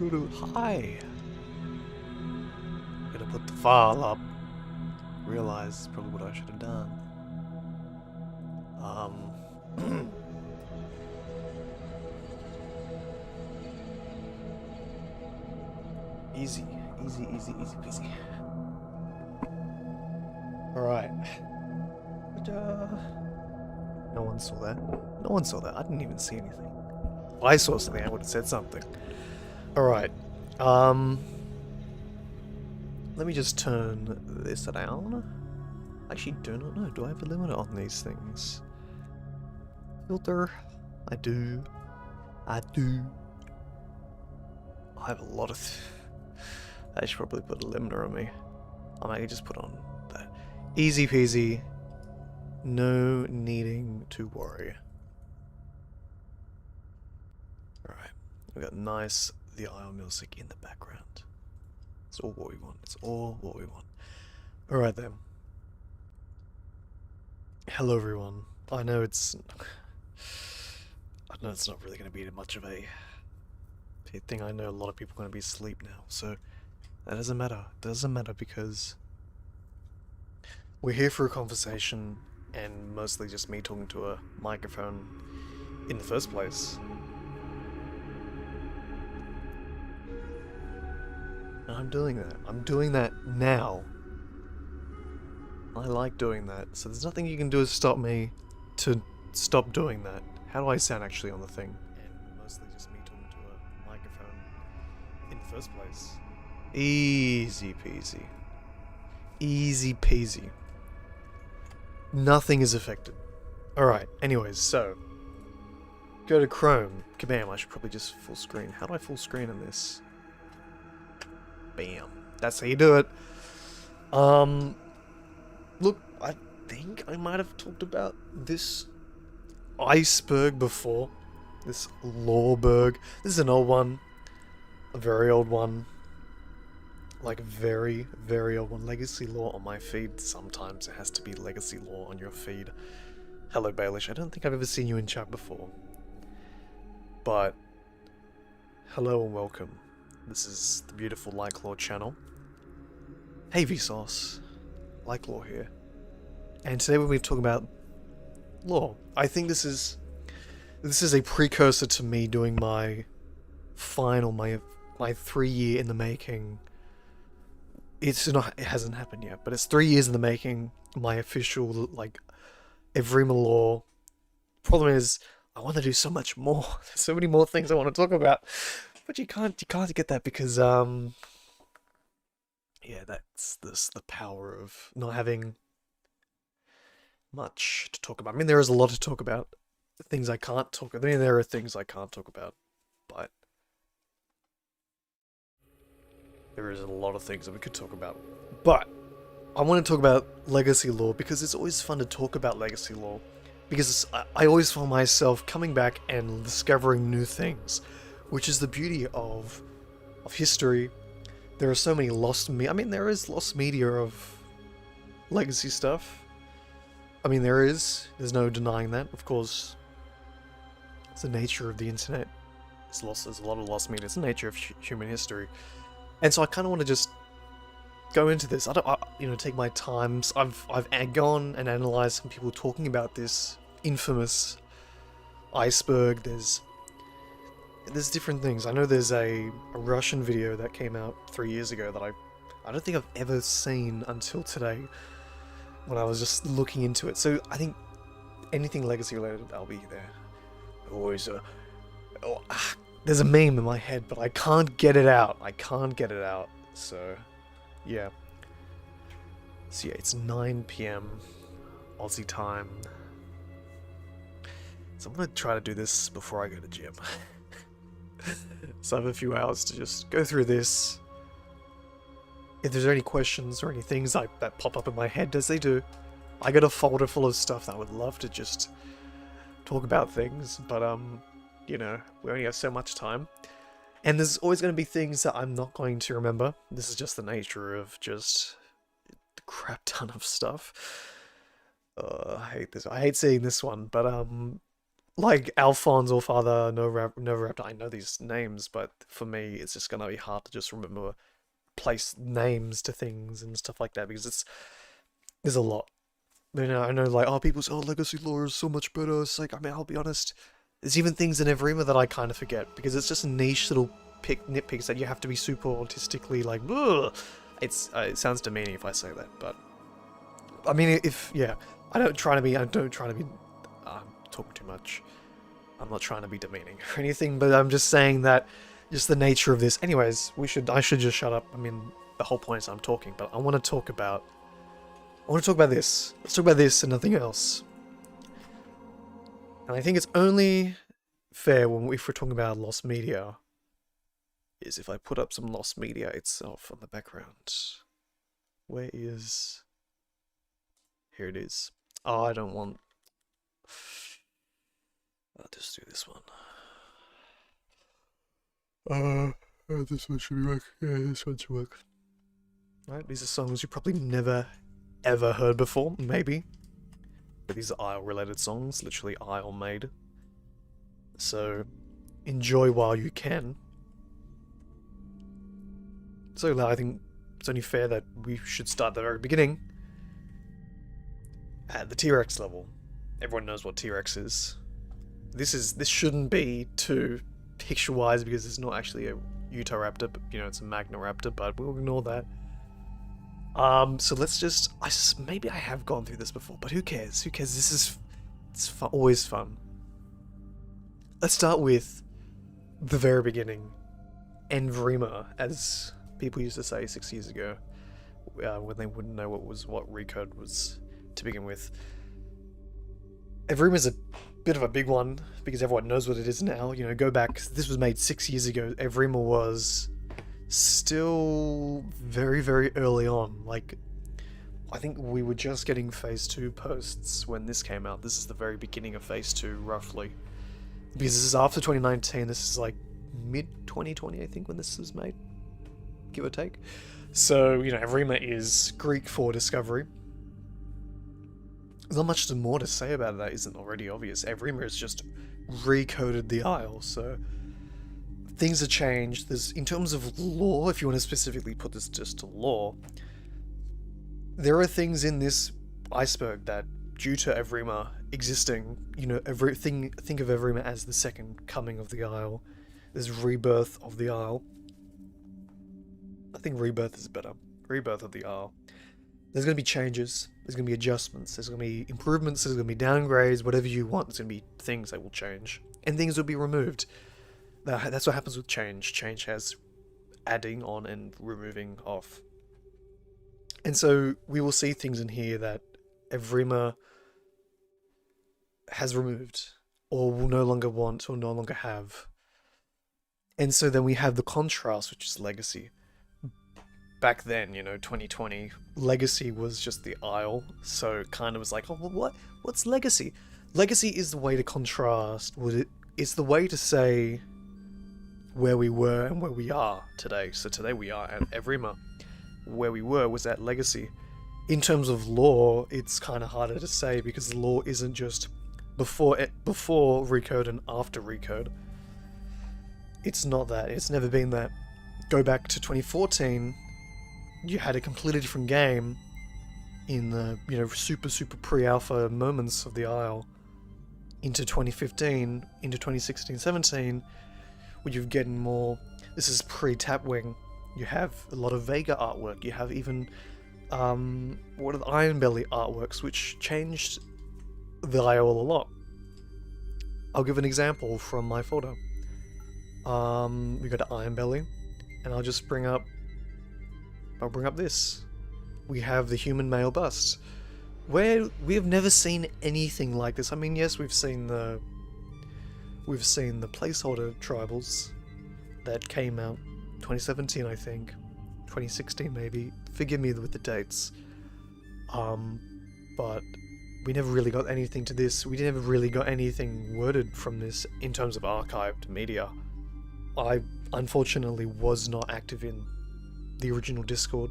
Hi. Gonna put the file up. Realize probably what I should have done. Easy peasy. Alright. No one saw that. No one saw that. I didn't even see anything. If I saw something, I would have said something. Alright. Let me just turn this down. I actually do not know. Do I have a limiter on these things? Filter. I do. I have a lot of... I should probably put a limiter on me. I might just put on that. Easy peasy. No needing to worry. Alright. We got nice the ion music in the background. It's all what we want. It's all what we want. Alright then. Hello everyone. I know it's not really going to be much of a thing. I know a lot of people are going to be asleep now, so that doesn't matter. It doesn't matter because we're here for a conversation and mostly just me talking to a microphone in the first place. And I'm doing that. I'm doing that now. I like doing that, so there's nothing you can do to stop me to stop doing that. How do I sound actually on the thing? And mostly just me talking to a microphone in the first place. Easy peasy. Easy peasy. Nothing is affected. Alright, anyways, so go to Chrome. Kabam, I should probably just full screen. How do I full screen in this? Bam. That's how you do it. Look, I think I might have talked about this iceberg before. This Lawberg. This is an old one. A very old one. Like a very, very old one. Legacy lore on my feed. Sometimes it has to be legacy lore on your feed. Hello, Baelish. I don't think I've ever seen you in chat before. But hello and welcome. This is the beautiful Lyclaw channel. Hey Vsauce. Lyclaw here. And today we're going to be talking about lore. I think this is a precursor to me doing my final, my 3 year in the making. It hasn't happened yet, but it's 3 years in the making. My official, like, Evrima lore. Problem is, I want to do so much more. There's so many more things I want to talk about, but you can't get that because yeah, that's the power of not having much to talk about. I mean, there is a lot to talk about. Things I can't talk about. I mean, there are things I can't talk about, but there is a lot of things that we could talk about. But I want to talk about legacy lore because it's always fun to talk about legacy lore. Because I always find myself coming back and discovering new things, which is the beauty of history. There are so many lost media. I mean, there is lost media of legacy stuff. I mean, there's no denying that. Of course, it's the nature of the internet. There's a lot of lost media. It's the nature of human history. And so I kind of want to just go into this. Take my time. I've gone and analyzed some people talking about this infamous iceberg. There's different things. I know there's a Russian video that came out 3 years ago that I don't think I've ever seen until today when I was just looking into it. So I think anything legacy related, I'll be there. Always there's a meme in my head, but I can't get it out. So yeah. So yeah, it's 9 PM Aussie time. So I'm gonna try to do this before I go to gym. So I have a few hours to just go through this. If there's any questions or any things that pop up in my head, as they do, I got a folder full of stuff that I would love to just talk about things, but we only have so much time. And there's always going to be things that I'm not going to remember. This is just the nature of just a crap ton of stuff. I hate this. I hate seeing this one, but like Alphonse or Father Novoraptor. I know these names, but for me, it's just gonna be hard to just remember place names to things and stuff like that because there's a lot. You know, I know like people say, oh, legacy lore is so much better. It's like, I mean, I'll be honest. There's even things in Evrima that I kind of forget because it's just niche little nitpicks that you have to be super autistically like. Ugh. It sounds demeaning if I say that, but I mean, I don't try to be. I'm talking too much. I'm not trying to be demeaning or anything, but I'm just saying that just the nature of this. Anyways, I should just shut up. I mean, the whole point is I'm talking, but I want to talk about this. Let's talk about this and nothing else. And I think it's only fair if we're talking about lost media, is if I put up some lost media itself on the background. Where is... Here it is. Oh, I don't want... I'll just do this one. This one should work. Yeah, this one should work. Right, these are songs you probably never, ever heard before, maybe. But these are Isle-related songs, literally Isle-made. So, enjoy while you can. So I think it's only fair that we should start at the very beginning. At the T-Rex level. Everyone knows what T-Rex is. This shouldn't be too picture-wise because it's not actually a Utahraptor, but, you know, it's a Magnoraptor, but we'll ignore that. So let's just... maybe I have gone through this before, but who cares? Who cares? It's always fun. Let's start with the very beginning. Evrima, as people used to say 6 years ago, when they wouldn't know what recode was to begin with. Evrima is a bit of a big one because everyone knows what it is now. You know, go back. This was made 6 years ago. Evrima was still very, very early on. Like, I think we were just getting Phase 2 posts when this came out. This is the very beginning of Phase 2, roughly. Because this is after 2019. This is like mid-2020, I think, when this was made. Give or take. So, you know, Evrima is Greek for discovery. There's not much more to say about that isn't already obvious. Evrima has just recoded the Isle, so things have changed. There's, in terms of lore, if you want to specifically put this just to lore, there are things in this iceberg that, due to Evrima existing, you know, think of Evrima as the second coming of the Isle. There's rebirth of the Isle. I think rebirth is better. Rebirth of the Isle. There's going to be changes, there's going to be adjustments, there's going to be improvements, there's going to be downgrades, whatever you want, there's going to be things that will change. And things will be removed. That's what happens with change. Change has adding on and removing off. And so we will see things in here that Evrima has removed, or will no longer want, or no longer have. And so then we have the contrast, which is legacy. Back then, you know, 2020, legacy was just the Isle, so it kind of was like, oh, well, what's legacy? Legacy is the way to contrast, it's the way to say where we were and where we are today. So today we are at Evrima. Where we were was at legacy. In terms of lore, it's kind of harder to say because lore isn't just before recode and after recode. It's not that. It's never been that. Go back to 2014, you had a completely different game in the, you know, super pre-alpha moments of the Isle, into 2015, into 2016-17, where you're getting more. This is pre-Tapwing. You have a lot of Vega artwork. You have even what are the Iron Belly artworks, which changed the Isle a lot. I'll give an example from my photo. We go to Iron Belly, and I'll just bring up this. We have the human male bust, where we have never seen anything like this. I mean, yes, we've seen the placeholder tribals that came out 2017, I think, 2016 maybe. Forgive me with the dates. But we never really got anything to this. We never really got anything worded from this in terms of archived media. I unfortunately was not active in the original Discord.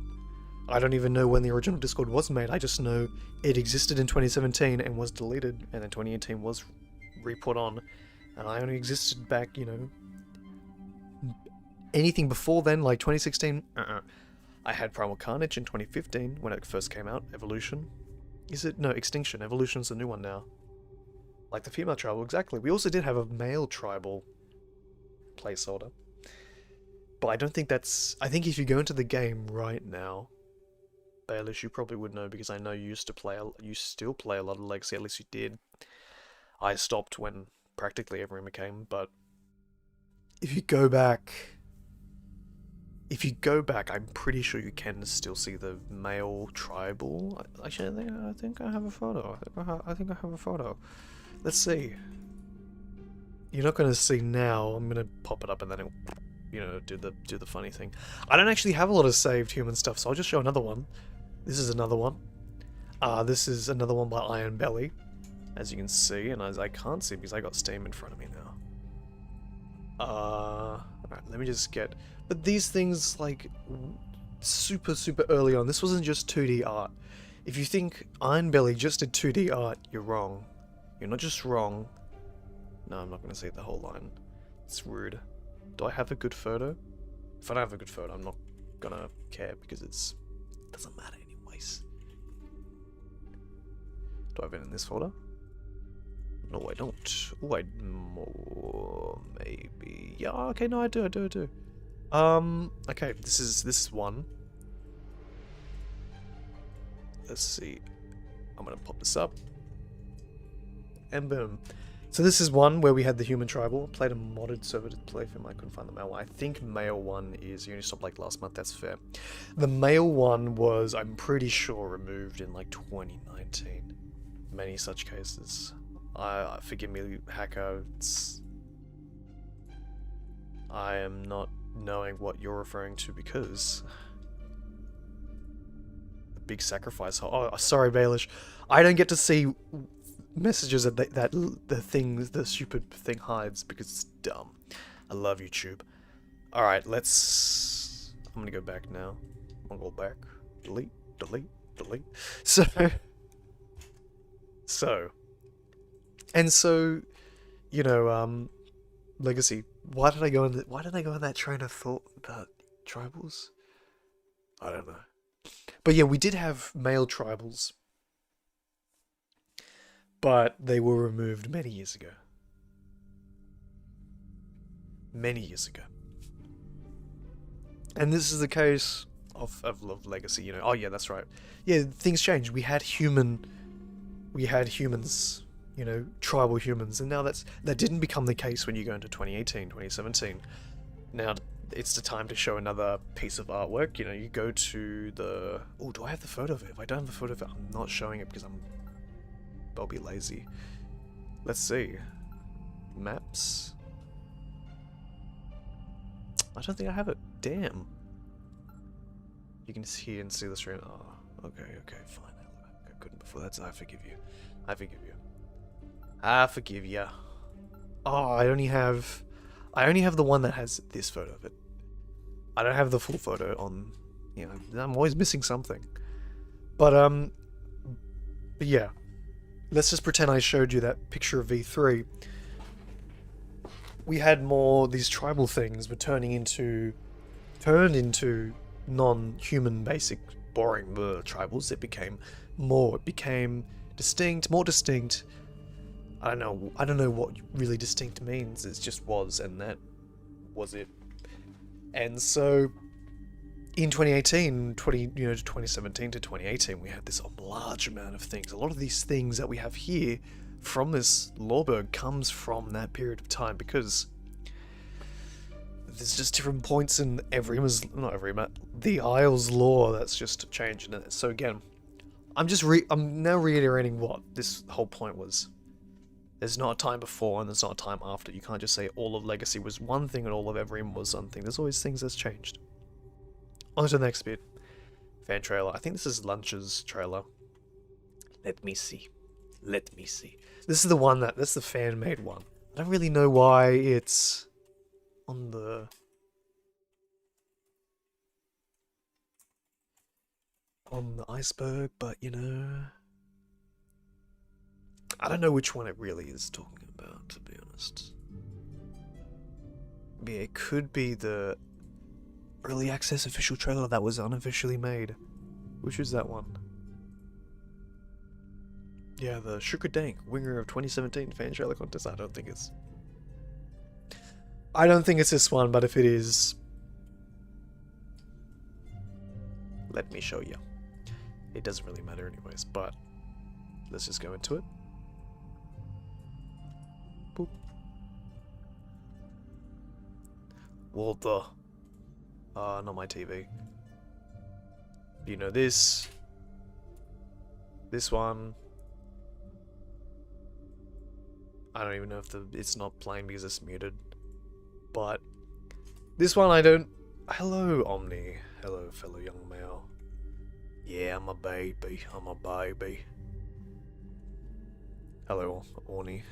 I don't even know when the original Discord was made. I just know it existed in 2017 and was deleted, and then 2018 was re-put on, and I only existed back, you know, anything before then, like 2016, I had Primal Carnage in 2015 when it first came out. Evolution. Is it? No, Extinction. Evolution's the new one now. Like the female tribal, exactly. We also did have a male tribal placeholder. But I don't think that's... I think if you go into the game right now, Baelish, you probably would know because I know you used to play... You still play a lot of Legacy, at least you did. I stopped when practically Evrima came, but... If you go back... I'm pretty sure you can still see the male tribal. Actually, I think I have a photo. I think I have a photo. Let's see. You're not going to see now. I'm going to pop it up and then it'll, you know, do the funny thing. I don't actually have a lot of saved human stuff, so I'll just show another one. This is another one. This is another one by Iron Belly, as you can see, and as I can't see because I got Steam in front of me now. Alright, let me just get... But these things, like, super early on, this wasn't just 2D art. If you think Iron Belly just did 2D art, you're wrong. You're not just wrong. No, I'm not going to say the whole line. It's rude. Do I have a good photo? If I don't have a good photo, I'm not going to care because it doesn't matter anyways. Do I have it in this folder? No, I don't. Oh, maybe. Yeah, okay, no, I do. Okay, this is one. Let's see. I'm gonna pop this up. And boom. So this is one where we had the human tribal. Played a modded server to play for him. I couldn't find the male one. I think male one is... You only stopped like last month, that's fair. The male one was, I'm pretty sure, removed in like 2019. Many such cases. Forgive me, hacker. I am not knowing what you're referring to because... The big sacrifice... Oh, sorry, Baelish. I don't get to see... messages that the stupid thing hides because it's dumb. I love YouTube. Alright, let's... I'm gonna go back now. I'll go back. Delete. So, you know, Legacy. Why did I go in that train of thought about tribals? I don't know. But yeah, we did have male tribals. But they were removed many years ago. Many years ago. And this is the case of Legacy, you know. Oh yeah, that's right. Yeah, things changed. We had humans, you know, tribal humans, and now that didn't become the case when you go into 2018, 2017. Now it's the time to show another piece of artwork. You know, you go to the... Oh, do I have the photo of it? If I don't have the photo of it, I'm not showing it because I'll be lazy. Let's see. Maps. I don't think I have it. Damn. You can hear and see the stream. Oh, okay, fine. I couldn't before. I forgive you. I forgive you. Oh, I only have the one that has this photo of it. I don't have the full photo on. You know, I'm always missing something. But yeah. Let's just pretend I showed you that picture of V3. We had more... These tribal things were turned into non-human, basic, boring tribals. It became more distinct. I don't know what really distinct means. It just was, and that was it. And so... In 2018, 2017 to 2018, we had this large amount of things. A lot of these things that we have here from this Lawberg comes from that period of time because there's just different points in the Isles law that's just changed. So again, I'm now reiterating what this whole point was. There's not a time before and there's not a time after. You can't just say all of Legacy was one thing and all of Evrima was something. There's always things that's changed. On to the next bit. Fan trailer. I think this is Lunch's trailer. Let me see. This is the one that's the fan-made one. I don't really know why it's on the... iceberg, but you know... I don't know which one it really is talking about, to be honest. Yeah, it could be the early access official trailer that was unofficially made. Which is that one? Yeah, the Sugar Dank, winner of 2017 fan trailer contest. I don't think it's this one, but if it is, let me show you. It doesn't really matter anyways, but let's just go into it. Boop. What the? Not my TV. You know this. This one. I don't even know if it's not playing because it's muted. But this one I don't. Hello, Omni. Hello, fellow young male. Yeah, I'm a baby. I'm a baby. Hello, Orny.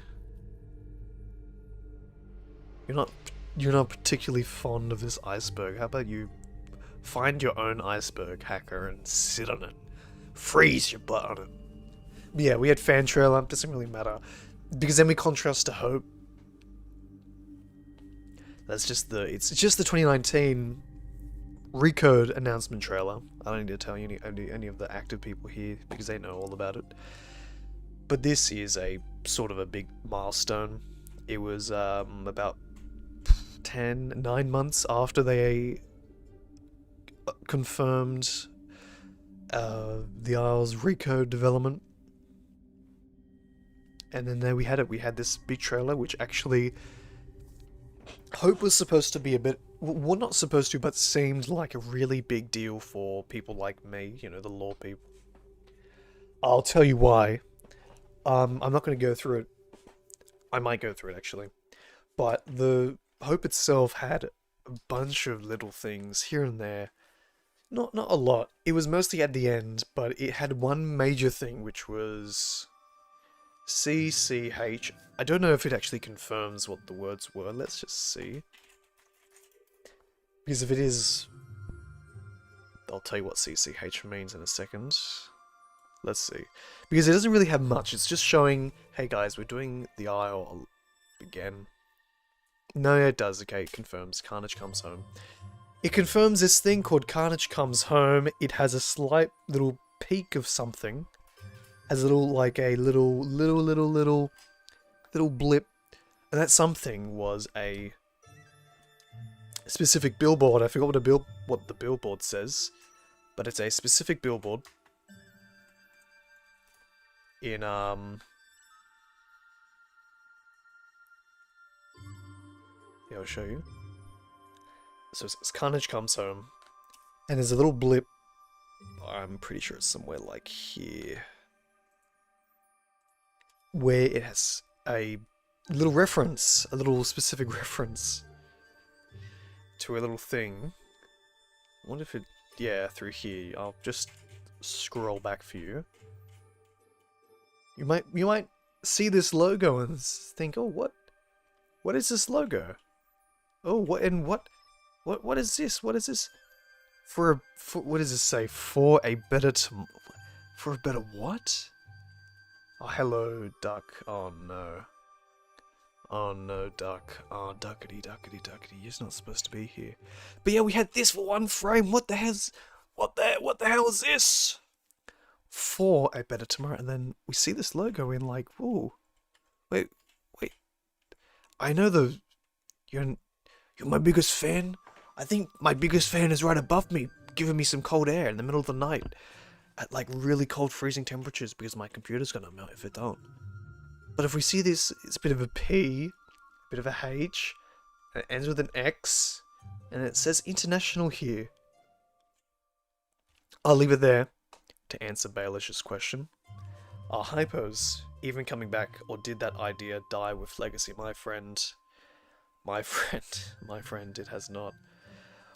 You're not particularly fond of this iceberg. How about you find your own iceberg, hacker, and sit on it. Freeze your butt on it. But yeah, we had fan trailer. Doesn't really matter because then we contrast to Hope. That's just it's just the 2019 Recode announcement trailer. I don't need to tell you any of the active people here because they know all about it. But this is a sort of a big milestone. It was about 9 months after they confirmed the Isles Recode development. And then there we had it. We had this big trailer, which actually Hope was supposed to be a bit, well, not supposed to, but seemed like a really big deal for people like me, you know, the lore people. I'll tell you why. I'm not going to go through it. I might go through it, actually. But the Hope itself had a bunch of little things here and there. Not a lot. It was mostly at the end, but it had one major thing, which was CCH. I don't know if it actually confirms what the words were. Let's just see. Because if it is, I'll tell you what CCH means in a second. Let's see. Because it doesn't really have much. It's just showing, hey guys, we're doing the Isle again. No, it does. Okay, it confirms. Carnage comes home. It confirms this thing called Carnage comes home. It has a slight little peak of something. As a little, like a little blip. And that something was a specific billboard. I forgot what the billboard says. But it's a specific billboard. In, yeah, I'll show you. So it's Carnage comes home. And there's a little blip. I'm pretty sure it's somewhere like here. Where it has a little reference, a little specific reference to a little thing. I wonder if it, yeah, through here. I'll just scroll back for you. You might see this logo and think, oh, what is this logo? Oh, what is this? What is this? For what does it say? For a better what? Oh, hello, duck. Oh no. Oh no, duck. Oh, duckity. You're not supposed to be here. But yeah, we had this for one frame. What the hell is this? For a better tomorrow, and then we see this logo in like, whoa, wait, I know you're my biggest fan. I think my biggest fan is right above me, giving me some cold air in the middle of the night, at like really cold freezing temperatures because my computer's gonna melt if it don't. But if we see this, it's a bit of a P, a bit of a H, and it ends with an X, and it says international here. I'll leave it there. To answer Baelish's question, are hypos even coming back, or did that idea die with Legacy? My friend, it has not.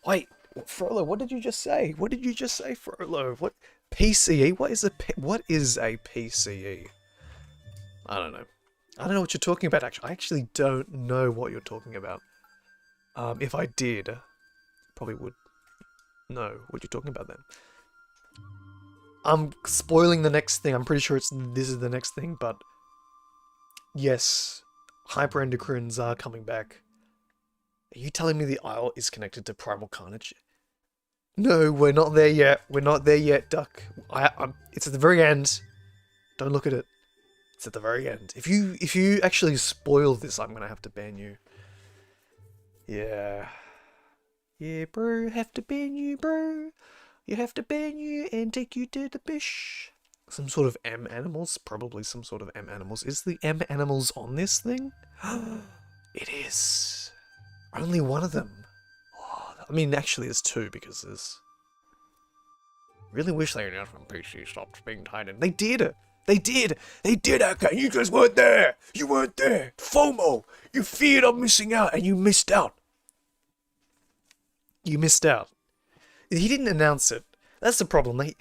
Wait, Frollo, what did you just say? What did you just say, Frollo? What PCE? What is a PCE? I don't know. I don't know what you're talking about. Actually, I actually don't know what you're talking about. If I did, probably would know what you're talking about then. I'm spoiling the next thing. I'm pretty sure this is the next thing, but Yes, hyperendocrines are coming back. Are you telling me the Isle is connected to primal carnage? No, we're not there yet. We're not there yet, Duck. It's at the very end. Don't look at it. It's at the very end. If you actually spoil this, I'm gonna have to ban you. Yeah. Yeah, bro. Have to ban you, bro. You have to ban you and take you to the bush. Some sort of M animals? Probably some sort of M animals. Is the M animals on this thing? It is. Only one of them. Oh, I mean, actually, there's two because there's. Really wish they announced when PC stopped being tightened. They did. They did. They did, okay. You guys weren't there. You weren't there. FOMO. You feared of missing out, and you missed out. You missed out. He didn't announce it. That's the problem. But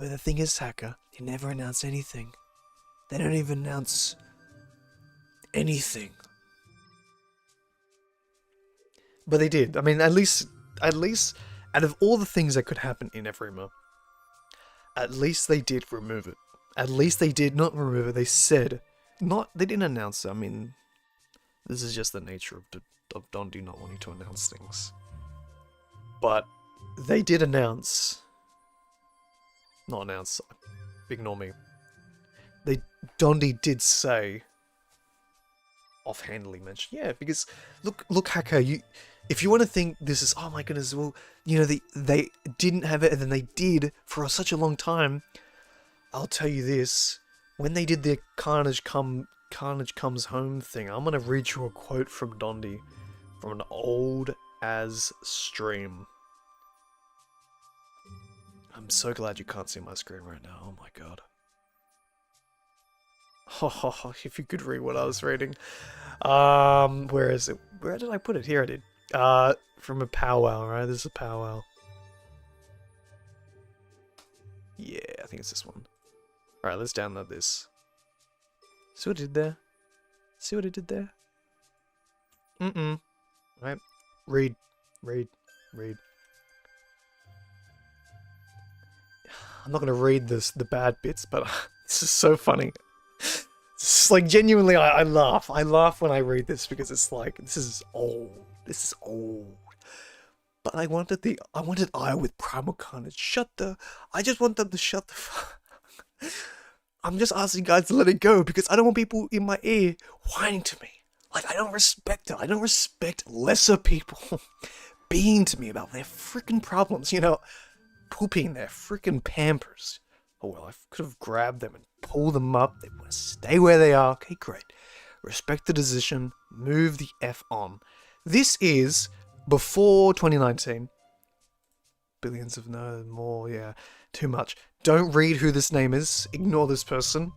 the thing is, Hacker, they never announce anything. They don't even announce anything. But they did. I mean, at least, out of all the things that could happen in Evrima, at least they did remove it. At least they did not remove it. They said, they didn't announce it. I mean, this is just the nature of Dondi not wanting to announce things. But they did announce. Not announce. Ignore me. Dondi did say. Offhandedly mention. Yeah, because look, Hacker, if you want to think this is, oh my goodness, well, you know, they didn't have it and then they did for such a long time. I'll tell you this, when they did the Carnage Comes Home thing, I'm going to read you a quote from Dondi from an old as stream. I'm so glad you can't see my screen right now. Oh my god. Oh, if you could read what I was reading. Where is it? Where did I put it? Here I did. From a powwow, right? This is a powwow. Yeah, I think it's this one. Alright, let's download this. See what it did there? See what it did there? Right? Read. I'm not gonna read the bad bits, but this is so funny. It's like, genuinely, I laugh. I laugh when I read this because it's like, this is old. This is old. But I wanted I with primal carnage. I just want them to shut the fuck. I'm just asking you guys to let it go because I don't want people in my ear whining to me. Like, I don't respect it. I don't respect lesser people being to me about their freaking problems, you know, pooping their freaking pampers. Oh well, I could have grabbed them and pulled them up. They want to stay where they are. Okay, great. Respect the decision. Move the F on. This is before 2019. Billions of more, yeah. Too much. Don't read who this name is. Ignore this person.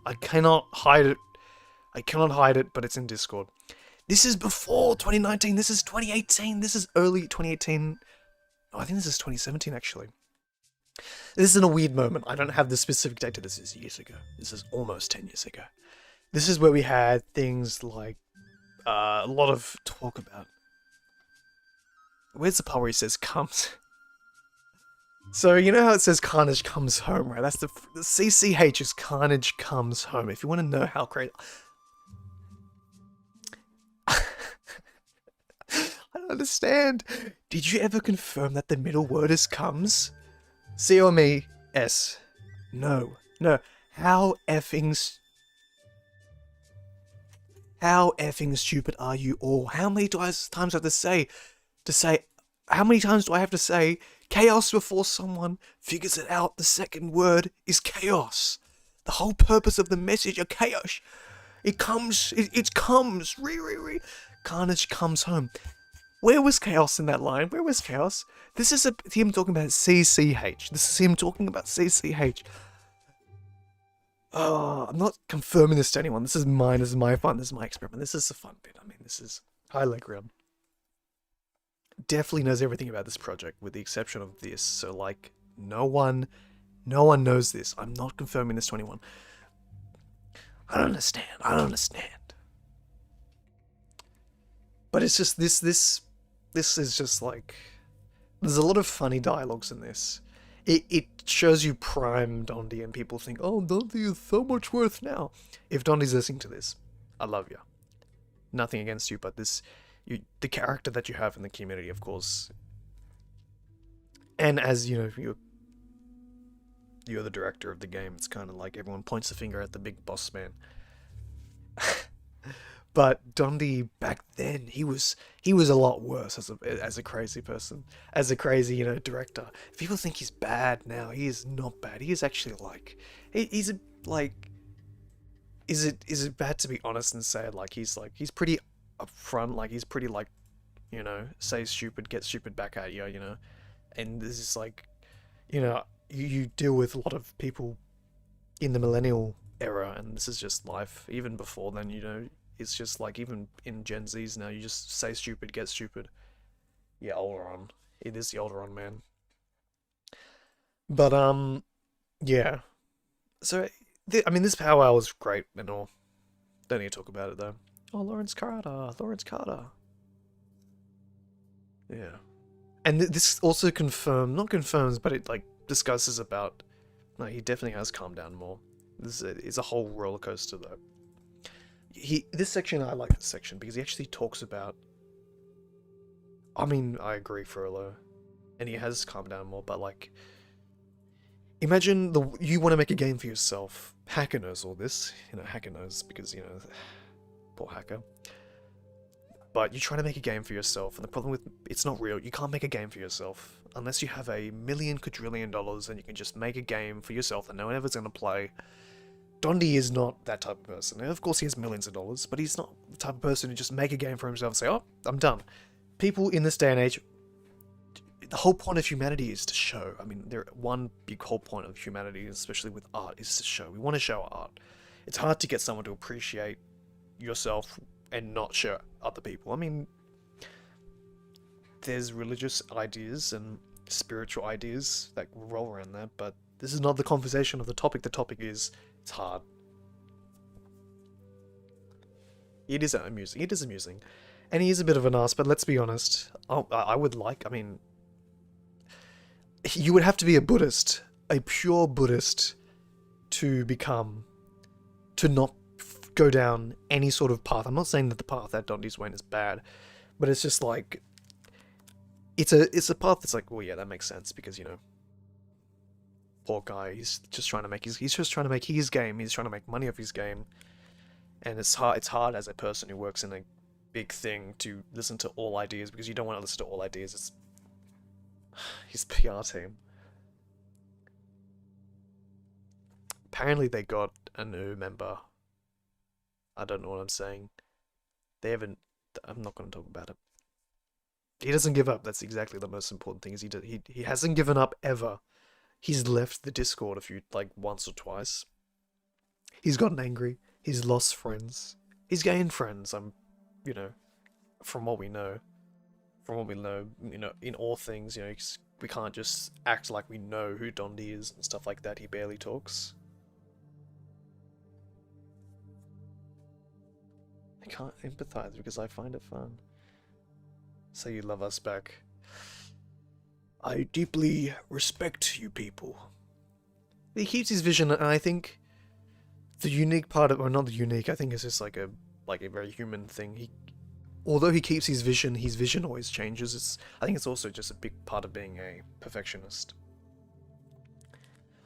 I cannot hide it. But it's in Discord. This is before 2019. This is 2018. This is early 2018. Oh, I think this is 2017, actually. This is in a weird moment. I don't have the specific date. This is years ago. This is almost 10 years ago. This is where we had things like a lot of talk about. Where's the part where he says comes? So you know how it says Carnage comes home, right? That's the CCH is Carnage comes home. If you want to know how great. I don't understand. Did you ever confirm that the middle word is comes? C-O-M-E-S. No. How effing stupid are you all? How many times do I have to say, how many times do I have to say chaos before someone figures it out? The second word is chaos. The whole purpose of the message of chaos. It comes. Carnage comes home. Where was chaos in that line? Where was chaos? This is him talking about CCH. This is him talking about CCH. Oh, I'm not confirming this to anyone. This is mine. This is my fun. This is my experiment. This is the fun bit. I mean, this is high leg round. Definitely knows everything about this project, with the exception of this. So, like, no one knows this. I'm not confirming this to anyone. I don't understand. But it's just this is just like, there's a lot of funny dialogues in this. It shows you prime Dondi, and people think, oh, Dondi is so much worth now. If Dondi's listening to this, I love you. Nothing against you, but the character that you have in the community, of course. And as you know, you're the director of the game. It's kind of like everyone points the finger at the big boss man. But Dondi back then, he was a lot worse as a crazy person, as a crazy director. If people think he's bad now, he is not bad. He is actually like he's a, like. Is it bad to be honest and say like he's pretty upfront, like he's pretty like say stupid, get stupid back at you, and this is like you deal with a lot of people in the millennial era, and this is just life. Even before then, it's just like even in Gen Zs now, you just say stupid, get stupid. Yeah, Oleron. It is the Oleron, man. But yeah. So I mean, this powwow was great and all. Don't need to talk about it though. Oh, Lawrence Carter, Lawrence Carter. Yeah, and this also not confirms, but it like discusses about. No, he definitely has calmed down more. This is a whole roller coaster though. This section, I like this section because he actually talks about. I mean, I agree, Frollo, and he has calmed down more, but like. Imagine you want to make a game for yourself. Hacker knows all this. Hacker knows because, poor hacker. But you're trying to make a game for yourself, and the problem with it's not real. You can't make a game for yourself unless you have $1 million quadrillion and you can just make a game for yourself that no one ever's going to play. Dondi is not that type of person. Of course, he has millions of dollars, but he's not the type of person who just make a game for himself and say, "Oh, I'm done." People in this day and age. The whole point of humanity is to show. I mean, one big whole point of humanity, especially with art, is to show. We want to show art. It's hard to get someone to appreciate yourself and not show other people. I mean, there's religious ideas and spiritual ideas that roll around that, but this is not the conversation of the topic. The topic is, it's hard. It is amusing. It is amusing. And he is a bit of an ass, but let's be honest. I mean, you would have to be a Buddhist, a pure Buddhist, to not go down any sort of path. I'm not saying that the path that Dondi's went is bad, but it's just like, it's a path that's like, well, yeah, that makes sense because, poor guy, he's just trying to make his game. He's trying to make money off his game, and it's hard as a person who works in a big thing to listen to all ideas because you don't want to listen to all ideas. It's his PR team. Apparently they got a new member. I don't know what I'm saying. I'm not going to talk about it. He doesn't give up. That's exactly the most important thing. Is he hasn't given up ever. He's left the Discord once or twice. He's gotten angry. He's lost friends. He's gained friends. From what we know. In all things, we can't just act like we know who Dondi is and stuff like that. He barely talks. I can't empathize because I find it fun. Say you love us back. I deeply respect you people. He keeps his vision, and I think the unique part of, or not the unique, I think it's just like a very human thing. Although he keeps his vision always changes. I think it's also just a big part of being a perfectionist.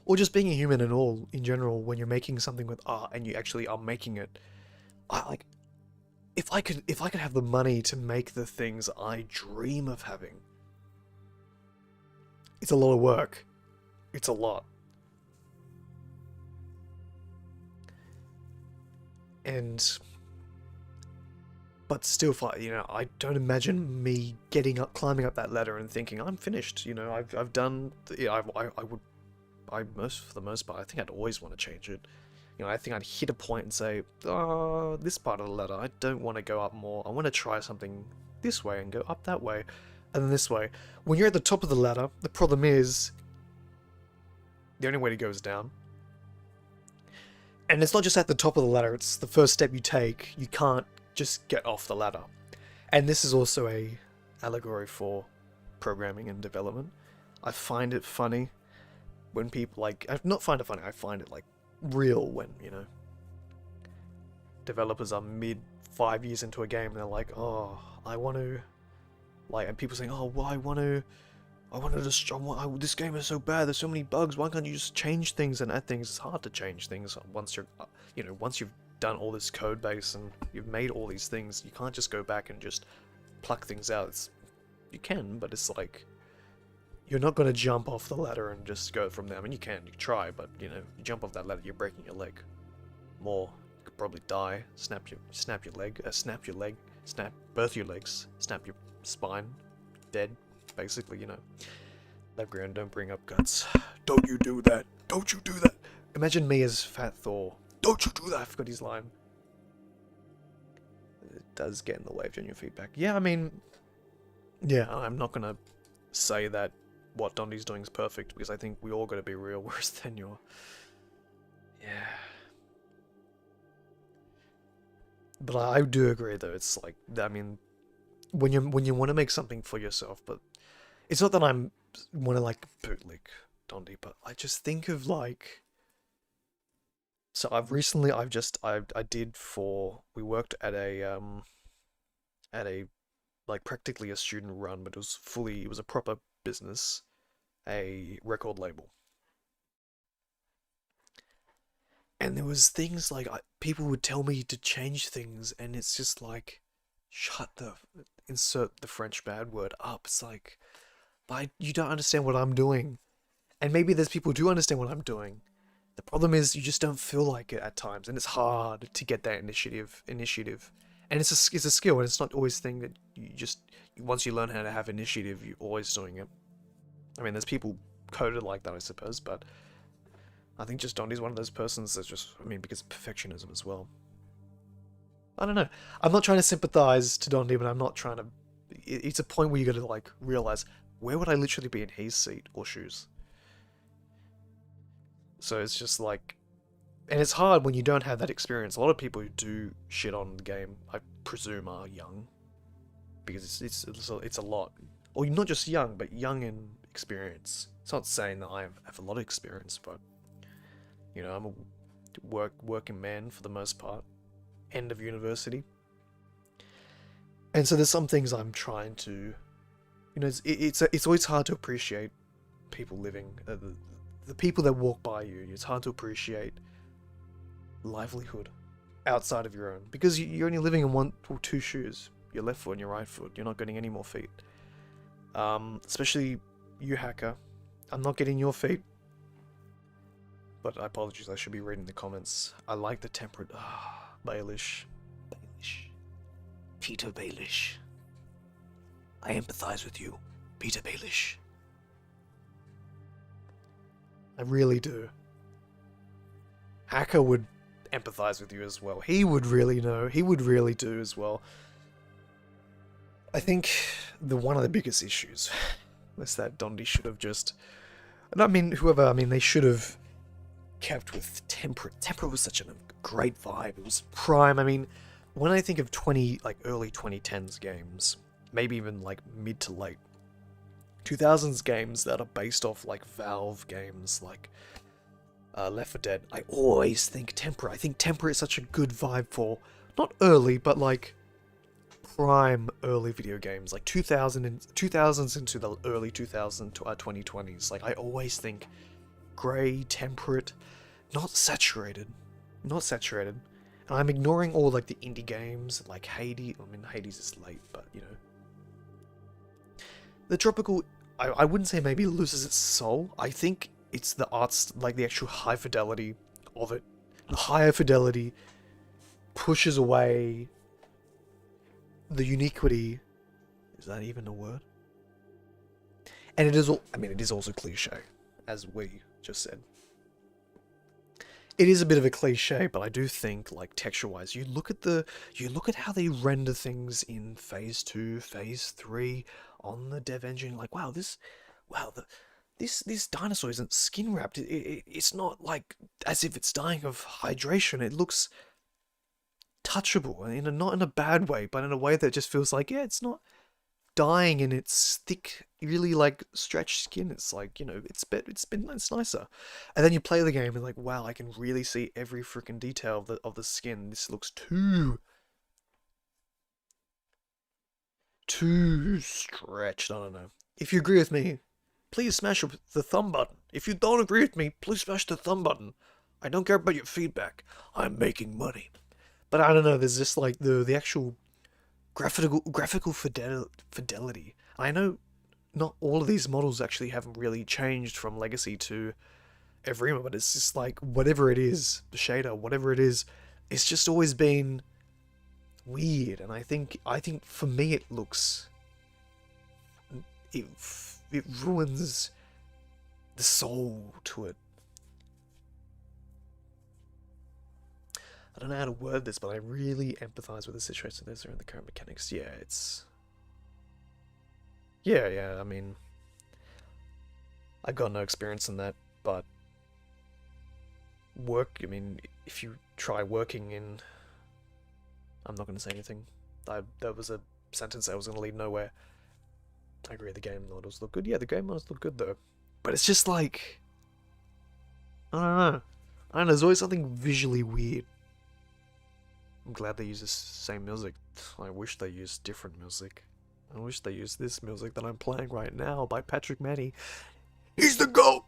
Or just being a human in general, when you're making something with art and you actually are making it. If I could have the money to make the things I dream of having. It's a lot of work. It's a lot. But still, I don't imagine me climbing up that ladder and thinking I'm finished. I've done. For the most part, I think I'd always want to change it. I think I'd hit a point and say, oh, this part of the ladder, I don't want to go up more. I want to try something this way and go up that way, and then this way. When you're at the top of the ladder, the problem is the only way to go is down. And it's not just at the top of the ladder, it's the first step you take. You can't just get off the ladder. And this is also a allegory for programming and development. I find it funny when people I not find it funny, I find it real when, developers are mid 5 years into a game and they're like, oh, I want to, like, and people saying, oh, well, I want to just, this game is so bad, there's so many bugs, why can't you just change things and add things? It's hard to change things once you're, once you've done all this code base and you've made all these things, you can't just go back and just pluck things out. You can, but it's like, you're not going to jump off the ladder and just go from there. I mean, you can try, but, you jump off that ladder, you're breaking your leg. More, you could probably die, birth your legs, snap your spine, dead, basically, Leground, don't bring up guts. Don't you do that. Don't you do that. Imagine me as Fat Thor. Don't you do that. I forgot his line. It does get in the way of genuine feedback. Yeah, I mean, yeah, I'm not going to say that what Dondi's doing is perfect, because I think we all got to be real, whereas then you're... Yeah. But I do agree, though. It's like, I mean, when you want to make something for yourself, but it's not that I'm want to like bootleg Dondi, but I just think of like. So we worked at a like practically a student run, but it was a proper business, a record label. And there was things like, people would tell me to change things, and it's just like, insert the French bad word up. It's like, but you don't understand what I'm doing. And maybe there's people who do understand what I'm doing. The problem is you just don't feel like it at times, and it's hard to get that initiative. And it's a skill, and it's not always a thing that once you learn how to have initiative, you're always doing it. I mean, there's people coded like that, I suppose, but I think just Dondi's one of those persons that's just, because of perfectionism as well. I don't know. I'm not trying to sympathize to Dondi, but I'm not trying to... It's a point where you gotta, like, realize, where would I literally be in his seat or shoes? So it's just like... And it's hard when you don't have that experience. A lot of people who do shit on the game, I presume, are young. Because it's a lot. Or not just young, but young in experience. It's not saying that I have a lot of experience, but... I'm a working man for the most part. End of university. And so there's some things I'm trying to... it's always hard to appreciate people living... the people that walk by you. It's hard to appreciate livelihood outside of your own. Because you're only living in one or two shoes. Your left foot and your right foot. You're not getting any more feet. Especially you, hacker. I'm not getting your feet. But I apologize, I should be reading the comments. I like the temperate... Baelish. Peter Baelish. I empathize with you, Peter Baelish. I really do. Hacker would empathize with you as well. He would really know. He would really do as well. I think one of the biggest issues was that Dondi should have just... they should have kept with Temperate. Temperate was such a great vibe. It was prime. When I think of early 2010s games, maybe even like mid to late 2000s games that are based off like Valve games like Left 4 Dead, I always think Temperate. I think Temperate is such a good vibe for not early, but like prime early video games, like 2000s into the early 2020s. Like I always think grey, temperate, not saturated. And I'm ignoring all like the indie games like Hades. Hades is late, but the tropical, I wouldn't say maybe loses its soul. I think it's the arts, like the actual high fidelity of it. The higher fidelity pushes away the uniquity. Is that even a word? And it is also cliche, as we just said. It is a bit of a cliche, but I do think, like, texture-wise, you look at how they render things in Phase 2, Phase 3, on the dev engine, like, this dinosaur isn't skin-wrapped. It's not, like, as if it's dying of hydration. It looks touchable, not in a bad way, but in a way that just feels like, it's not dying in its thick, really like stretched skin. It's like, you know, it's nicer. And then you play the game and like, wow, I can really see every freaking detail of the skin. This looks too stretched. I don't know. If you agree with me, please smash the thumb button. If you don't agree with me, please smash the thumb button. I don't care about your feedback. I'm making money. But I don't know, there's just like the actual graphical fidelity. I know not all of these models actually haven't really changed from Legacy to Evrima, but it's just like whatever it is, the shader, whatever it is, it's just always been weird. And I think for me it looks, it ruins the soul to it. I don't know how to word this, but I really empathize with the situation those are in the current mechanics. Yeah, it's... Yeah, I mean... I've got no experience in that, but... I mean, if you try working in... I'm not going to say anything. That was a sentence that was going to lead nowhere. I agree, the game models look good. Yeah, the game models look good, though. But it's just like... I don't know, there's always something visually weird. I'm glad they use the same music. I wish they used different music. I wish they used this music that I'm playing right now by Patrick Manny. He's the GOAT!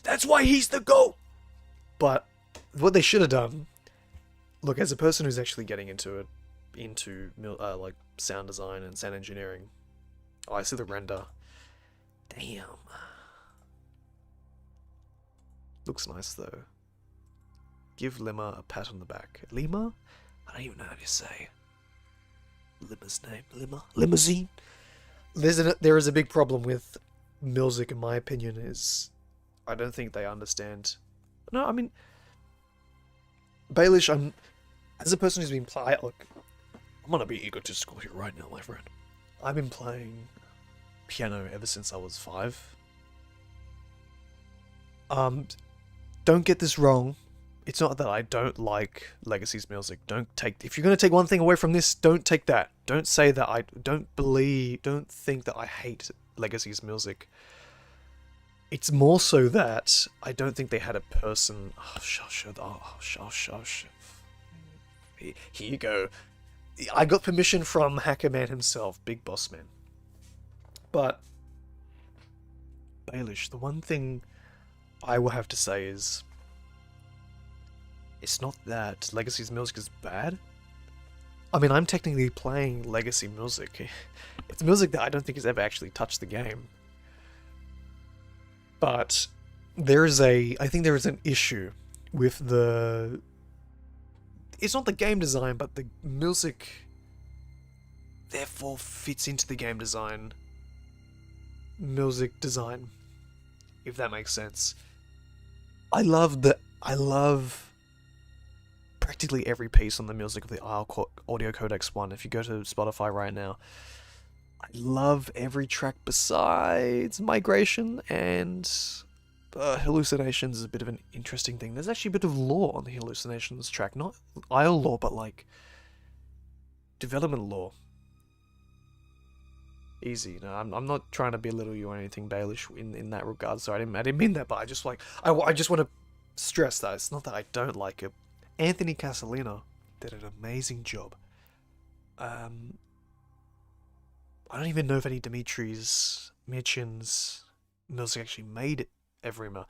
That's why he's the GOAT! But what they should have done... Look, as a person who's actually getting into like sound design and sound engineering... Oh, I see the render. Damn. Looks nice though. Give Lima a pat on the back. Lima? I don't even know how to say Lima's name. Limousine? There is a big problem with music, in my opinion, is I don't think they understand. No, I mean, Baelish, as a person who's been playing, look, I'm gonna be egotistical here right now, my friend. I've been playing piano ever since I was 5. Don't get this wrong. It's not that I don't like Legacy's music. If you're going to take one thing away from this, don't take that. Don't say that don't think that I hate Legacy's music. It's more so that I don't think they had a person... Here you go. I got permission from Hacker Man himself, Big Boss Man. But, Baelish, the one thing I will have to say is... It's not that Legacy's music is bad. I mean, I'm technically playing Legacy music. It's music that I don't think has ever actually touched the game. But I think there is an issue with the... It's not the game design, but the music therefore fits into the game design. Music design, if that makes sense. I love practically every piece on the music of the Audio Codex 1. If you go to Spotify right now, I love every track besides Migration and Hallucinations is a bit of an interesting thing. There's actually a bit of lore on the Hallucinations track. Not IO lore, but like development lore. Easy. No, I'm not trying to belittle you or anything, Baelish, in that regard. So I didn't mean that, but I just want to stress that it's not that I don't like it. Anthony Casalina did an amazing job. I don't even know if any Dimitri's, Michin's music actually made Evrima.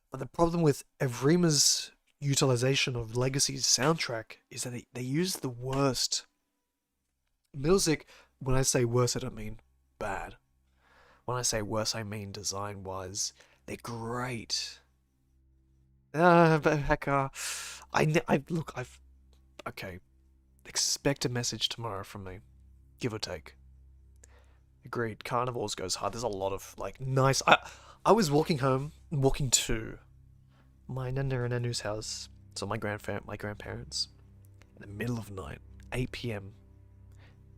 But the problem with Evrima's utilization of Legacy's soundtrack is that they use the worst music. When I say worse, I don't mean bad. When I say worse, I mean design-wise. They're great. But heck, okay. Expect a message tomorrow from me. Give or take. Agreed. Carnivals goes hard. There's a lot of, like, nice... I was walking to my Nana and Nanu's house. So my grandparents. In the middle of the night. 8 p.m.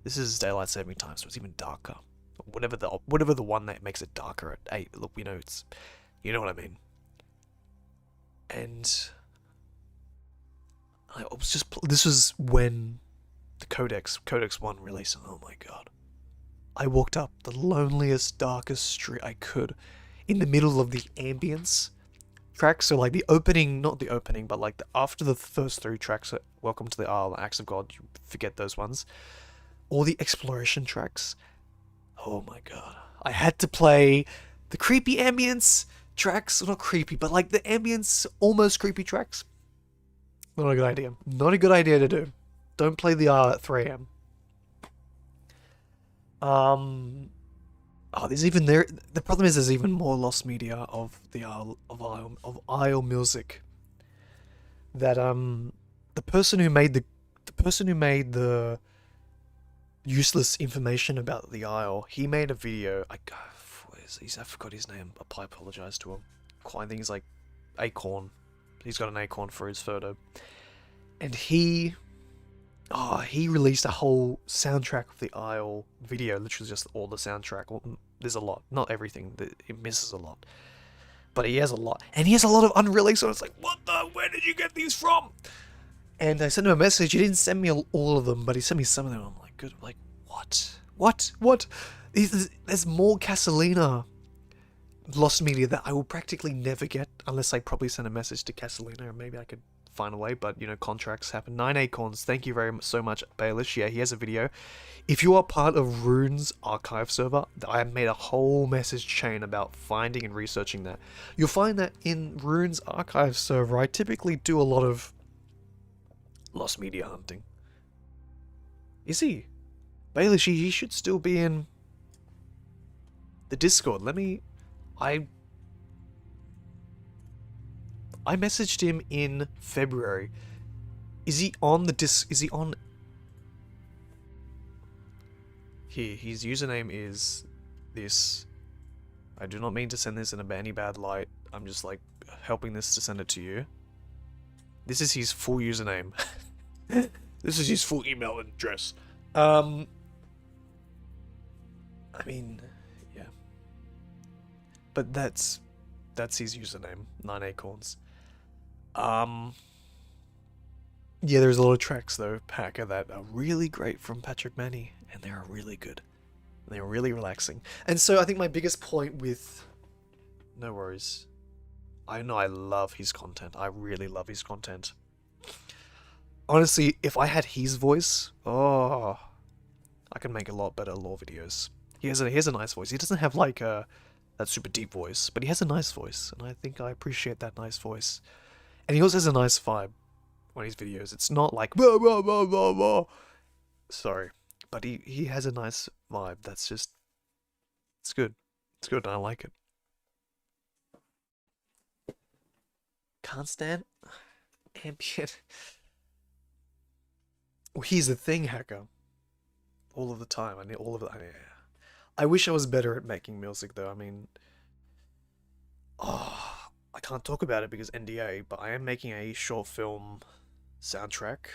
This is daylight saving time, so it's even darker. Whatever the one that makes it darker at 8. Look, you know what I mean. And this was when the Codex 1 released. Oh my god. I walked up the loneliest, darkest street I could, in the middle of the ambience tracks. So like the opening, not the opening, but like after the first three tracks, Welcome to the Isle, Acts of God, you forget those ones. All the exploration tracks. Oh my god. I had to play the creepy ambience tracks. Not creepy, but like the ambience, almost creepy tracks. Not a good idea. Not a good idea to do. Don't play the Isle at 3 a.m. Oh, there's even there. The problem is there's even more lost media of the Isle music. That the person who made the useless information about the Isle, he made a video. I forgot his name. I apologize to him. I think he's like Acorn. He's got an acorn for his photo, and he released a whole soundtrack of the Isle video, literally just all the soundtrack. Well, there's a lot, not everything. It misses a lot, but he has a lot, and he has a lot of unreleased. So it's like, where did you get these from? And I sent him a message. He didn't send me all of them, but he sent me some of them. I'm like, good. Like, what? There's more Casalina lost media that I will practically never get unless I probably send a message to Casalina, or maybe I could find a way, but you know, contracts happen. 9 Acorns, thank you so much, Baelish. Yeah, he has a video. If you are part of Rune's archive server, I have made a whole message chain about finding and researching that. You'll find that in Rune's archive server, I typically do a lot of lost media hunting. Is he? Baelish, he should still be in the Discord. I messaged him in February. Is he on the is he on... Here, his username is this. I do not mean to send this in any bad light. I'm just like helping this to send it to you. This is his full username. This is his full email address. I mean, yeah. But that's his username, 9 Acorns. Yeah, there's a lot of tracks though, Packer, that are really great from Patrick Manny, and they are really good. They're really relaxing. And so I think my biggest point with... No worries. I know I love his content. I really love his content. Honestly, if I had his voice, I could make a lot better lore videos. He has a nice voice. He doesn't have like that super deep voice, but he has a nice voice, and I think I appreciate that nice voice. And he also has a nice vibe on his videos. It's not like blah, blah, blah, blah, blah. Sorry, but he has a nice vibe. That's just, it's good. It's good. I like it. Can't stand ambient. Well, here's the thing, Hacker. All of the time. I need all of it. I wish I was better at making music, though. I mean, I can't talk about it because NDA, but I am making a short film soundtrack.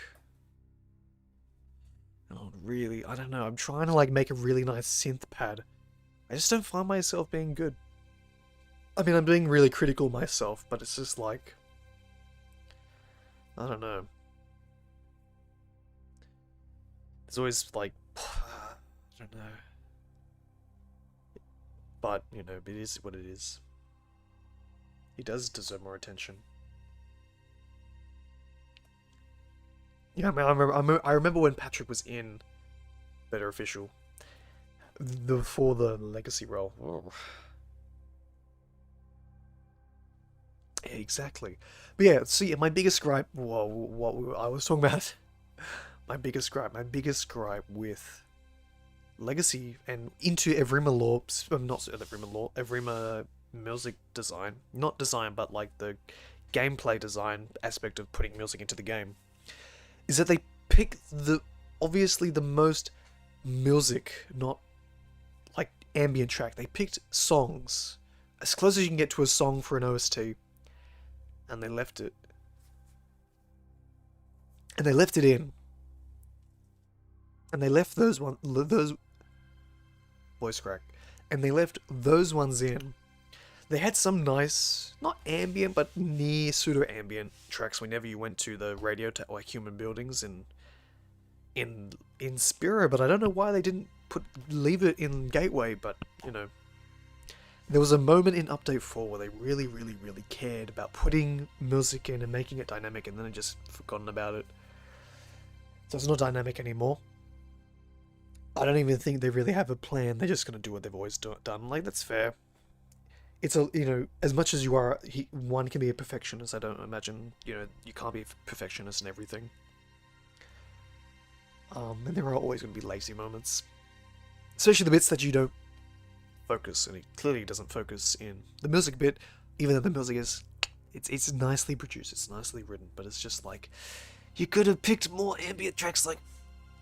Oh, really? I don't know. I'm trying to like make a really nice synth pad. I just don't find myself being good. I mean, I'm being really critical myself, but it's just like, I don't know. There's always like, I don't know. But, you know, it is what it is. He does deserve more attention. Yeah, I mean, I remember when Patrick was in Better Official. Before the Legacy role. Oh. Yeah, exactly. But yeah, see, my biggest gripe... Whoa, what I was talking about... My biggest gripe with Legacy and into Evrima lore, not Evrima lore, Evrima music design, not design, but like the gameplay design aspect of putting music into the game, is that they pick obviously the most music, not like ambient track. They picked songs, as close as you can get to a song for an OST, and they left it. And they left it in. And they left those voice crack, and they left those ones in. They had some nice, not ambient, but near pseudo-ambient tracks whenever you went to the radio or human buildings in Spiro, but I don't know why they didn't leave it in Gateway, but, you know. There was a moment in Update 4 where they really, really, really cared about putting music in and making it dynamic, and then they just forgotten about it. So it's not dynamic anymore. I don't even think they really have a plan. They're just going to do what they've always done. Like, that's fair. It's a, you know, as much as you are, one can be a perfectionist. I don't imagine, you know, you can't be a perfectionist in everything. And there are always going to be lazy moments. Especially the bits that you don't focus, and it clearly doesn't focus in the music bit, even though the music is, it's nicely produced, it's nicely written, but it's just like, you could have picked more ambient tracks. Like,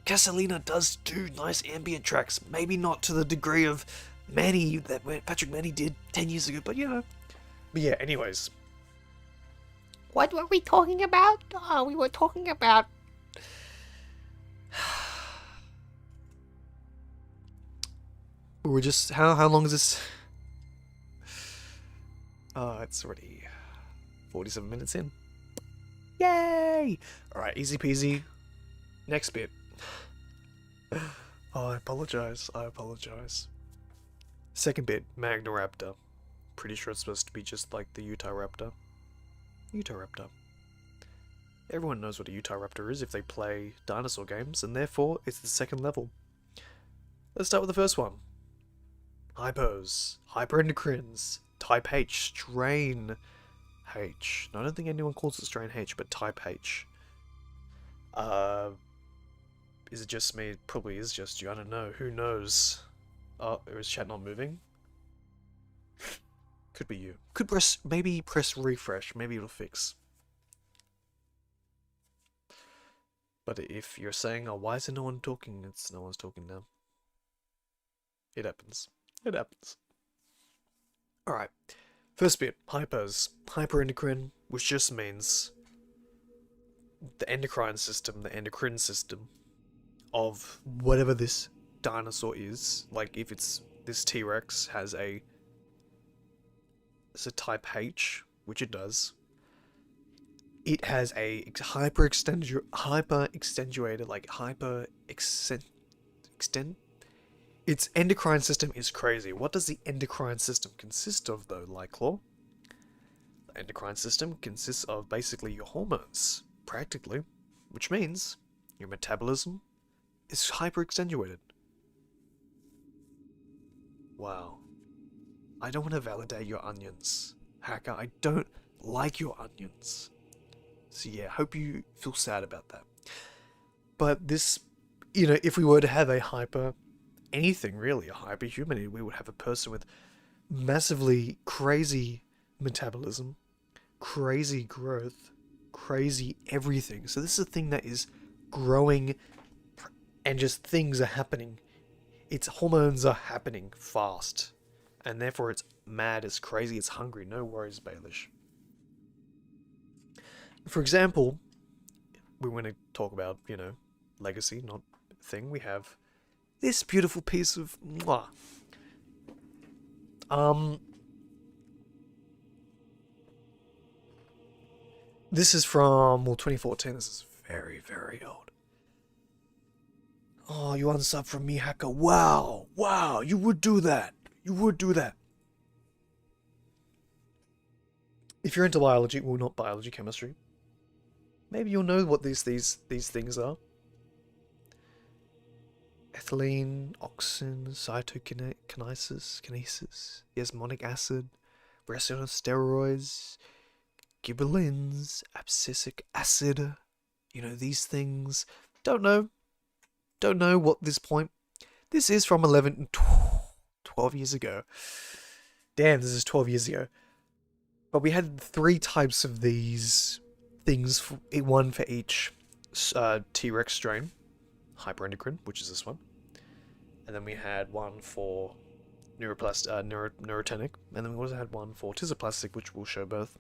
Casalina does do nice ambient tracks, maybe not to the degree of Manny, that Patrick Manny did 10 years ago, but you know. But yeah, anyways. What were we talking about? Oh, we were talking about... We're just, how long is this? It's already 47 minutes in. Yay! Alright, easy peasy. Next bit. Oh, I apologize. Second bit, Magnoraptor. Pretty sure it's supposed to be just like the Utahraptor. Utahraptor. Everyone knows what a Utahraptor is if they play dinosaur games, and therefore it's the second level. Let's start with the first one. Hypos, Hyperendocrines, Type H, Strain H. I don't think anyone calls it Strain H, but Type H. Is it just me? It probably is just you. I don't know. Who knows? Oh, is chat not moving? Could be you. Maybe press refresh. Maybe it'll fix. But if you're saying, oh, why is no one talking? It's no one's talking now. It happens. It happens. Alright. First bit, hypos. Hyperendocrine, which just means the endocrine system, the endocrine system of whatever this dinosaur is. Like if it's this T-Rex has it's a type H, which it does. It has a its endocrine system is crazy. What does the endocrine system consist of, though, Lyclaw? The endocrine system consists of basically your hormones, practically, which means your metabolism is hyper-extenuated. Wow. I don't want to validate your onions, Hacker. I don't like your onions. So yeah, hope you feel sad about that. But this, you know, if we were to have a anything really, a hyperhuman, we would have a person with massively crazy metabolism, crazy growth, crazy everything. So this is a thing that is growing and just things are happening. Its hormones are happening fast. And therefore it's mad, it's crazy, it's hungry. No worries, Baelish. For example, we want to talk about, you know, legacy, not thing. We have this beautiful piece of mwah. This is from, well, 2014. This is very, very old. Oh, you unsub from me, Hacker. Wow. Wow, you would do that. You would do that. If you're into biology, well, not biology, chemistry, maybe you'll know what these things are. Ethylene, oxin, cytokinesis, osmonic acid, racemic steroids, gibberellins, abscisic acid. You know, these things. Don't know what this point. This is from 12 years ago. Damn, this is 12 years ago. But we had 3 types of these things, one for each T-Rex strain. Hyperendocrine, which is this one. And then we had one for Neurotenic. And then we also had one for Tisoplastic, which we'll show both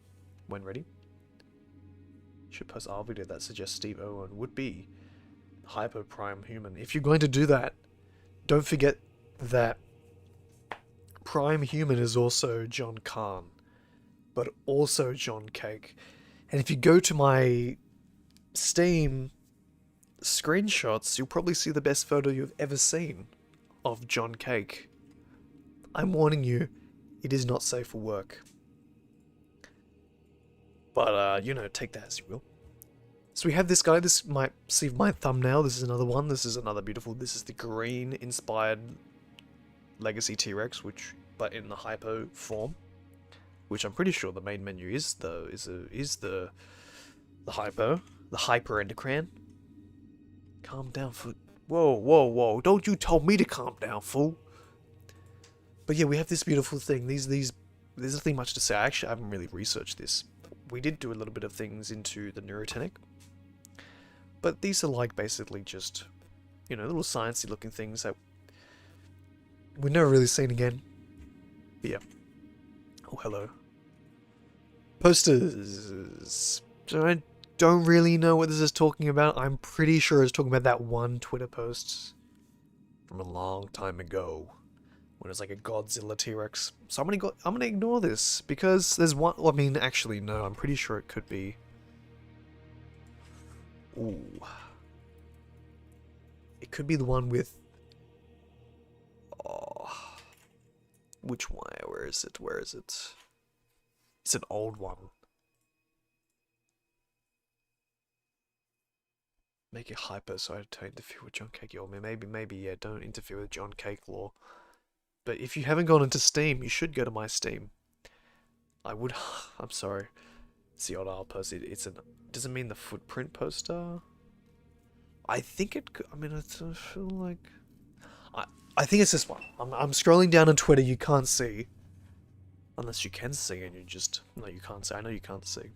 when ready. Should post our video that suggests Steve Owen would be hyper prime human. If you're going to do that, don't forget that prime human is also John Kahn, but also John Cake. And if you go to my Steam screenshots, you'll probably see the best photo you've ever seen of John Cake. I'm warning you, it is not safe for work. But, you know, take that as you will. So we have this guy, this might see my thumbnail, this is another one, this is another beautiful, this is the green-inspired Legacy T-Rex, but in the hypo form, which I'm pretty sure the main menu is the hypo, the hyperendocrine. Calm down, fool. Whoa, whoa, whoa, don't you tell me to calm down, fool. But yeah, we have this beautiful thing, there's nothing much to say, I haven't really researched this. We did do a little bit of things into the Neurotenic, but these are like basically just, you know, little sciencey looking things that we've never really seen again. But yeah. Oh, hello. Posters. So I don't really know what this is talking about. I'm pretty sure it's talking about that one Twitter post from a long time ago when it was like a Godzilla T-Rex. So I'm gonna ignore this because there's one. Well, I mean, actually, no. I'm pretty sure it could be. Ooh. It could be the one with. Oh. Which one? Where is it? Where is it? It's an old one. Make it hyper so I don't interfere with John Cake. Or maybe, yeah, don't interfere with John Cake lore. But if you haven't gone into Steam, you should go to my Steam. I'm sorry. It's the odd owl poster. Doesn't mean the footprint poster. I think it could, I mean, I feel like... I think it's this one. I'm scrolling down on Twitter, you can't see. Unless you can see and you just... No, you can't see. I know you can't see.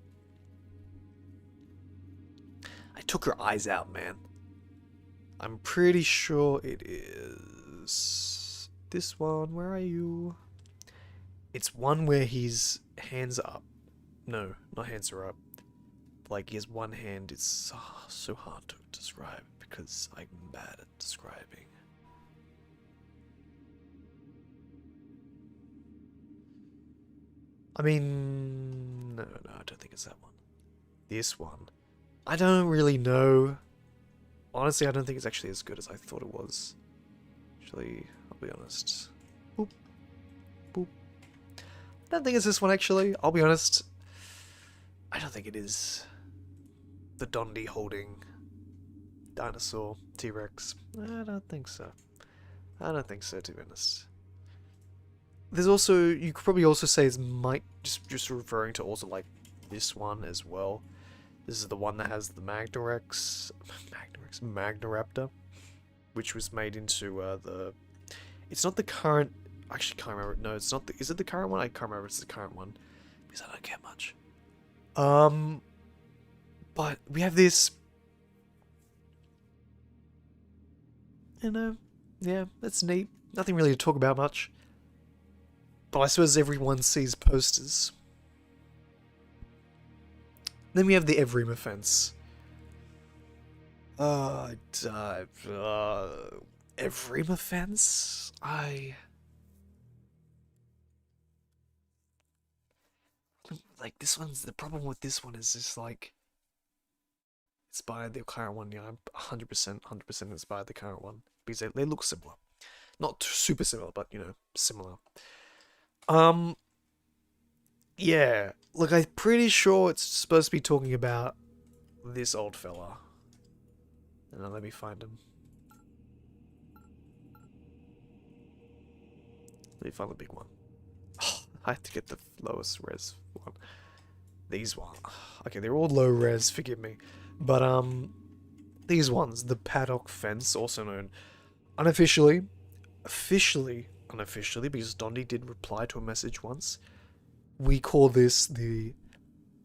I took your eyes out, man. I'm pretty sure it is... This one, where are you? It's one where his hands are up. No, not hands are up. Like, he has one hand. It's so hard to describe because I'm bad at describing. I mean... No, I don't think it's that one. This one. I don't really know. Honestly, I don't think it's actually as good as I thought it was. Actually, I'll be honest. Boop. Boop. I don't think it's this one, actually. I'll be honest. I don't think it is. The Dondi holding dinosaur T-Rex. I don't think so. I don't think so, to be honest. There's also, you could probably also say it's just referring to also like this one as well. This is the one that has the Magnoraptor, which was made into it's not the current, I actually can't remember, no it's not is it the current one? I can't remember if it's the current one, because I don't care much. But we have this, you know, yeah, that's neat. Nothing really to talk about much. But I suppose everyone sees posters. Then we have the Evrima fence. Evrima fence? Like, this one's... The problem with this one is just, like... Inspired the current one, yeah, I'm 100% inspired the current one. Because they look similar. Not super similar, but, you know, similar. Yeah, look, I'm pretty sure it's supposed to be talking about this old fella. And now let me find him. Let me find the big one. Oh, I have to get the lowest res one. These ones. Okay, they're all low res, forgive me. But, these ones, the paddock fence, also known unofficially, unofficially, because Dondi did reply to a message once. We call this the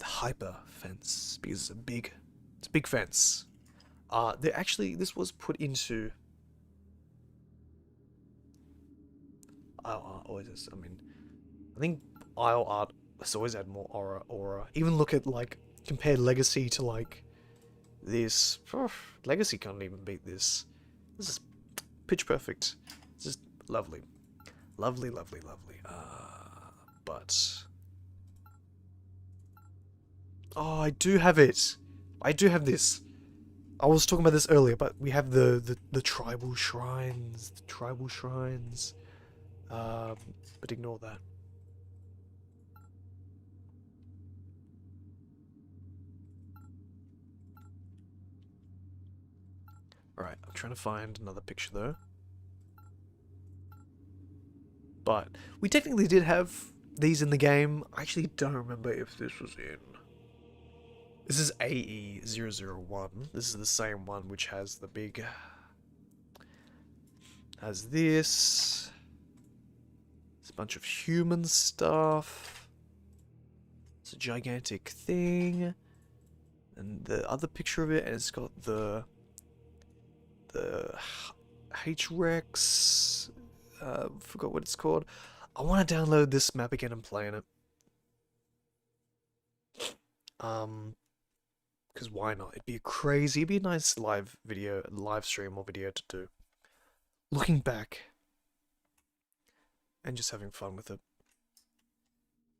hyper fence because it's a big fence. This was put into I think Isle Art has always had more aura. Even look at, like, compare Legacy to, like, this. Legacy can't even beat this. This is pitch perfect. This is lovely. Lovely. But... Oh, I do have it. I do have this. I was talking about this earlier, but we have the tribal shrines. The tribal shrines. But ignore that. Alright, I'm trying to find another picture though. But we technically did have these in the game. I actually don't remember if this was in. This is AE001. This is the same one which has the big. Has this. It's a bunch of human stuff. It's a gigantic thing. And the other picture of it, and it's got the H-Rex. Forgot what it's called. I want to download this map again and play in it. Because why not? It'd be crazy. It'd be a nice live stream or video to do. Looking back and just having fun with it.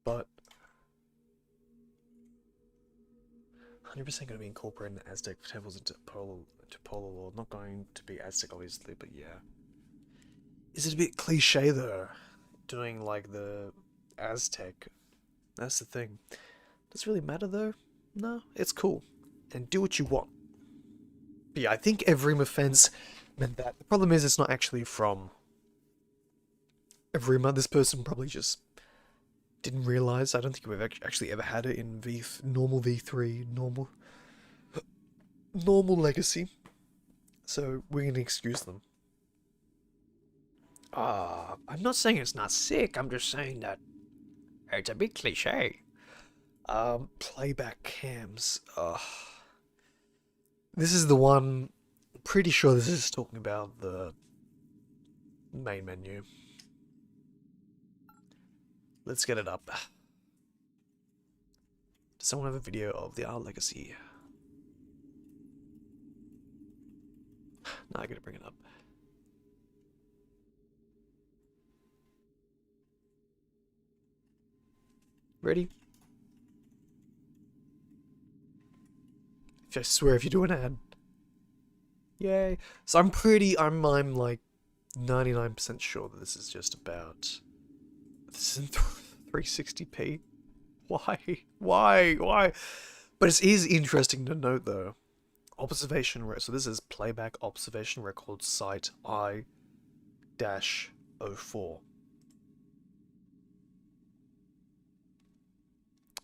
But 100% going to be incorporating the Aztec temples into polar law. Not going to be Aztec, obviously, but yeah. Is it a bit cliche though? Doing like the Aztec. That's the thing. Does it really matter though? No, it's cool. And do what you want. But yeah, I think Evrima fence meant that. The problem is it's not actually from Evrima. This person probably just didn't realize. I don't think we've actually ever had it in normal V3, normal legacy. So we're going to excuse them. I'm not saying it's not sick. I'm just saying that it's a bit cliche. Playback cams. This is the one. I'm pretty sure this is talking about the main menu. Let's get it up. Does someone have a video of the R Legacy? Now I gotta bring it up. Ready? I swear if you do an ad. Yay. So I'm like 99% sure that this is just about. This is in 360p. Why? But it is interesting to note though. So this is Playback observation record site I-04.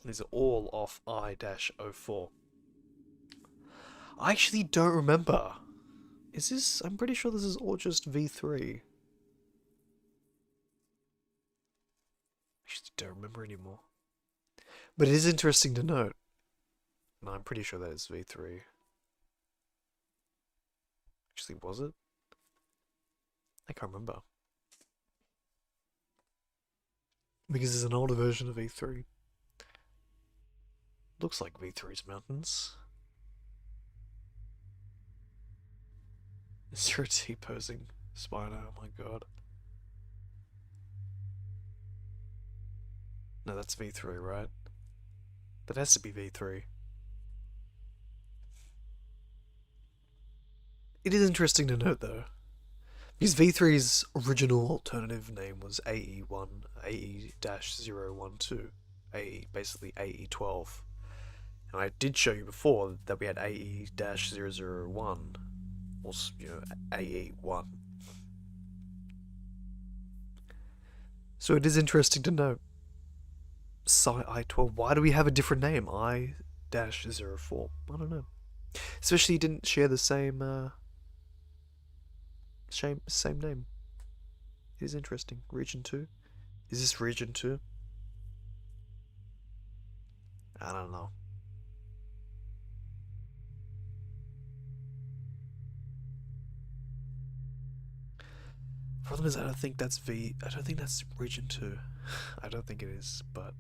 These are all off I-04. I actually don't remember. Is this... I'm pretty sure this is all just V3. I actually don't remember anymore. But it is interesting to note. No, I'm pretty sure that is V3. Actually, was it? I can't remember. Because there's an older version of V3. Looks like V3's mountains. Is there a T-posing spider? Oh my god. No, that's V3, right? That has to be V3. It is interesting to note though, because V3's original alternative name was AE1, AE-012, AE, basically AE12. And I did show you before that we had AE-001, or, you know, AE1. So it is interesting to note. I-12, why do we have a different name? I-04, I don't know. Especially didn't share the same name. It is interesting. Region 2. Is this Region 2? I don't know. Problem is I don't think that's Region 2. I don't think it is, but...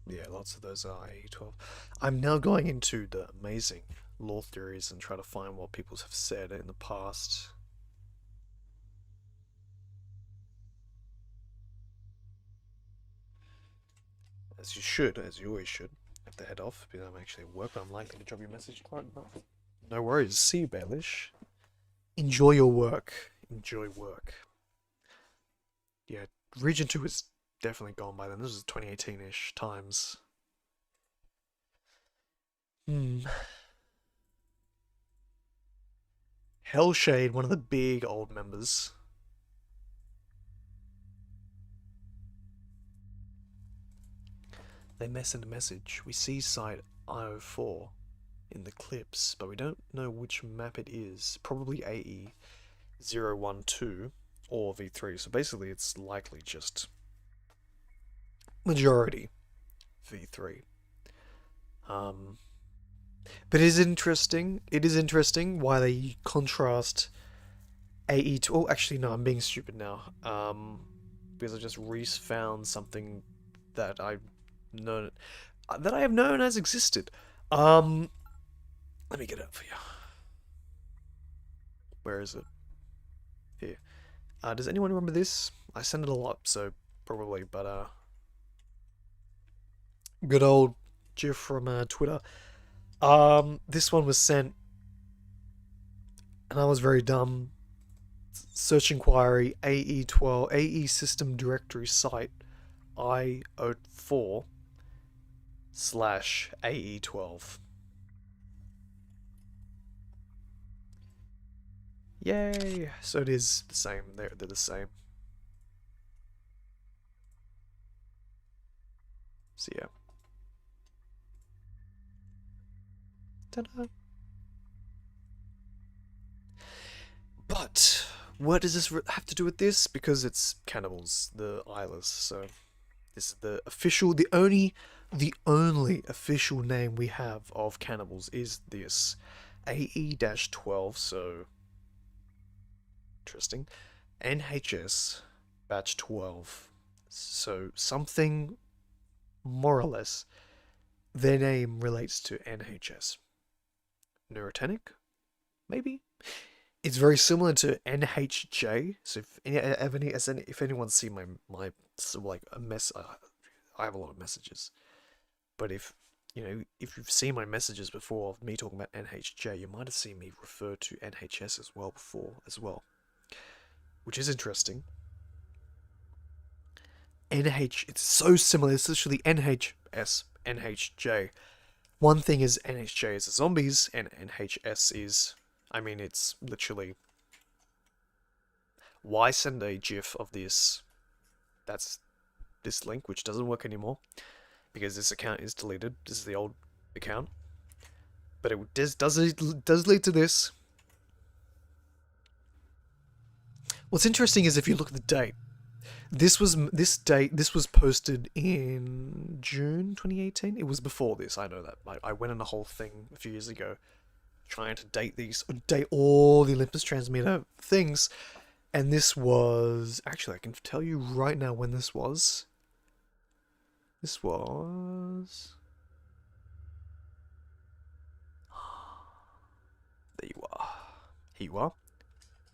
Yeah, lots of those are AE12. I'm now going into the amazing lore theories and try to find what people have said in the past. As you should, as you always should. I have to head off because I'm actually at work, but I'm likely to drop you a message. No worries. See you, Baelish. Enjoy your work. Enjoy work. Yeah, Region 2 is definitely gone by then. This was 2018-ish times. Hellshade, one of the big old members. They send a message. We see site IO4 in the clips, but we don't know which map it is. Probably AE012 or V3. So basically it's likely just majority V3. But it is interesting. It is interesting why they contrast AE2. Oh, actually, no, I'm being stupid now. Because I just found something that I have known as existed. Let me get it up for you. Where is it? Here. Does anyone remember this? I send it a lot, so probably. But good old GIF from Twitter. This one was sent, and I was very dumb. Search inquiry AE12 AE system directory site IO4 / AE12. Yay! So it is the same. They're the same. So yeah. Ta-da! But what does this have to do with this? Because it's cannibals, the Islas. So this is the only official name we have of cannibals is this AE-12. So interesting. NHS batch 12. So something more or less their name relates to NHS. Neurotenic? Maybe? It's very similar to NHJ. So if anyone's seen my like a mess, I have a lot of messages. But if you've seen my messages before of me talking about NHJ, you might have seen me refer to NHS as well before as well, which is interesting. It's so similar. It's literally NHS, NHJ. One thing is NHJ is the zombies, and NHS is, I mean, it's literally. Why send a GIF of this? That's this link, which doesn't work anymore because this account is deleted. This is the old account, but it does lead to this. What's interesting is if you look at the date. This was posted in June 2018. It was before this. I know that. I went on a whole thing a few years ago, trying to date all the Olympus transmitter things, and this was actually I can tell you right now when this was. This was. There you are. Here you are.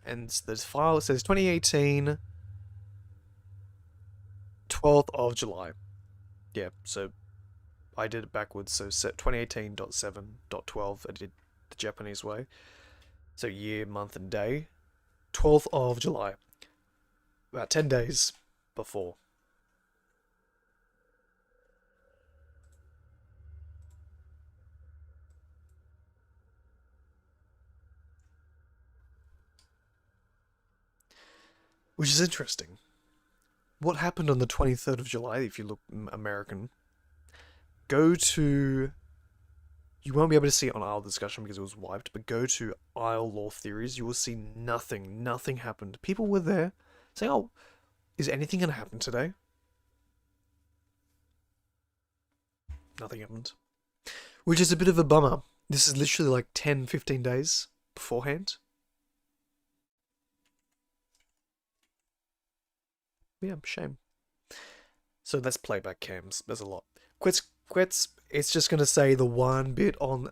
And the file says 2018. 12th of July. Yeah, so I did it backwards. So set 2018.7.12. I did the Japanese way. So year, month, and day. 12th of July. About 10 days before. Which is interesting. What happened on the 23rd of July, if you look American? Go to. You won't be able to see it on Isle Discussion because it was wiped, but go to Isle Lore Theories. You will see nothing. Nothing happened. People were there saying, oh, is anything going to happen today? Nothing happened. Which is a bit of a bummer. This is literally like 10, 15 days beforehand. Yeah, shame. So that's playback cams. There's a lot. Quets, it's just going to say the one bit on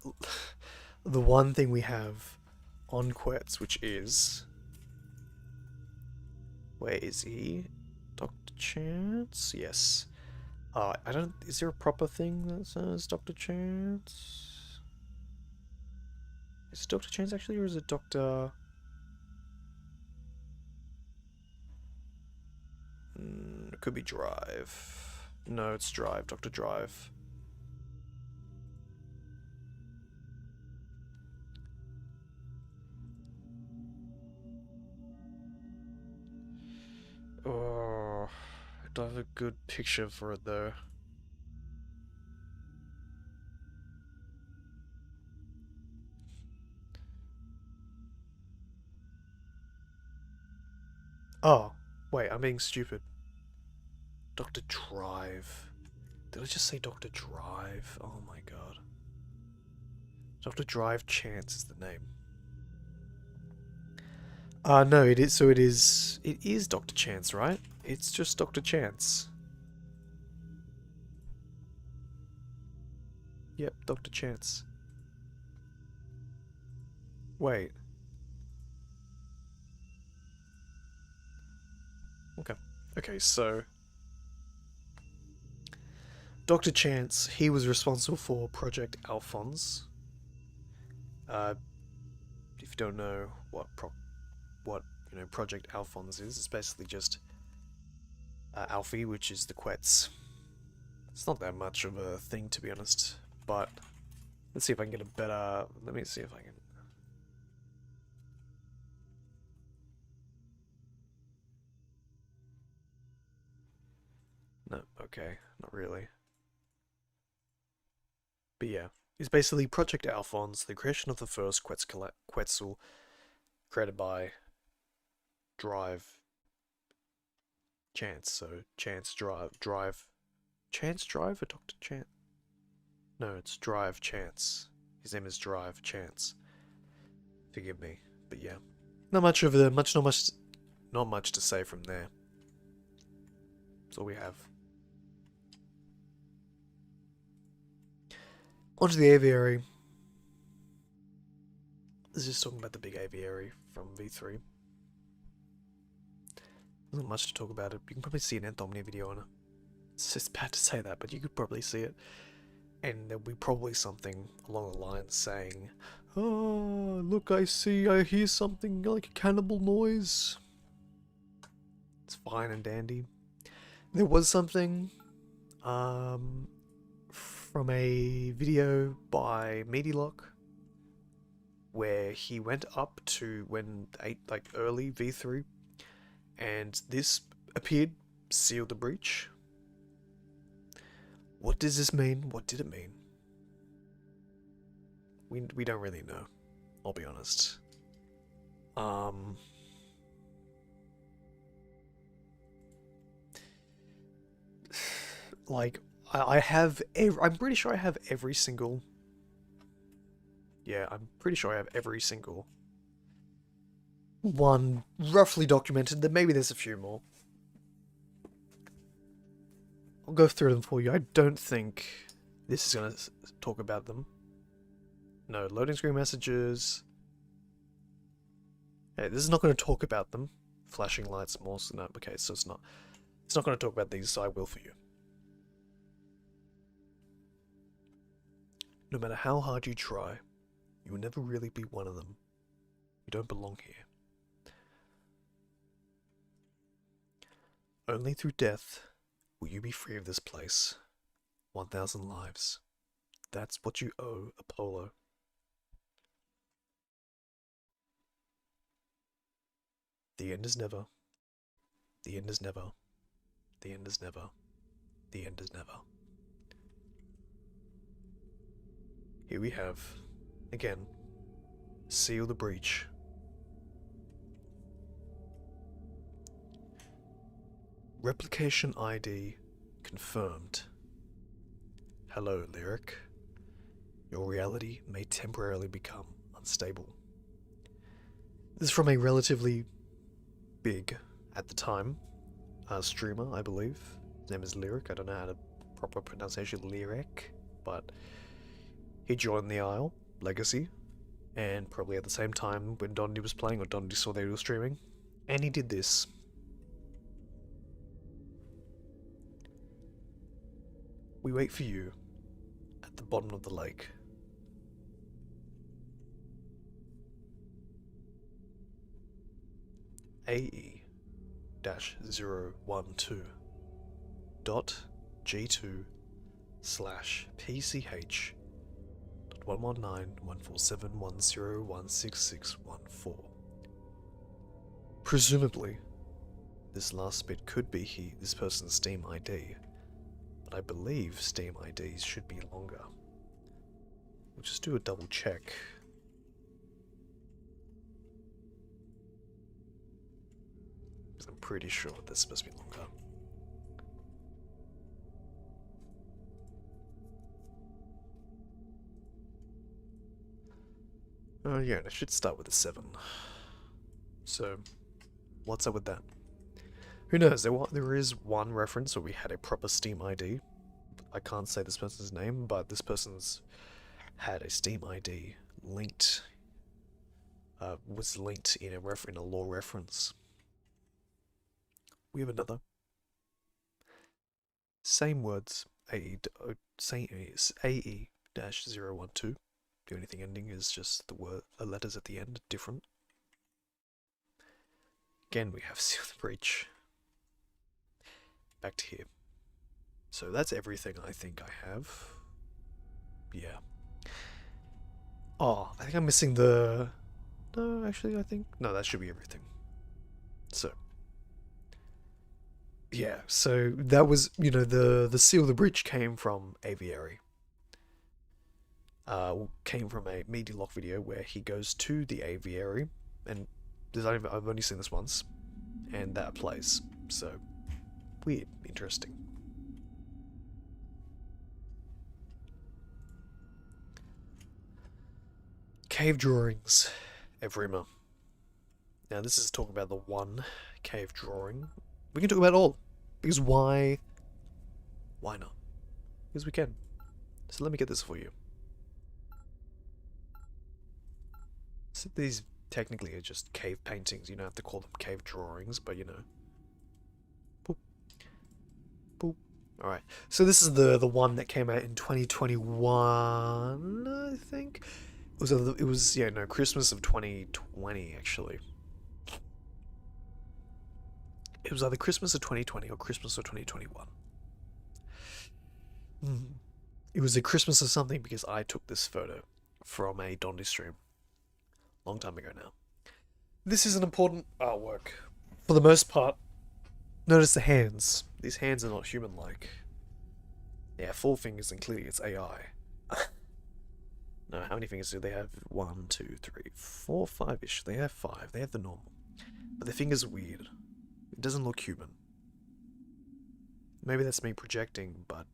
the one thing we have on Quets, which is, where is he? Dr. Chance? Yes. I don't, is there a proper thing that says Dr. Chance? Is it Dr. Chance actually, or is it Dr. It could be Drive. No, it's Drive, Dr. Drive. Oh, I don't have a good picture for it though. Oh, wait, I'm being stupid. Dr. Drive. Did I just say Dr. Drive? Oh my god. Dr. Drive Chance is the name. No, it is, so it is Dr. Chance, right? It's just Dr. Chance. Yep, Dr. Chance. Wait. Okay. Okay, so Dr. Chance, he was responsible for Project Alphonse. If you don't know what Project Alphonse is, it's basically just Alfie, which is the Quets. It's not that much of a thing, to be honest, but let's see if I can get a better. Let me see if I can. No, okay, not really. But yeah, it's basically Project Alphonse, the creation of the first Quetzal, created by Drive Chance. So Chance Drive Chance Drive or Dr. Chance? No, it's Drive Chance. His name is Drive Chance. Forgive me, but yeah, not much to say from there. That's all we have. Onto the aviary. This is just talking about the big aviary from V3. There's not much to talk about it. You can probably see an Anthomnia video on it. It's just bad to say that, but you could probably see it. And there'll be probably something along the lines saying, "Oh, look, I hear something like a cannibal noise." It's fine and dandy. There was something from a video by Meatylock where he went up to early V3, and this appeared, sealed the breach. What does this mean? What did it mean? We don't really know, I'll be honest. Like, I'm pretty sure I have every single... Yeah, I'm pretty sure I have every single one roughly documented. Then maybe there's a few more. I'll go through them for you. I don't think this is going to talk about them. No, loading screen messages. Yeah, this is not going to talk about them. Flashing lights, Morse. No, okay, so it's not going to talk about these, so I will for you. No matter how hard you try, you will never really be one of them. You don't belong here. Only through death will you be free of this place. 1,000 lives. That's what you owe Apollo. The end is never. The end is never. The end is never. The end is never. Here we have, again, seal the breach. Replication ID confirmed. Hello, Lyric. Your reality may temporarily become unstable. This is from a relatively big, at the time, streamer, I believe. His name is Lyric. I don't know how to proper pronunciation, lyric, but he joined the Isle, Legacy, and probably at the same time when Dondi was playing, or Dondi saw they were streaming, and he did this. We wait for you at the bottom of the lake. AE-012 .G2/PCH .119.147.10.166.14. Presumably, this last bit could be this person's Steam ID, but I believe Steam IDs should be longer. We'll just do a double check. Because I'm pretty sure this is supposed to be longer. Oh yeah, and I should start with a 7. So, what's up with that? Who knows, there is one reference where we had a proper Steam ID. I can't say this person's name, but this person's had a Steam ID linked, was linked in a law reference. We have another. Same words, AE-012. The only thing ending is just the letters at the end, different. Again, we have Seal the Breach. Back to here. So that's everything I think I have. Yeah. Oh, I think I'm missing the... No, actually, I think... No, that should be everything. So. Yeah, so that was, you know, the Seal the Breach came from Aviary. Came from a Media Lock video where he goes to the aviary, and I've only seen this once, and that plays. So, weird, interesting. Cave drawings, Evrima. Now this is talking about the one cave drawing. We can talk about all, because why? Why not? Because we can. So let me get this for you. So these technically are just cave paintings. You don't have to call them cave drawings, but you know. Boop. Boop. Alright. So this is the one that came out in 2021, I think. It was yeah, no, Christmas of 2020 actually. It was either Christmas of 2020 or Christmas of 2021. It was a Christmas of something because I took this photo from a Dondi stream. Long time ago now. This is an important artwork. For the most part, notice the hands. These hands are not human-like. They have 4 fingers and clearly it's AI. No, how many fingers do they have? 1, 2, 3, 4, 5-ish. They have 5. They have the normal. But the fingers are weird. It doesn't look human. Maybe that's me projecting, but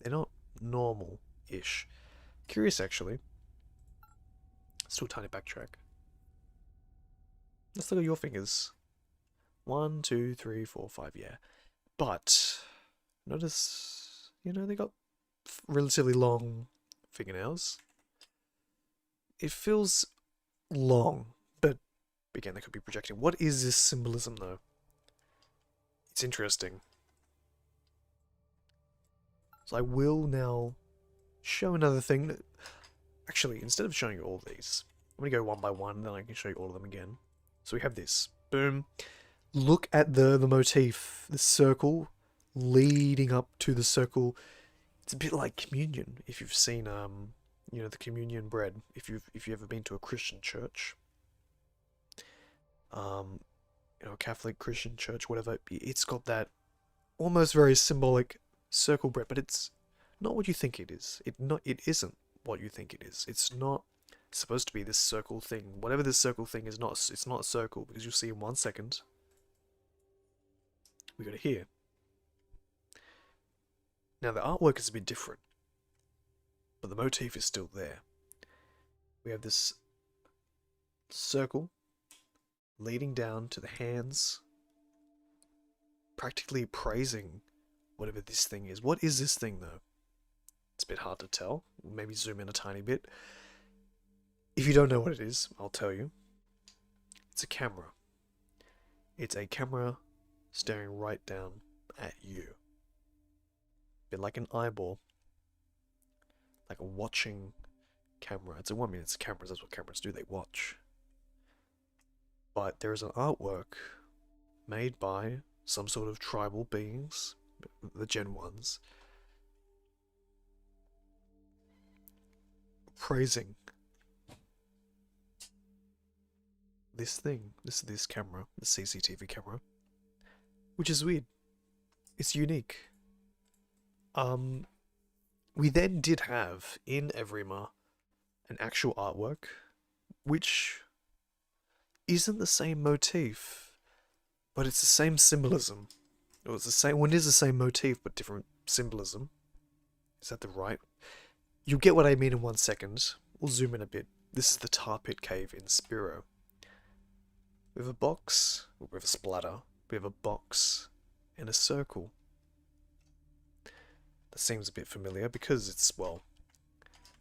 they're not normal-ish. Curious, actually. Let's do a tiny backtrack. Let's look at your fingers. 1, 2, 3, 4, 5, yeah. But, notice, you know, they got relatively long fingernails. It feels long, but again, they could be projecting. What is this symbolism, though? It's interesting. So I will now show another thing that... Actually, instead of showing you all these, I'm going to go one by one, then I can show you all of them again. So we have this. Boom. Look at the motif. The circle leading up to the circle. It's a bit like communion. If you've seen, you know, the communion bread. If you've ever been to a Christian church. You know, a Catholic Christian church, whatever. It's got that almost very symbolic circle bread, but it's not what you think it is. It isn't what you think it is. It's not supposed to be this circle thing. Whatever this circle thing is, it's not a circle, because you'll see in 1 second. We got it here. Now the artwork is a bit different, but the motif is still there. We have this circle leading down to the hands, practically praising whatever this thing is. What is this thing though? It's a bit hard to tell. Maybe zoom in a tiny bit. If you don't know what it is, I'll tell you. It's a camera. It's a camera staring right down at you. A bit like an eyeball. Like a watching camera. It's cameras, that's what cameras do, they watch. But there is an artwork made by some sort of tribal beings, the Gen 1s, praising this thing, this camera, the CCTV camera, which is weird. It's unique. We then did have in Evrima an actual artwork, which isn't the same motif, but it's the same symbolism. It was the same. Well, it is the same motif, but different symbolism. Is that the right? You'll get what I mean in 1 second. We'll zoom in a bit. This is the tar pit cave in Spiro. We have a box. We have a splatter. We have a box and a circle. That seems a bit familiar because it's, well,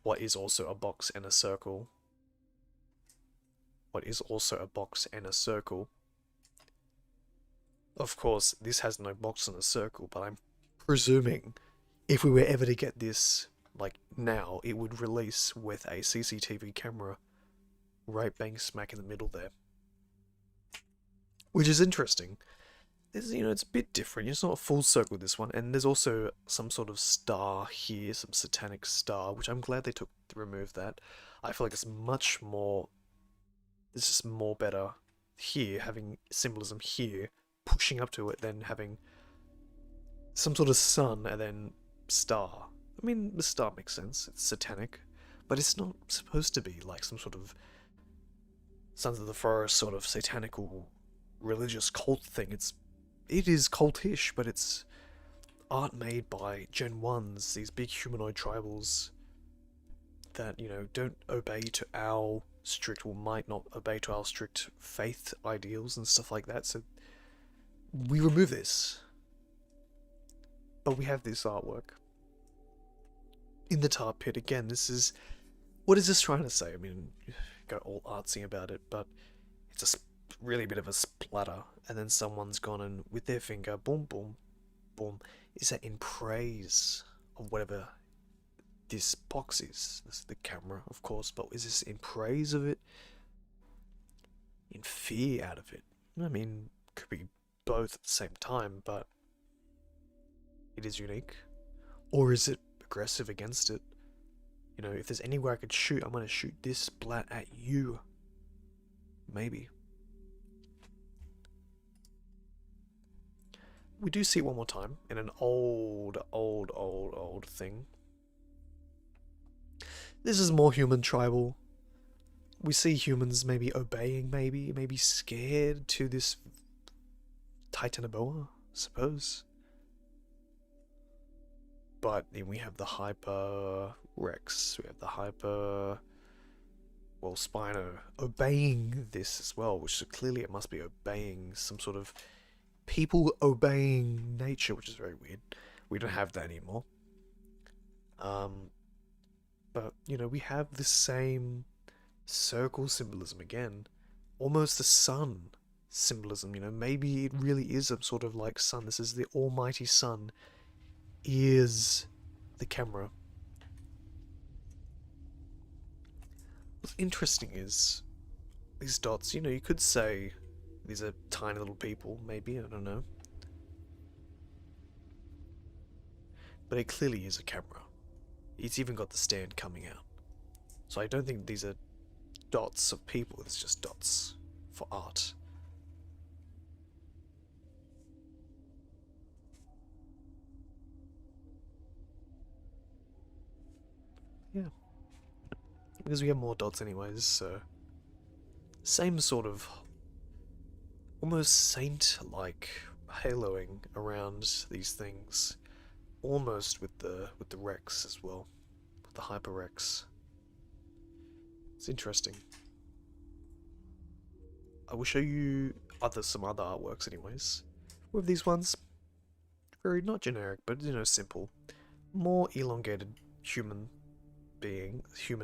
what is also a box and a circle? What is also a box and a circle? Of course, this has no box and a circle, but I'm presuming if we were ever to get this, like now, it would release with a CCTV camera right bang smack in the middle there. Which is interesting. It's, it's a bit different. It's not a full circle, this one. And there's also some sort of star here, some satanic star, which I'm glad they removed that. I feel like it's much more, it's just more better here, having symbolism here, pushing up to it, than having some sort of sun and then star. I mean, the star makes sense. It's satanic. But it's not supposed to be like some sort of Sons of the Forest sort of satanical religious cult thing. It is cultish, but it's art made by Gen 1s, these big humanoid tribals that, don't obey to our strict, or might not obey to our strict faith ideals and stuff like that. So we remove this. But we have this artwork. In the tar pit, again, this is... What is this trying to say? I mean, go all artsy about it, but it's a really bit of a splatter, and then someone's gone and with their finger, boom, boom, boom. Is that in praise of whatever this box is? This is the camera, of course, but is this in praise of it? In fear out of it? I mean, could be both at the same time, but it is unique. Or is it aggressive against it? If there's anywhere I could shoot, I'm going to shoot this splat at you. Maybe. We do see it one more time in an old thing. This is more human tribal. We see humans maybe obeying, maybe scared to this Titanoboa, I suppose. But then we have the Hyperex, we have the Spino obeying this as well, which clearly it must be obeying some sort of people obeying nature, which is very weird. We don't have that anymore. But, we have the same circle symbolism again. Almost the sun symbolism, maybe it really is a sort of like sun. This is the almighty sun. Is the camera. What's interesting is these dots, you could say these are tiny little people, maybe, I don't know. But it clearly is a camera. It's even got the stand coming out. So I don't think these are dots of people, it's just dots for art. Yeah. Because we have more dots anyways, so... Same sort of... almost saint-like haloing around these things. Almost with the Rex as well. With the Hyperex. It's interesting. I will show you some other artworks anyways. With these ones. very not generic, but simple, more elongated human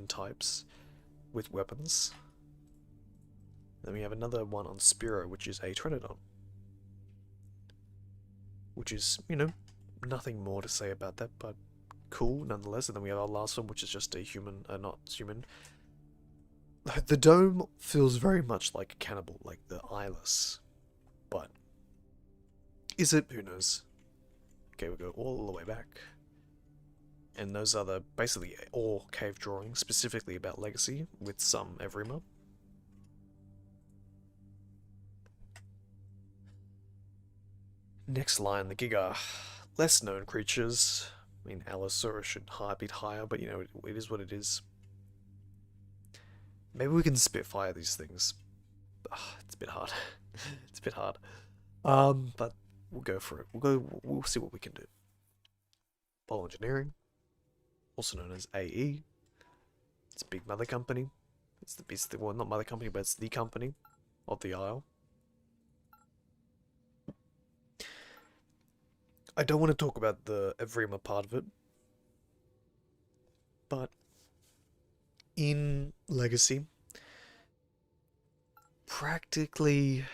types with weapons. Then we have another one on Spiro, which is a Trinodon, which is nothing more to say about that, but cool nonetheless. And then we have our last one, which is just a human, not human. The dome feels very much like a Cannibal, like the eyeless, but is it? Who knows? Okay, we go all the way back, and those are basically all cave drawings, specifically about Legacy, with some Evrima. Next line, the Giga, less known creatures. I mean, Allosaurus should be higher, but it is what it is. Maybe we can Spitfire these things. It's a bit hard. It's a bit hard. But we'll go for it. We'll see what we can do. Ball Engineering, also known as AE. It's a big mother company. It's the well, not mother company, but it's the company of the Isle. I don't want to talk about the Evrima part of it, but in Legacy, practically,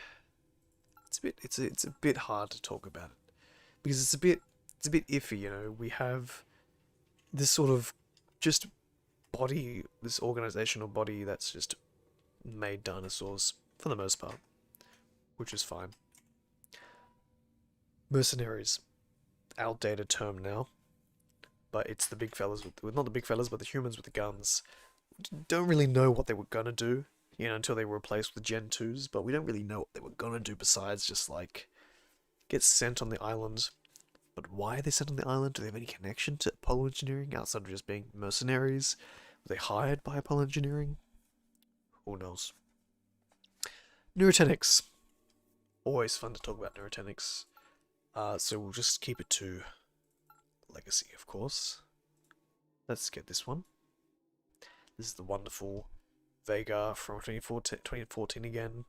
it's a bit hard to talk about it because it's a bit iffy. We have this sort of just body, this organizational body that's just made dinosaurs for the most part, which is fine. Mercenaries, outdated term now, but it's the big fellas not the big fellas, but the humans with the guns. Don't really know what they were gonna do, until they were replaced with Gen 2s, but we don't really know what they were gonna do besides just like get sent on the island. But why are they sent on the island? Do they have any connection to Apollo Engineering outside of just being mercenaries? Were they hired by Apollo Engineering? Who knows? Neurotenics. Always fun to talk about Neurotenics. So we'll just keep it to Legacy, of course. Let's get this one. This is the wonderful Vega from 2014 again,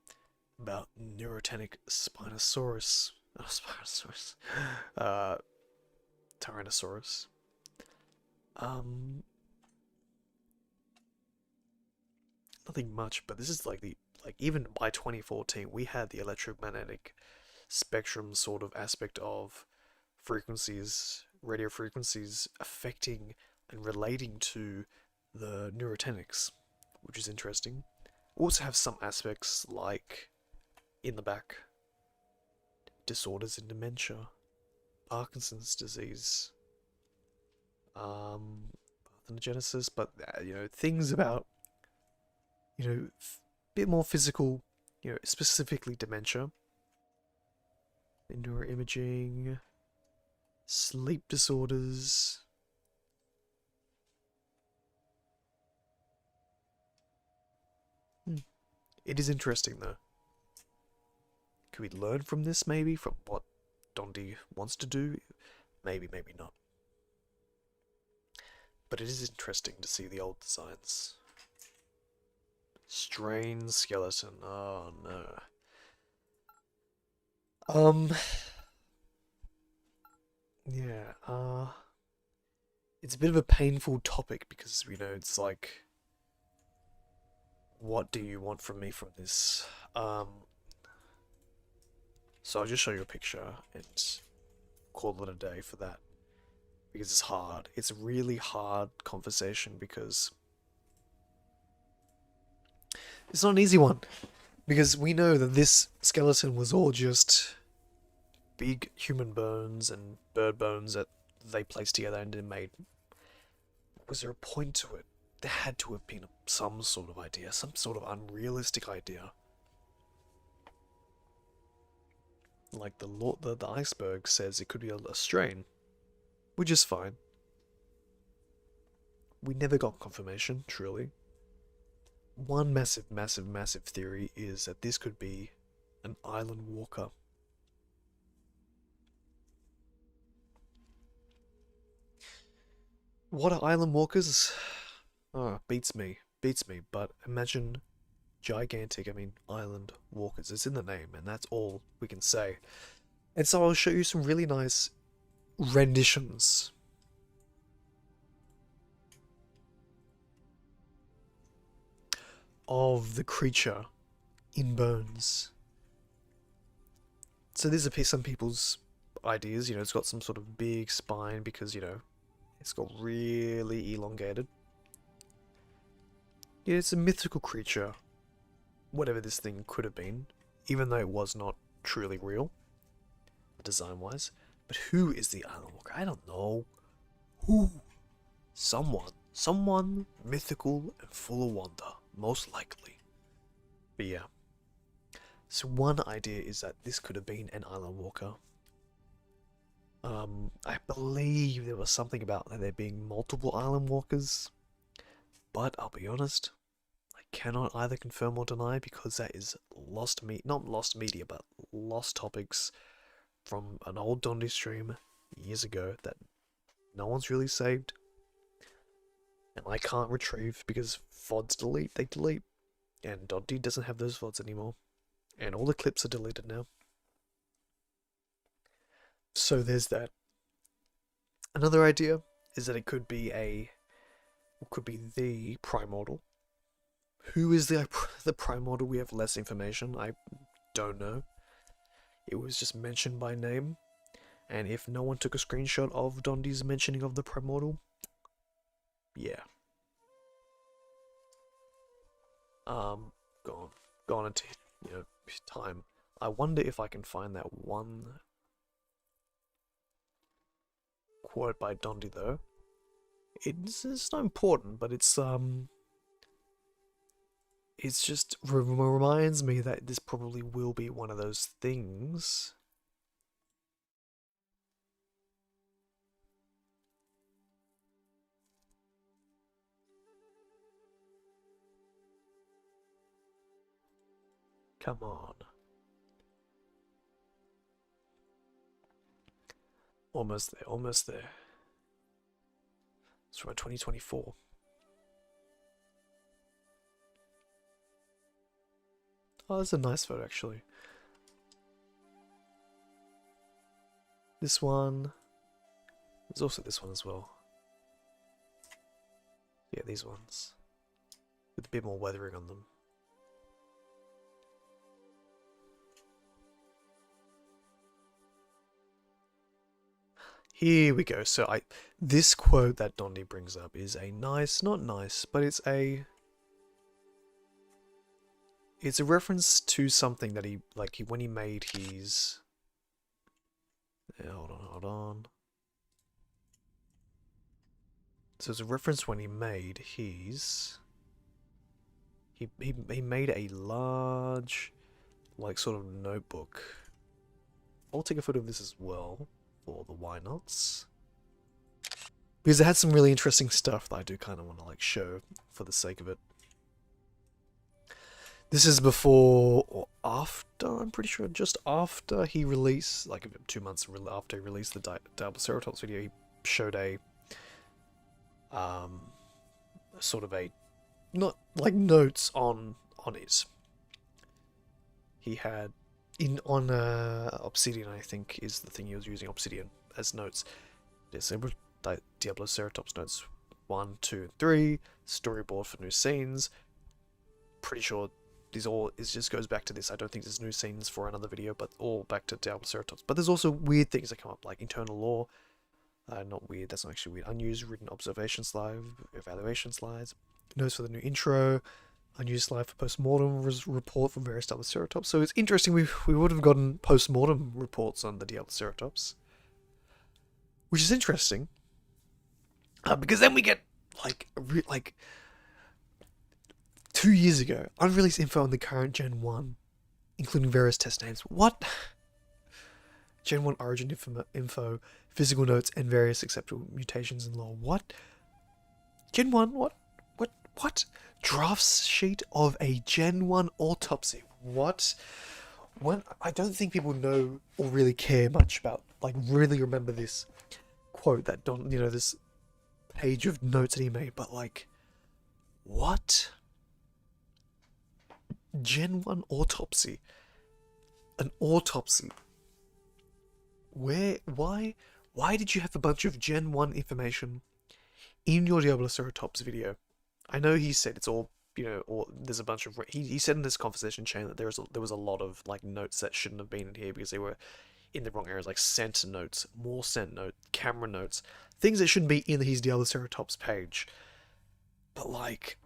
about Neurotenic Spinosaurus. Tyrannosaurus. Nothing much, but this is even by 2014 we had the electromagnetic spectrum sort of aspect of frequencies, radio frequencies affecting and relating to the Neurotenics, which is interesting. We also have some aspects like in the back, disorders in dementia, Parkinson's disease, parthenogenesis, but things about bit more physical, specifically dementia, neuroimaging, sleep disorders. It is interesting though. Could we learn from this maybe, from what Dondi wants to do? Maybe, maybe not. But it is interesting to see the old designs. Strain skeleton, oh no. Yeah, it's a bit of a painful topic because, it's like, what do you want from me from this? So I'll just show you a picture and call it a day for that. Because it's hard. It's a really hard conversation because it's not an easy one. Because we know that this skeleton was all just big human bones and bird bones that they placed together and then made. Was there a point to it? There had to have been some sort of idea, some sort of unrealistic idea. Like the iceberg says it could be a strain, which is fine. We never got confirmation, truly. One massive theory is that this could be an island walker. What are island walkers? Oh, beats me, but imagine gigantic, island walkers. It's in the name, and that's all we can say. And so I'll show you some really nice renditions of the creature in bones. So these are some people's ideas. It's got some sort of big spine because, it's got really elongated. Yeah, it's a mythical creature, whatever this thing could have been, even though it was not truly real, design-wise. But who is the Island Walker? I don't know. Who? Someone mythical and full of wonder, most likely. But yeah. So one idea is that this could have been an Island Walker. I believe there was something about there being multiple Island Walkers, but I'll be honest, I cannot either confirm or deny because that is not lost media, but lost topics from an old Dondi stream years ago that no one's really saved, and I can't retrieve because VODs they delete, and Dondi doesn't have those VODs anymore, and all the clips are deleted now. So there's that. Another idea is that it could be the primordial. Who is the primordial? We have less information. I don't know. It was just mentioned by name, and if no one took a screenshot of Dondi's mentioning of the primordial, yeah. Gone into time. I wonder if I can find that one quote by Dondi though. It's not important, but it's just reminds me that this probably will be one of those things. Come on. Almost there, almost there. It's from 2024. Oh, that's a nice photo, actually. This one. There's also this one as well. Yeah, these ones. With a bit more weathering on them. Here we go. So this quote that Dondi brings up is a nice, not nice, but it's a reference to something that when he made his... Yeah, hold on. So it's a reference when he made his... He made a large, sort of notebook. I'll take a photo of this as well. For the why nots, because it had some really interesting stuff that I do kind of want to show for the sake of it. This is before or after, I'm pretty sure, just after he released, 2 months after he released the Diabloceratops video, he showed a sort of a not notes on it. He had on Obsidian, I think, is the thing he was using, Obsidian, as notes. Diabloceratops notes 1, 2, and 3, storyboard for new scenes. Pretty sure it just goes back to this. I don't think there's new scenes for another video, but all back to Diabloceratops. But there's also weird things that come up, like internal lore. Not weird, that's not actually weird. Unused written observation slide, evaluation slides, notes for the new intro, unused slide for post-mortem report for various Diabloceratops. So it's interesting, we would have gotten post-mortem reports on the Diabloceratops, which is interesting, because then we get, 2 years ago, unreleased info on the current Gen 1, including various test names. What? Gen 1 origin info, physical notes, and various acceptable mutations in lore. What? Gen 1, what? Drafts sheet of a Gen 1 autopsy. What? I don't think people know or really care much about, really remember this quote that this page of notes that he made, but what? Gen 1 autopsy. An autopsy. Why why did you have a bunch of Gen 1 information in your Diabloceratops video? I know he said it's all, you know, or there's a bunch of, he said in this conversation chain that there was a lot of, like, notes that shouldn't have been in here because they were in the wrong areas, like center notes, more scent note, camera notes, things that shouldn't be in his Diabloceratops page. But, like,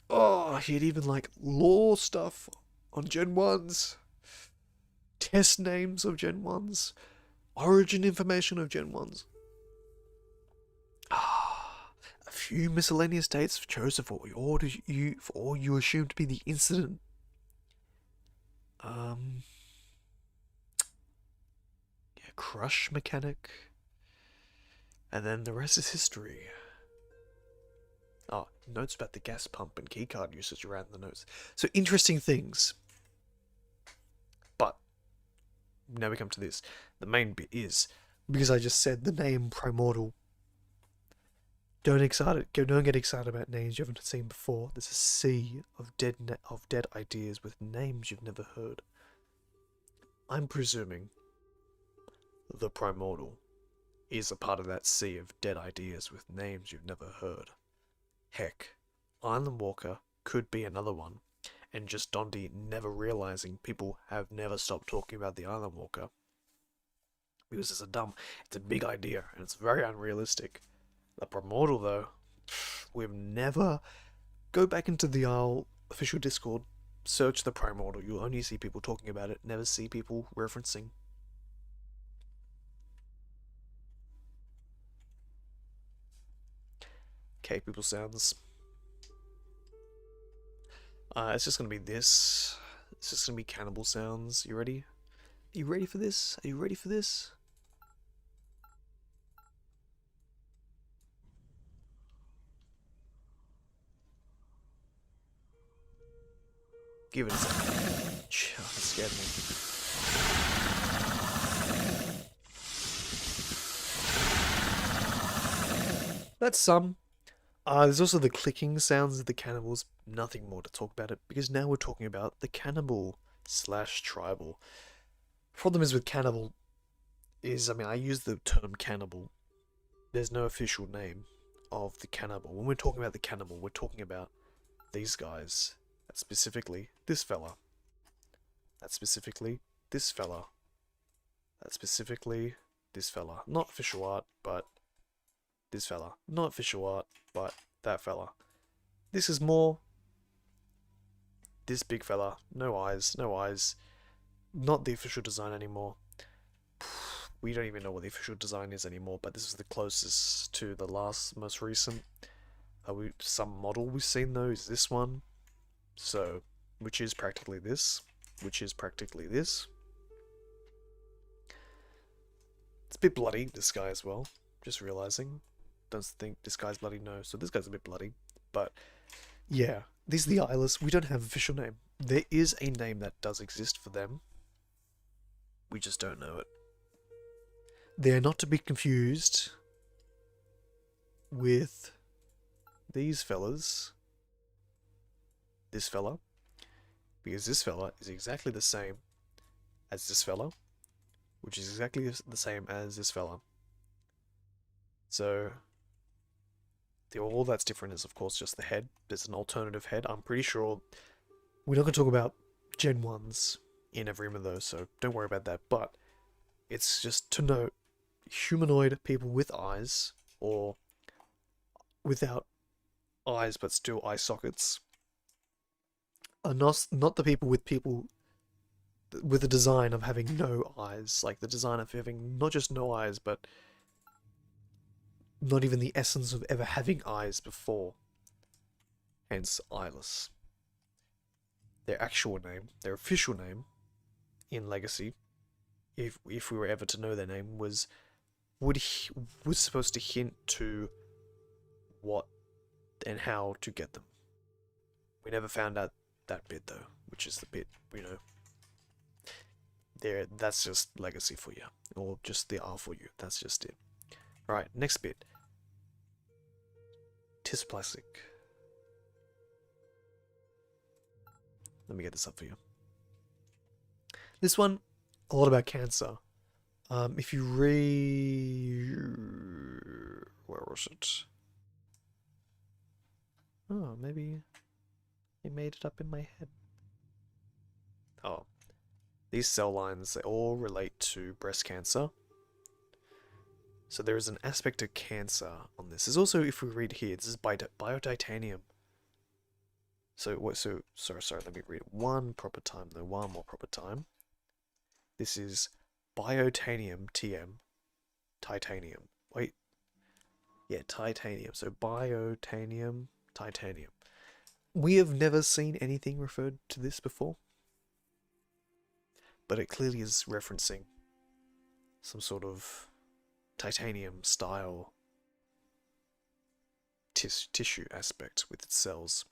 oh, he had even, like, lore stuff on Gen 1s, test names of Gen 1s, origin information of Gen 1s. A few miscellaneous dates chosen for all you assume to be the incident. Yeah, crush mechanic. And then the rest is history. Oh, notes about the gas pump and keycard usage around the notes. So interesting things. But now we come to this. The main bit is, because I just said the name primordial. Don't get excited about names you haven't seen before. There's a sea of dead ideas with names you've never heard. I'm presuming the primordial is a part of that sea of dead ideas with names you've never heard. Heck, Island Walker could be another one, and just Dondi never realizing people have never stopped talking about the Island Walker. Because it's a big idea, and it's very unrealistic. The primordial, though, we've never... Go back into the Isle official Discord, search the primordial, you'll only see people talking about it, never see people referencing. Okay, people sounds. It's just gonna be this. It's just gonna be cannibal sounds. You ready? Are you ready for this? Are you ready for this? Give it a second. That scared me. That's some. There's also the clicking sounds of the cannibals. Nothing more to talk about it, because now we're talking about the cannibal / tribal. Problem is with cannibal is, I mean, I use the term cannibal. There's no official name of the cannibal. When we're talking about the cannibal, we're talking about these guys. That's specifically this fella. That's specifically this fella. That's specifically this fella. Not official art, but this fella. Not official art, but that fella. This is more this big fella. No eyes, no eyes. Not the official design anymore. We don't even know what the official design is anymore, but this is the closest to the most recent. Some model we've seen though is this one. So, which is practically this. Which is practically this. It's a bit bloody, this guy as well. Just realizing. Don't think this guy's bloody, no. So this guy's a bit bloody. But, yeah. These are the eyeless. We don't have an official name. There is a name that does exist for them. We just don't know it. They are not to be confused with these fellas. This fella. Because this fella is exactly the same as this fella. Which is exactly the same as this fella. So, all that's different is, of course, just the head. There's an alternative head. I'm pretty sure we're not going to talk about Gen 1s in Evrima, though, so don't worry about that. But it's just to note, humanoid people with eyes, or without eyes but still eye sockets, are not the people with the design of having no eyes. Like the design of having not just no eyes, but not even the essence of ever having eyes before. Hence, eyeless. Their actual name, their official name, in Legacy, if we were ever to know their name, was supposed to hint to what and how to get them. We never found out that bit though, which is the bit, you know. That's just Legacy for you, or just the R for you. That's just it. Alright, next bit. Tisoplastic. Let me get this up for you. This one, a lot about cancer. If you Or is it? Oh, maybe it made it up in my head. Oh. These cell lines, they all relate to breast cancer. So there is an aspect of cancer on this. There's also, if we read here, this is biotitanium. So sorry, let me read it one proper time, though, one more proper time. This is biotanium, TM, titanium. Wait. Yeah, titanium. So biotanium, titanium. We have never seen anything referred to this before. But it clearly is referencing some sort of titanium style tissue aspect with its cells.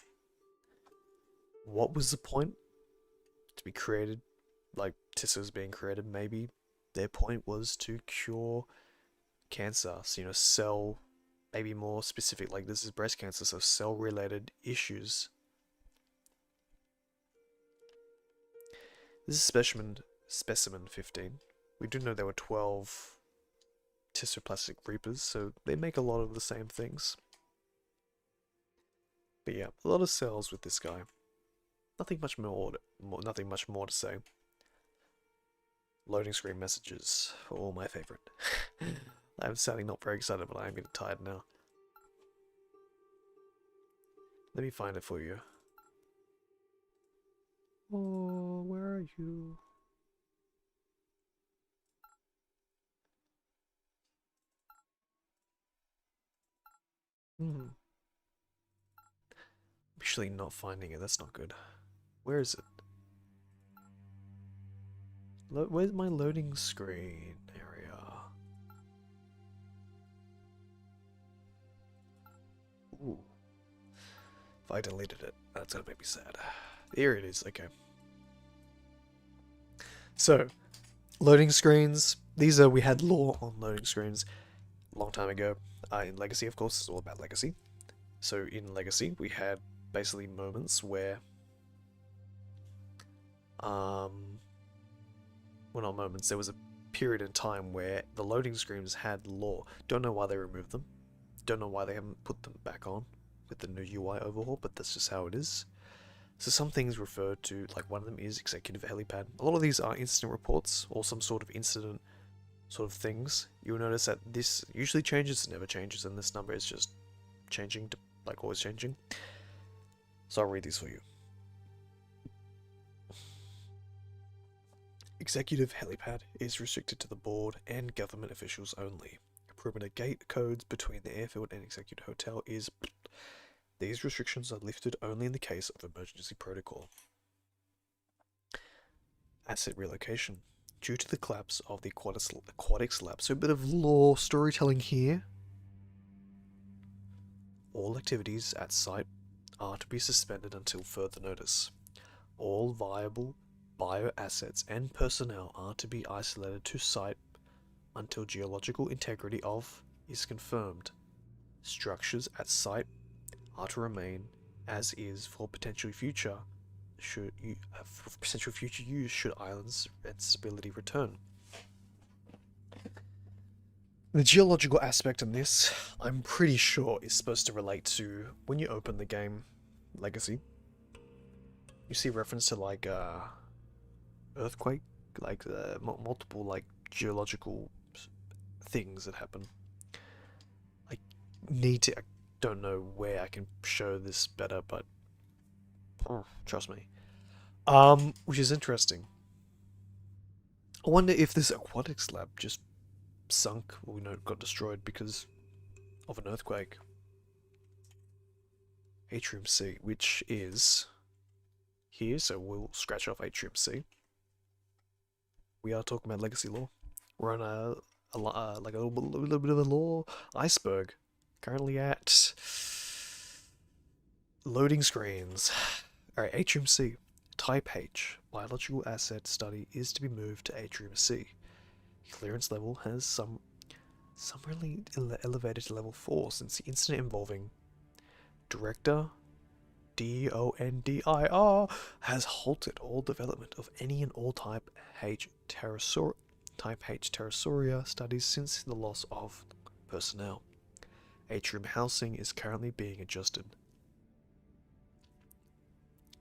What was the point to be created? Like tissues being created, maybe their point was to cure cancer. So, you know, cell, maybe more specific, like this is breast cancer, so cell related issues. This is specimen 15. We do know there were 12 Tisoplastic reapers, so they make a lot of the same things. But yeah, a lot of cells with this guy. Nothing much more to say. Loading screen messages, all my favorite. I'm sounding not very excited, but I'm getting tired now. Let me find it for you. Oh, where are you? I'm actually not finding it, that's not good. Where is it? Where's my loading screen area? Ooh. If I deleted it, that's gonna make me sad. Here it is, okay. So, loading screens. These are, we had lore on loading screens a long time ago. In Legacy, of course, it's all about Legacy. So in Legacy, we had basically moments where, well, not moments, there was a period in time where the loading screens had lore. Don't know why they removed them. Don't know why they haven't put them back on with the new UI overhaul, but that's just how it is. So some things refer to, like one of them is executive helipad. A lot of these are incident reports or some sort of incident sort of things. You'll notice that this usually changes, it never changes, and this number is just changing, like always changing. So I'll read these for you. Executive helipad is restricted to the board and government officials only. Perimeter gate codes between the airfield and executive hotel is... These restrictions are lifted only in the case of emergency protocol. Asset relocation. Due to the collapse of the aquatics lab, so a bit of lore storytelling here. All activities at site are to be suspended until further notice. All viable bioassets and personnel are to be isolated to site until geological integrity is confirmed. Structures at site are to remain as is for potential future use should islands and stability return. The geological aspect in this, I'm pretty sure, is supposed to relate to when you open the game Legacy. You see reference to like earthquake, like multiple like geological things that happen. I don't know where I can show this better, but trust me. Which is interesting. I wonder if this aquatics lab just sunk, or got destroyed because of an earthquake. Atrium C, which is here, so we'll scratch off Atrium C. We are talking about legacy lore. We're on a little bit of a lore iceberg. Currently at loading screens. Alright, Atrium C. Type H. Biological asset study is to be moved to Atrium C. Clearance level has some really elevated to level 4 since the incident involving Director DONDIR has halted all development of any and all Type H Pterosauria studies since the loss of personnel. Atrium housing is currently being adjusted.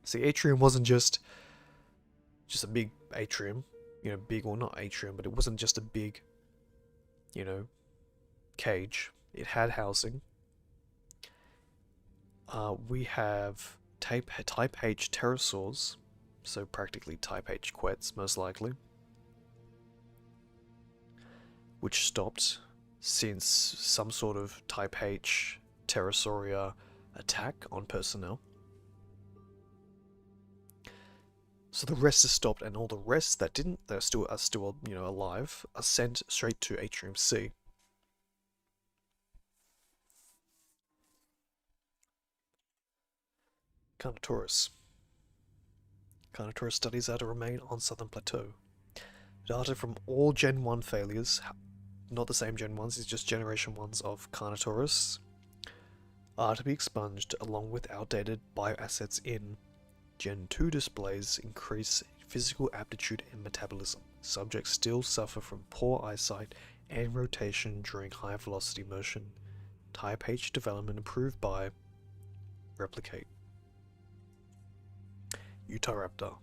See, atrium wasn't just a big atrium, you know, big or not atrium, but it wasn't just a big, you know, cage. It had housing. We have type H pterosaurs, so practically type H quets, most likely, which stopped since some sort of type H pterosauria attack on personnel. So the rest is stopped, and all the rest that didn't, are still you know, alive, are sent straight to Atrium C. Carnotaurus. Carnotaurus studies are to remain on Southern Plateau. Data from all Gen 1 failures, not the same Gen 1s, it's just Generation 1s of Carnotaurus, are to be expunged along with outdated bioassets in Gen 2 displays increase physical aptitude and metabolism. Subjects still suffer from poor eyesight and rotation during high velocity motion. Type H development improved by replicate. Utahraptor.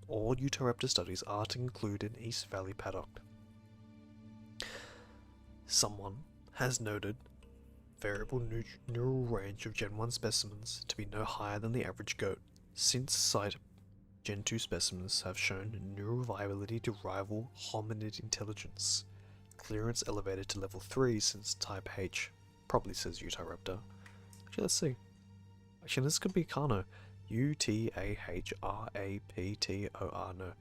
All Utahraptor studies are to include an East Valley paddock. Someone has noted variable neural range of Gen 1 specimens to be no higher than the average goat. Since sight, Gen 2 specimens have shown neural viability to rival hominid intelligence. Clearance elevated to level 3 since type H. Probably says Utahraptor. Actually, let's see. Actually, this could be Carno. Utahraptor, no.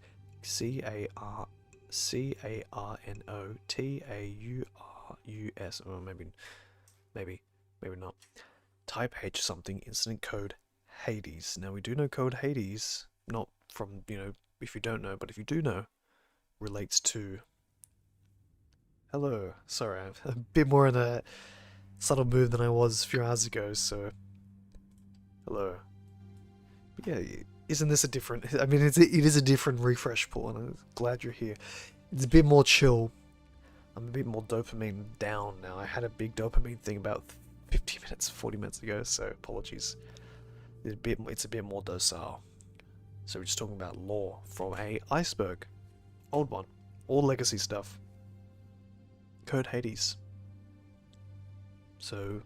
Carnotaurus. Oh, maybe not. Type H something, incident code Hades. Now we do know code Hades, not from, you know, if you don't know, but if you do know, relates to... Hello. Sorry, I'm a bit more in a subtle mood than I was a few hours ago, so... Hello. But yeah, isn't this a different... I mean, it is a different refresh pool, and I'm glad you're here. It's a bit more chill. I'm a bit more dopamine down now. I had a big dopamine thing about 50 minutes, 40 minutes ago, so apologies. It's a bit more docile. So we're just talking about lore from a iceberg. Old one. All legacy stuff. Code Hades. So,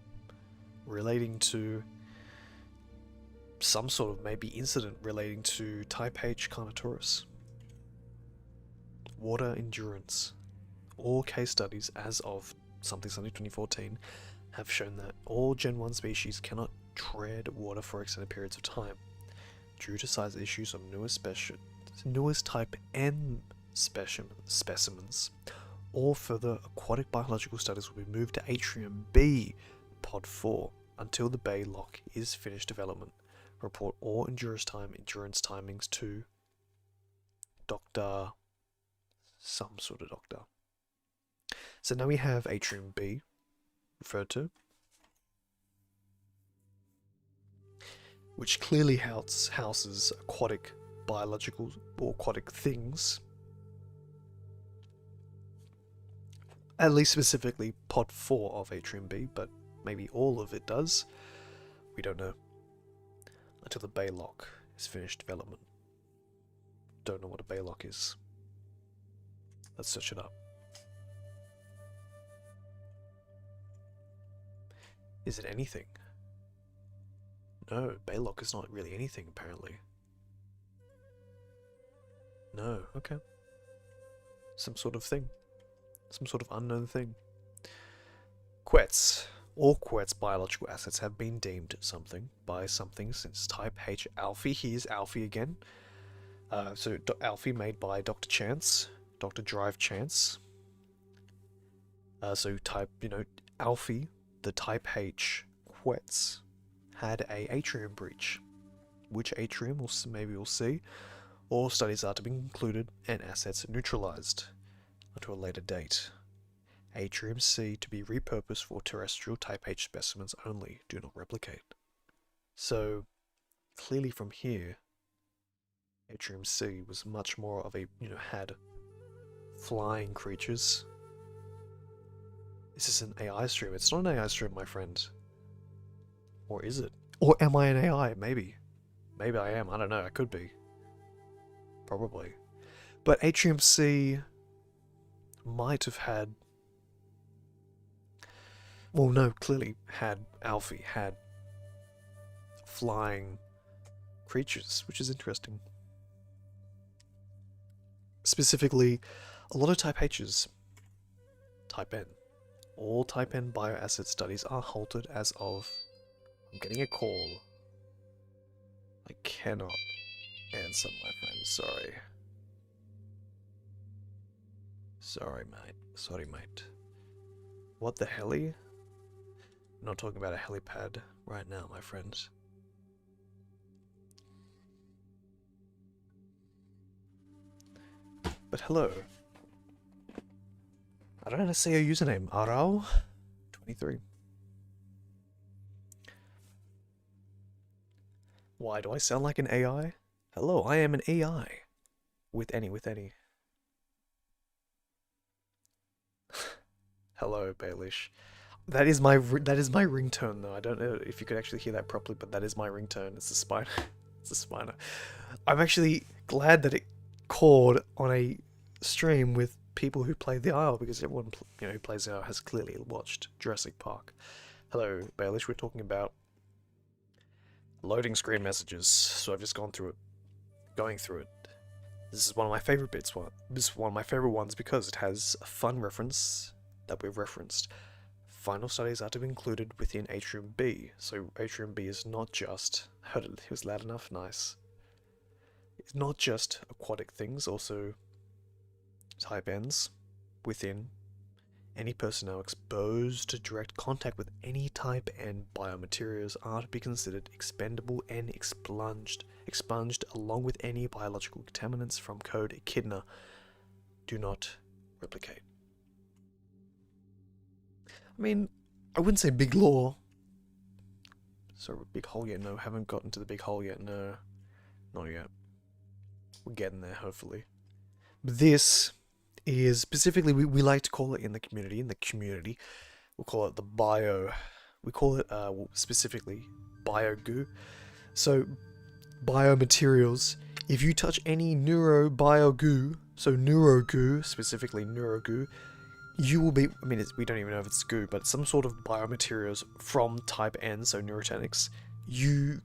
relating to some sort of maybe incident relating to type H Carnotaurus. Water endurance. All case studies as of something 2014 have shown that all Gen 1 species cannot tread water for extended periods of time. Due to size issues of newest type M specimens, all further aquatic biological studies will be moved to Atrium B, Pod 4, until the Bay Lock is finished development. Report all endurance timings to Dr. some sort of doctor. So now we have Atrium B, referred to, which clearly houses aquatic biological or aquatic things. At least specifically Pod 4 of Atrium B, but maybe all of it does. We don't know. Until the Bay Lock is finished development. Don't know what a Bay Lock is. Let's search it up. Is it anything? No, Baylock is not really anything, apparently. No, okay. Some sort of thing. Some sort of unknown thing. Quets. All Quets biological assets have been deemed something by something since type H Alfie. Here's Alfie again. So Alfie made by Dr. Chance. Dr. Drive Chance. So type, Alfie, the type H Quets, had a atrium breach. Which atrium, maybe we'll see. All studies are to be concluded and assets neutralized until a later date. Atrium C to be repurposed for terrestrial type H specimens only. Do not replicate. So, clearly from here, Atrium C was much more of a, had flying creatures. Is this an AI stream? It's not an AI stream, my friend. Or is it? Or am I an AI? Maybe. Maybe I am. I don't know. I could be. Probably. But Atrium C might have had... Well, no, clearly had Alfie, had flying creatures, which is interesting. Specifically, a lot of Type H's, Type N. All Type N bioasset studies are halted as of... I'm getting a call. I cannot answer, my friend. Sorry. Sorry, mate. Sorry, mate. What the heli? I'm not talking about a helipad right now, my friends. But hello. I don't know how to say your username. Arao23. Why do I sound like an AI? Hello, I am an AI. With any. Hello, Baelish. That is my ringtone though. I don't know if you could actually hear that properly, but that is my ringtone. It's a spiner. It's a spiner. I'm actually glad that it called on a stream with people who play the Isle, because everyone who plays the Isle has clearly watched Jurassic Park. Hello, Baelish. We're talking about loading screen messages. So I've just going through it. This is one of my favorite bits. This is one of my favorite ones because it has a fun reference that we've referenced. Final studies are to be included within Atrium B. So Atrium B is not just... Heard it was loud enough? Nice. It's not just aquatic things, also Type N's within. Any personnel exposed to direct contact with any Type N biomaterials are to be considered expendable and expunged along with any biological contaminants from code Echidna. Do not replicate. I mean, I wouldn't say big law. So big hole yet? No, haven't gotten to the big hole yet. No, not yet. We're getting there, hopefully. But this is specifically, we like to call it in the community, we'll call it the bio, we call it specifically bio goo. So biomaterials, if you touch any neuro-bio goo, so neuro-goo, specifically neuro-goo, you will be, I mean, we don't even know if it's goo, but some sort of biomaterials from Type N, so Neurotenics, you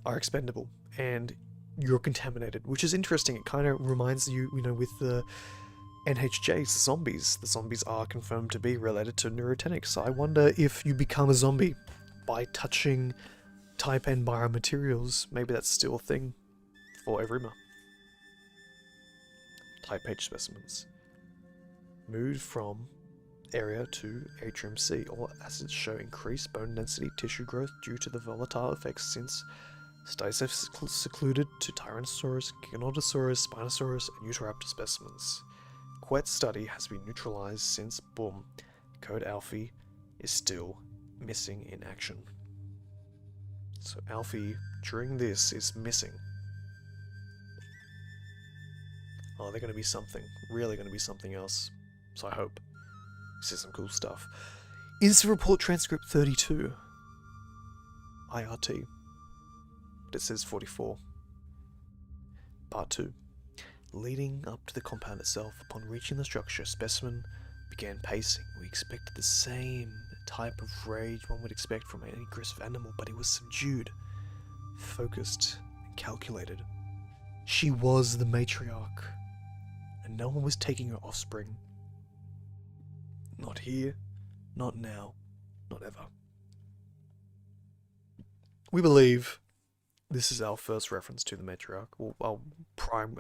are expendable, and you're contaminated, which is interesting. It kind of reminds you, with the NHJs, the zombies are confirmed to be related to Neurotenics. So I wonder if you become a zombie by touching Type N biomaterials. Maybe that's still a thing for Evrima. Type H specimens. Moved from area to Atrium C. All acids show increased bone density, tissue growth due to the volatile effects since studies have secluded to Tyrannosaurus, Giganotosaurus, Spinosaurus, and Utahraptor specimens. Quet study has been neutralized since boom. Code Alfie is still missing in action. So Alfie, during this, is missing. Oh, they're going to be something. Really going to be something else. So I hope. This is some cool stuff. Incident report transcript 32. IRT. But it says 44. Part 2. Leading up to the compound itself, upon reaching the structure, specimen began pacing. We expected the same type of rage one would expect from any aggressive animal, but it was subdued, focused, and calculated. She was the matriarch, and no one was taking her offspring. Not here, not now, not ever. We believe this is our first reference to the matriarch, or a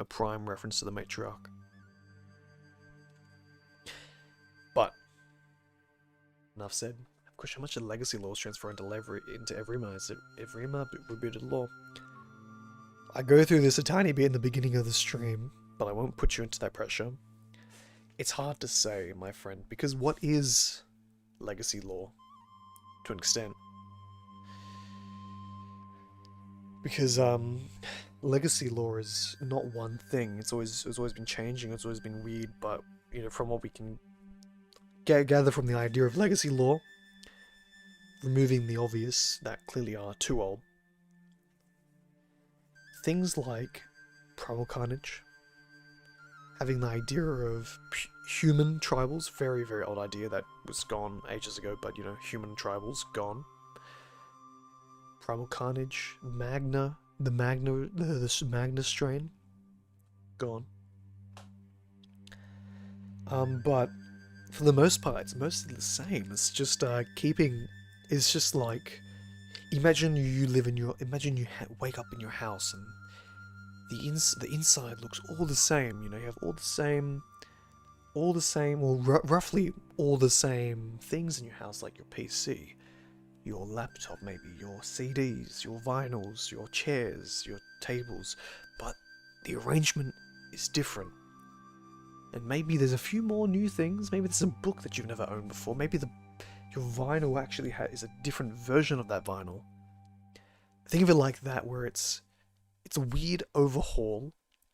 prime reference to the matriarch. But enough said. Question: how much of legacy laws transfer into Evrima? Is it Evrima rebooted law? I go through this a tiny bit in the beginning of the stream, but I won't put you into that pressure. It's hard to say, my friend, because what is legacy law to an extent? Because legacy law is not one thing. It's always been changing. It's always been weird. But from what we can gather from the idea of legacy lore, removing the obvious that clearly are too old. Things like primal carnage, having the idea of human tribals, very, very old idea that was gone ages ago, but you know, human tribals, gone. Primal carnage, the Magna strain, gone. But for the most part, it's mostly the same. It's just it's just like, imagine you wake up in your house and the inside looks all the same. You know, you have all the same, or roughly all the same things in your house, like your PC, your laptop, maybe your CDs, your vinyls, your chairs, your tables, but the arrangement is different. And maybe there's a few more new things. Maybe there's a book that you've never owned before. Maybe your vinyl actually is a different version of that vinyl. Think of it like that, where it's a weird overhaul,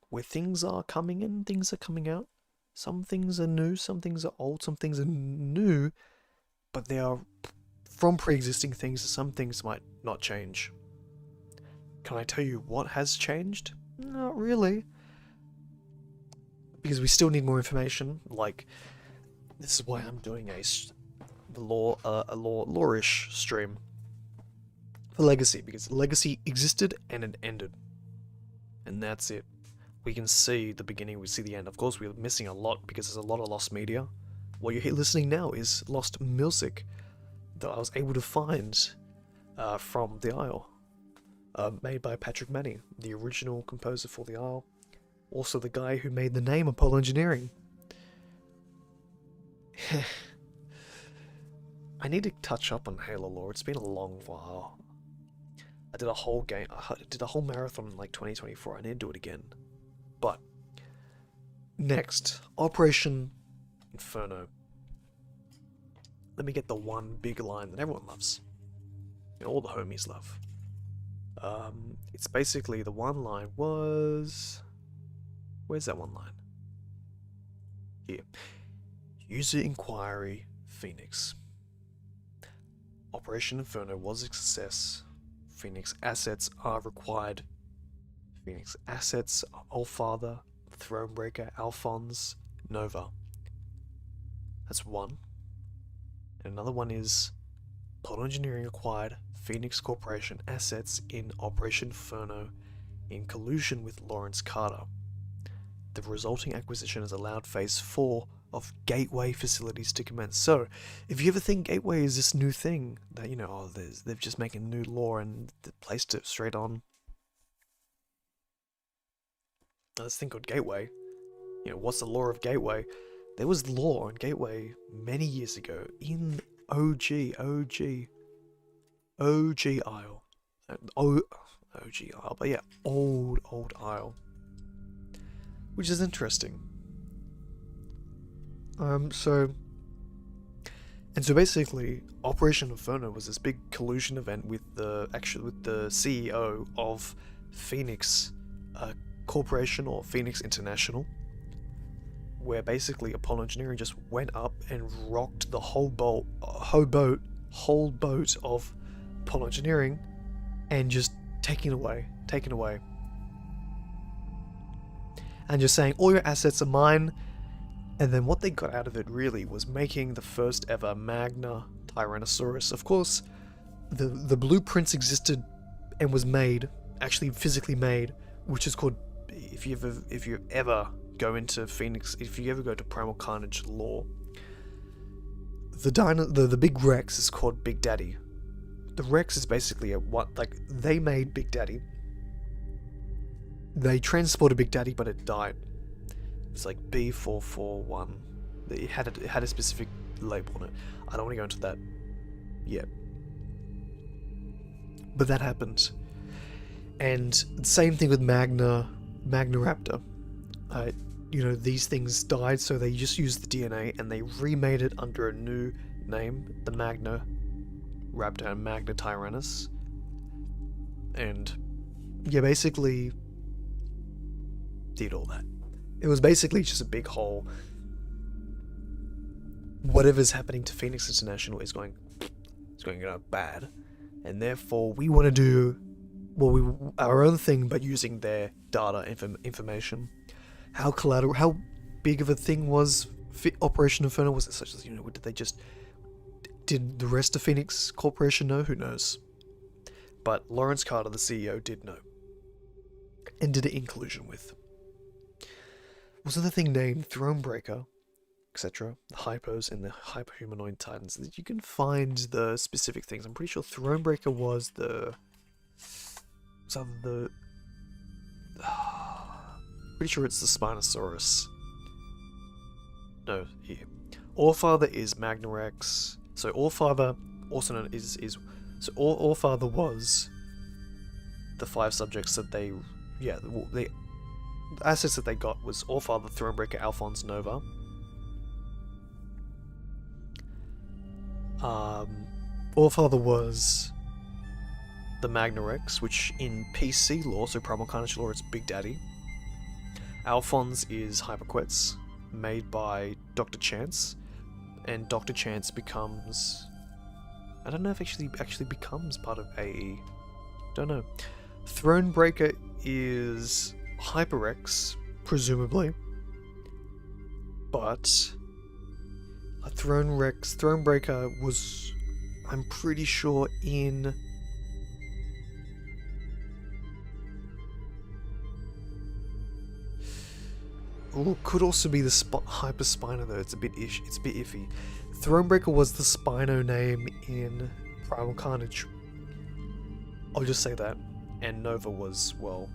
where things are coming in, things are coming out. Some things are new, some things are old, some things are new, but they are from pre-existing things. Some things might not change. Can I tell you what has changed? Not really. Because we still need more information. Like, this is why I'm doing a lore-ish stream for Legacy, because Legacy existed and it ended, and that's it. We can see the beginning, we see the end. Of course, we're missing a lot because there's a lot of lost media. What you're listening now is lost music that I was able to find from The Isle, made by Patrick Manny, the original composer for The Isle. Also the guy who made the name Apollo Engineering. I need to touch up on Halo lore. It's been a long while. I did a whole marathon in like 2024. I need to do it again. But next, Operation Inferno. Let me get the one big line that everyone loves. You know, all the homies love. It's basically, the one line was... Where's that one line? Here. User inquiry, Phoenix. Operation Inferno was a success. Phoenix assets are required. Phoenix assets are Allfather, Thronebreaker, Alphonse, Nova. That's one. And another one is Apollo Engineering acquired Phoenix Corporation assets in Operation Inferno in collusion with Lawrence Carter. The resulting acquisition has allowed Phase 4 of Gateway facilities to commence. So, if you ever think Gateway is this new thing that, you know, oh, they're just making new lore and they placed it straight on. Let's think of Gateway. You know, what's the lore of Gateway? There was lore on Gateway many years ago in OG Isle. OG Isle, but yeah, old Isle. Which is interesting. So basically, Operation Inferno was this big collusion event with the CEO of Phoenix Corporation, or Phoenix International, where basically Apollo Engineering just went up and rocked the whole boat of Apollo Engineering, and just taken away. And just saying, all your assets are mine. And then what they got out of it really was making the first ever Magna Tyrannosaurus. Of course, the blueprints existed and was made, actually physically made, which is called, if you ever go into Phoenix, if you ever go to Primal Carnage lore, the big Rex is called Big Daddy. The Rex is basically they made Big Daddy. They transported Big Daddy, but it died. It's like B441. It had a specific label on it. I don't want to go into that yet. But that happened. And same thing with Magna-Raptor. You know, these things died, so they just used the DNA and they remade it under a new name, the Magna-Raptor and Magna-Tyrannus. And yeah, basically did all that. It was basically just a big whole whatever's happening to Phoenix International is going bad, and therefore we want to do our own thing, but using their data information. How big of a thing was Operation Inferno? Was it such as, did the rest of Phoenix Corporation know? Who knows? But Lawrence Carter, the CEO, did know, and did it in collusion with. Was the thing named Thronebreaker, etc., the hypos and the hyperhumanoid titans? That you can find the specific things. I'm pretty sure Thronebreaker was pretty sure it's the Spinosaurus. No, here. Allfather is Magnarex. So Allfather, also known so Allfather was the 5 subjects that the assets that they got was Allfather, Thronebreaker, Alphonse, Nova. Allfather was the Magnarex, which in PC lore, so Primal Carnage lore, it's Big Daddy. Alphonse is Hyperquetz, made by Dr. Chance, and Dr. Chance becomes... I don't know if actually becomes part of AE. Don't know. Thronebreaker is Hyperex, presumably, but Thronebreaker was, I'm pretty sure, in... Ooh, could also be the Hyper Spino though. It's a bit iffy. Thronebreaker was the Spino name in Primal Carnage. I'll just say that. And Nova was, well,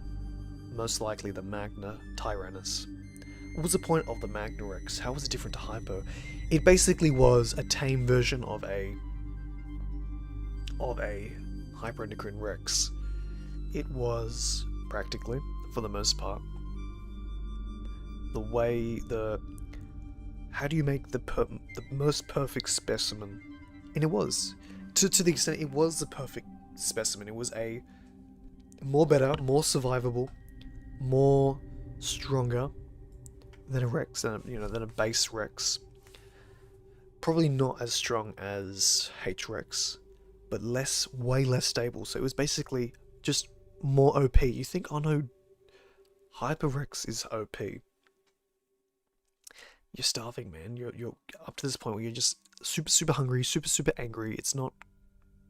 most likely the Magna Tyrannus. What was the point of the Magnarex? How was it different to Hypo? It basically was a tame version of a Hyperendocrine Rex. It was practically, for the most part, how do you make the most perfect specimen? And it was, to the extent it was the perfect specimen. It was a more survivable, more stronger than a Rex, than a base Rex. Probably not as strong as H-Rex, but way less stable. So it was basically just more OP. You think, oh no, Hyper-Rex is OP. You're starving, man. You're up to this point where you're just super hungry, super angry. That's not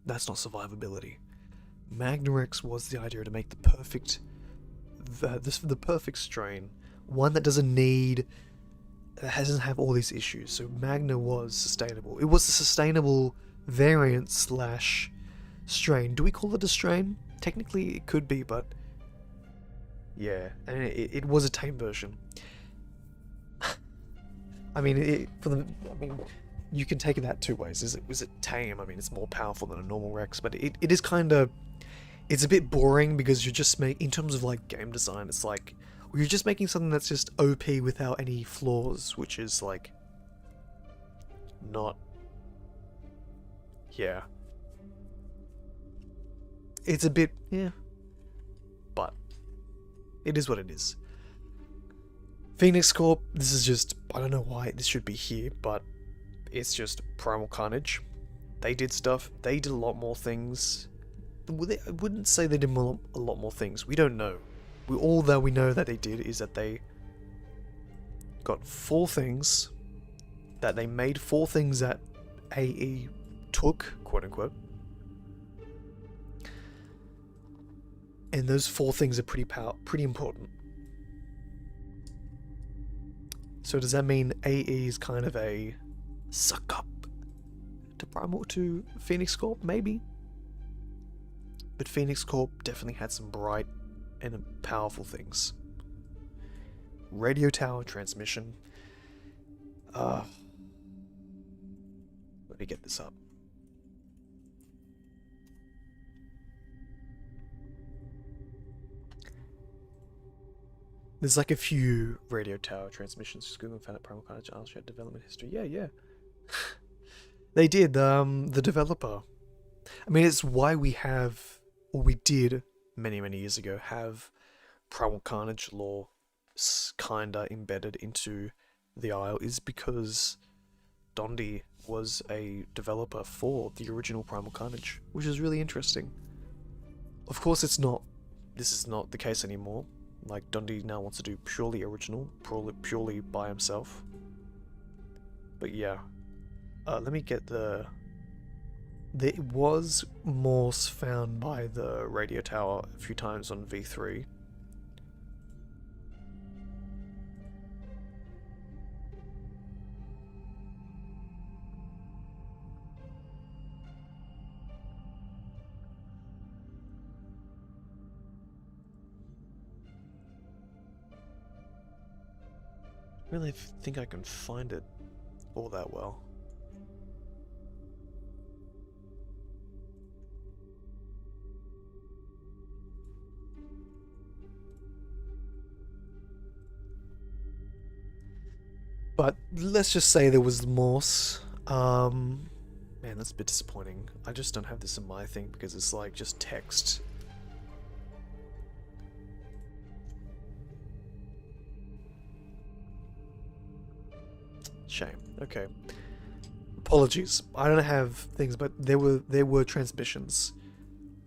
survivability. Magnarex was the idea to make the perfect strain, one that doesn't have all these issues. So Magna was sustainable. It was a sustainable variant / strain. Do we call it a strain? Technically, it could be, but yeah, and it was a tame version. I mean, you can take it that 2 ways. Was it tame? I mean, it's more powerful than a normal Rex, but it is kind of, it's a bit boring because you're just in terms of like game design, it's like, you're just making something that's just OP without any flaws, which is like, not, yeah. It's a bit, yeah, but it is what it is. Phoenix Corp, this is just, I don't know why this should be here, but it's just Primal Carnage. They did stuff, they did a lot more things. I wouldn't say they did a lot more things, we don't know. All that we know that they did is that they got 4 things, that they made 4 things that AE took, quote unquote. And those 4 things are pretty important. So does that mean AE is kind of a suck up to Phoenix Corp? Maybe. But Phoenix Corp definitely had some bright and powerful things. Radio tower transmission. Let me get this up. There's like a few radio tower transmissions. Just Google found at Primal Carnage. I'll show development history. Yeah. They did. The developer. I mean, it's why we have, or we did many years ago, have Primal Carnage lore kinda embedded into the Isle, is because Dondi was a developer for the original Primal Carnage, which is really interesting. Of course, this is not the case anymore. Like, Dondi now wants to do purely original, purely by himself. But yeah, let me get the... There was Morse found by the radio tower a few times on V3. I really think I can find it all that well. But let's just say there was Morse. Man, that's a bit disappointing. I just don't have this in my thing because it's like just text. Shame. Okay. Apologies. I don't have things, but there were transmissions.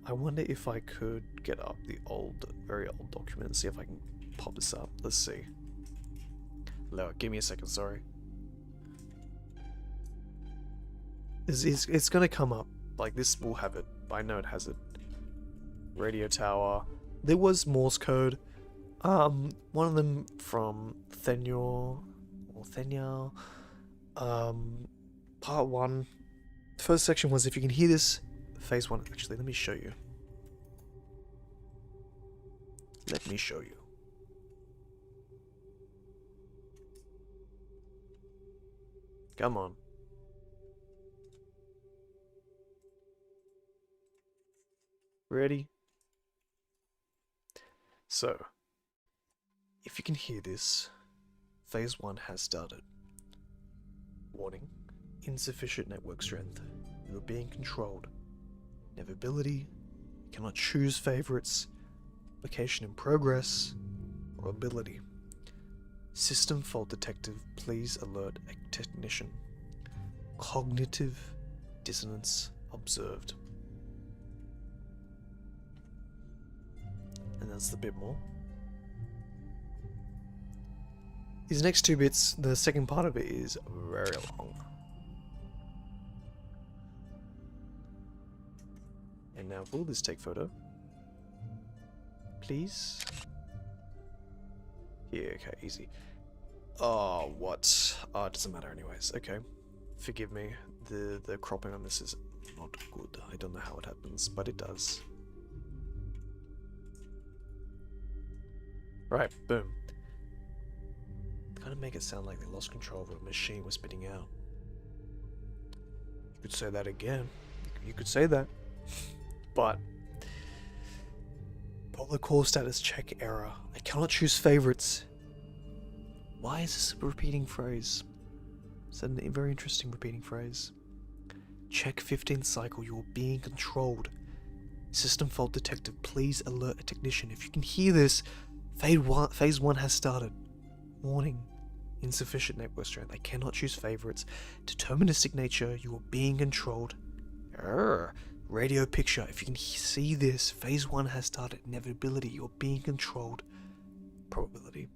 I wonder if I could get up the very old document and see if I can pop this up. Let's see. Give me a second, sorry. It's gonna come up. Like, this will have it. I know it has it. Radio tower. There was Morse code. One of them from Thenior. Part 1. First section was, if you can hear this, phase 1. Actually, let me show you. Let me show you. Come on. Ready? So, if you can hear this, phase 1 has started. Warning, insufficient network strength. You are being controlled. Navigability, cannot choose favorites. Application in progress, or ability. System fault detective, please alert a technician. Cognitive dissonance observed. And that's the bit more. These next 2 bits, the second part of it is very long. And now will this take photo? Please? Yeah, okay, easy. Oh, what? Oh, it doesn't matter anyways. Okay. Forgive me. The cropping on this is not good. I don't know how it happens, but it does. Right, boom. Kind of make it sound like they lost control of what a machine was spitting out. You could say that again. You could say that. But polar core status check error. I cannot choose favorites. Why is this a repeating phrase? It's a very interesting repeating phrase. Check 15th cycle. You are being controlled. System fault detected. Please alert a technician. If you can hear this, phase 1 has started. Warning. Insufficient network strength. I cannot choose favorites. Deterministic nature. You are being controlled. Radio picture. If you can see this, phase 1 has started. Inevitability. You are being controlled. Probability.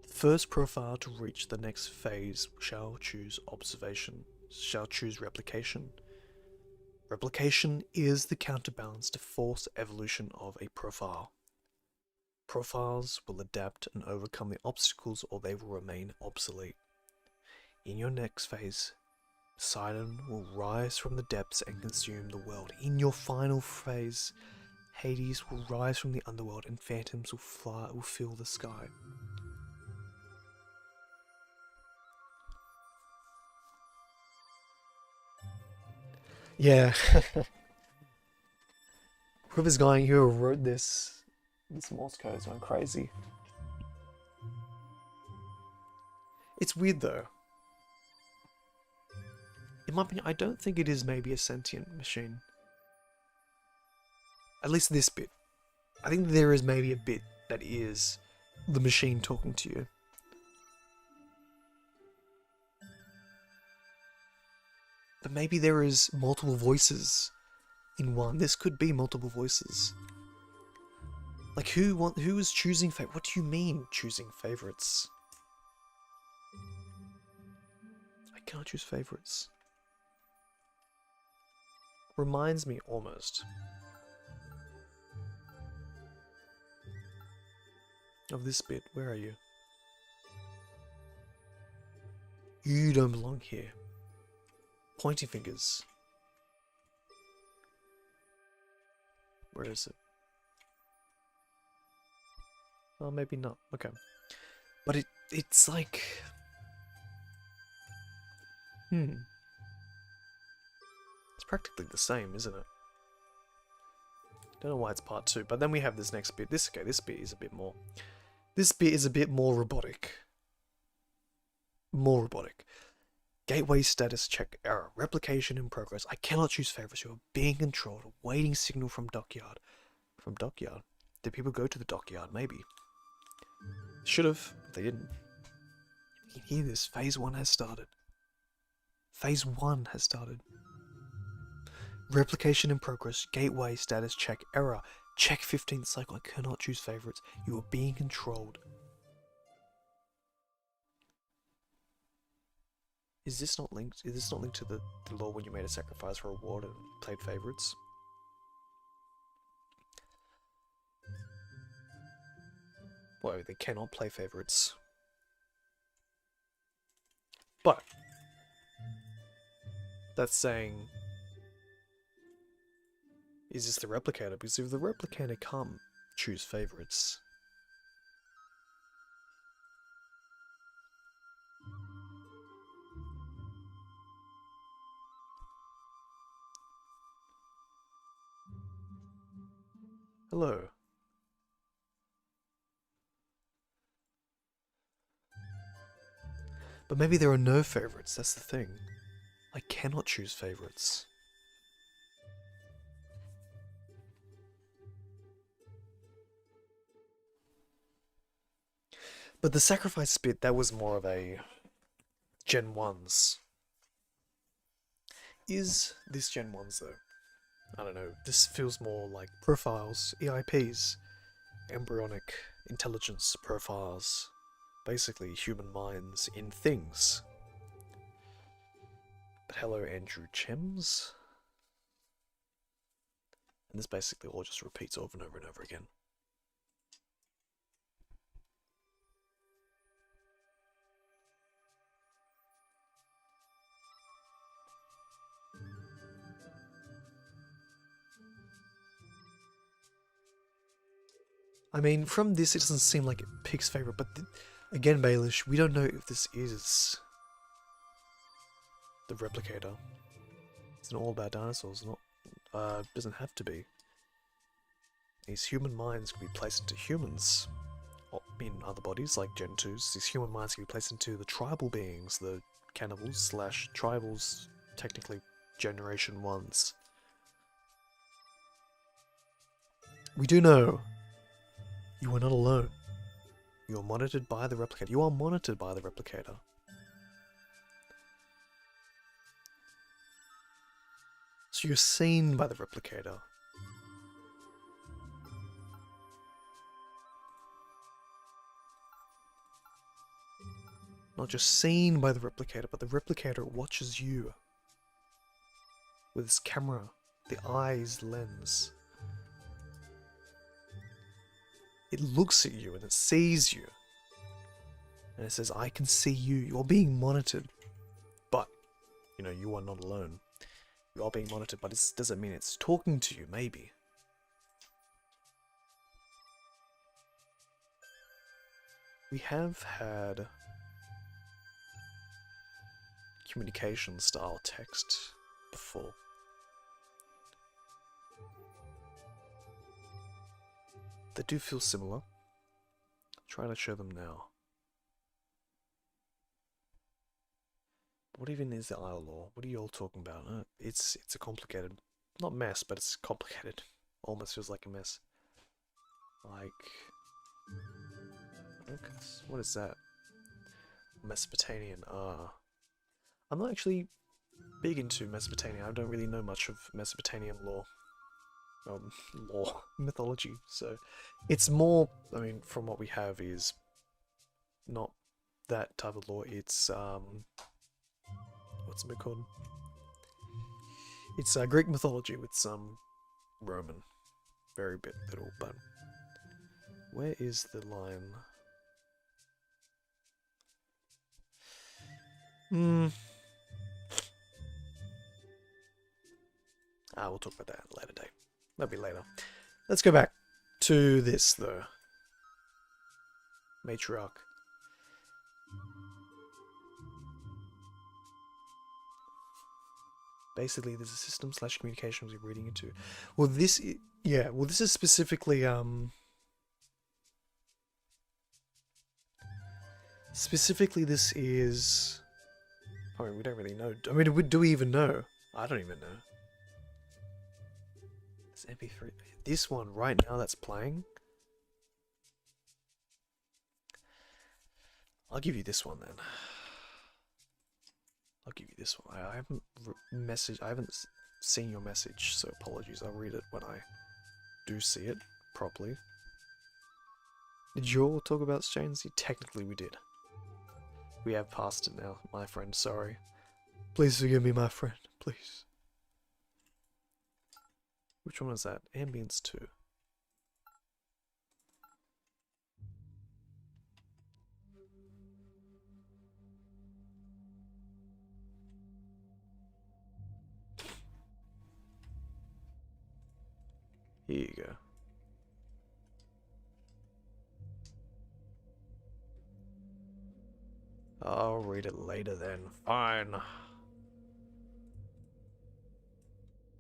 First profile to reach the next phase shall choose replication. Replication is the counterbalance to force evolution of a profile. Profiles will adapt and overcome the obstacles, or they will remain obsolete. In your next phase, Poseidon will rise from the depths and consume the world. In your final phase, Hades will rise from the underworld and phantoms will fill the sky. Yeah. Whoever's going who wrote this Morse code is going crazy. It's weird though. In my opinion, I don't think it is maybe a sentient machine. At least this bit. I think there is maybe a bit that is the machine talking to you. But maybe there is multiple voices in one. This could be multiple voices. Like who is choosing What do you mean choosing favorites? I can't choose favorites. Reminds me almost of this bit. Where are you? You don't belong here. Pointing fingers. Where is it? Oh, maybe not. Okay. But it's like... It's practically the same, isn't it? Don't know why it's part 2, but then we have this next bit. This bit is a bit more... This bit is a bit more robotic. More robotic. Gateway status check error. Replication in progress. I cannot choose favorites. You are being controlled. Waiting signal from dockyard. From dockyard? Did people go to the dockyard? Maybe. Should have. They didn't. You can hear this. Phase 1 has started. Phase 1 has started. Replication in progress. Gateway status check error. Check 15th cycle. I cannot choose favorites. You are being controlled. Is this not linked? Is this not linked to the law when you made a sacrifice for a reward and played favorites? Well, they cannot play favorites. But that's saying, is this the replicator? Because if the replicator can't choose favorites, hello. But maybe there are no favorites, that's the thing. I cannot choose favorites. But the sacrifice bit, that was more of a Gen 1s. Is this Gen 1s though? I don't know, this feels more like profiles, EIPs, embryonic intelligence profiles, basically human minds in things. But hello Andrew Chems. And this basically all just repeats over and over and over again. I mean, from this it doesn't seem like it picks favorite, but again, Baelish, we don't know if this is the replicator. It's not all about dinosaurs, doesn't have to be. These human minds can be placed into humans in other bodies, like Gen 2s. These human minds can be placed into the tribal beings, the cannibals slash tribals, technically Generation 1s. We do know you are not alone. You are monitored by the replicator. You are monitored by the replicator. So you're seen by the replicator. Not just seen by the replicator, but the replicator watches you. With its camera, the eye's lens. It looks at you and it sees you. And it says, I can see you. You're being monitored. But, you are not alone. You are being monitored, but it doesn't mean it's talking to you, maybe. We have had communication style text before. They do feel similar. I'm trying to show them now. What even is the Isle Law? What are you all talking about? It's a complicated, not mess, but it's complicated. almost feels like a mess. Like, what is that? Mesopotamian. I'm not actually big into Mesopotamia. I don't really know much of Mesopotamian lore. Mythology. So it's more, I mean, from what we have is not that type of lore. It's what's it called? It's Greek mythology with some Roman, very bit little. But where is the line? We'll talk about that at a later date. Maybe later. Let's go back to this, though. Matriarch. Basically, there's a system / communications you're reading into. Well, this is specifically, this is... I mean, we don't really know. I mean, do we even know? I don't even know. It's MP3. This one right now that's playing. I'll give you this one then. I'll give you this one. I haven't seen your message, so apologies. I'll read it when I do see it properly. Did you all talk about Shanesy? Technically, we did. We have passed it now, my friend. Sorry. Please forgive me, my friend. Please. Which one was that? Ambience 2. Here you go. I'll read it later then. Fine.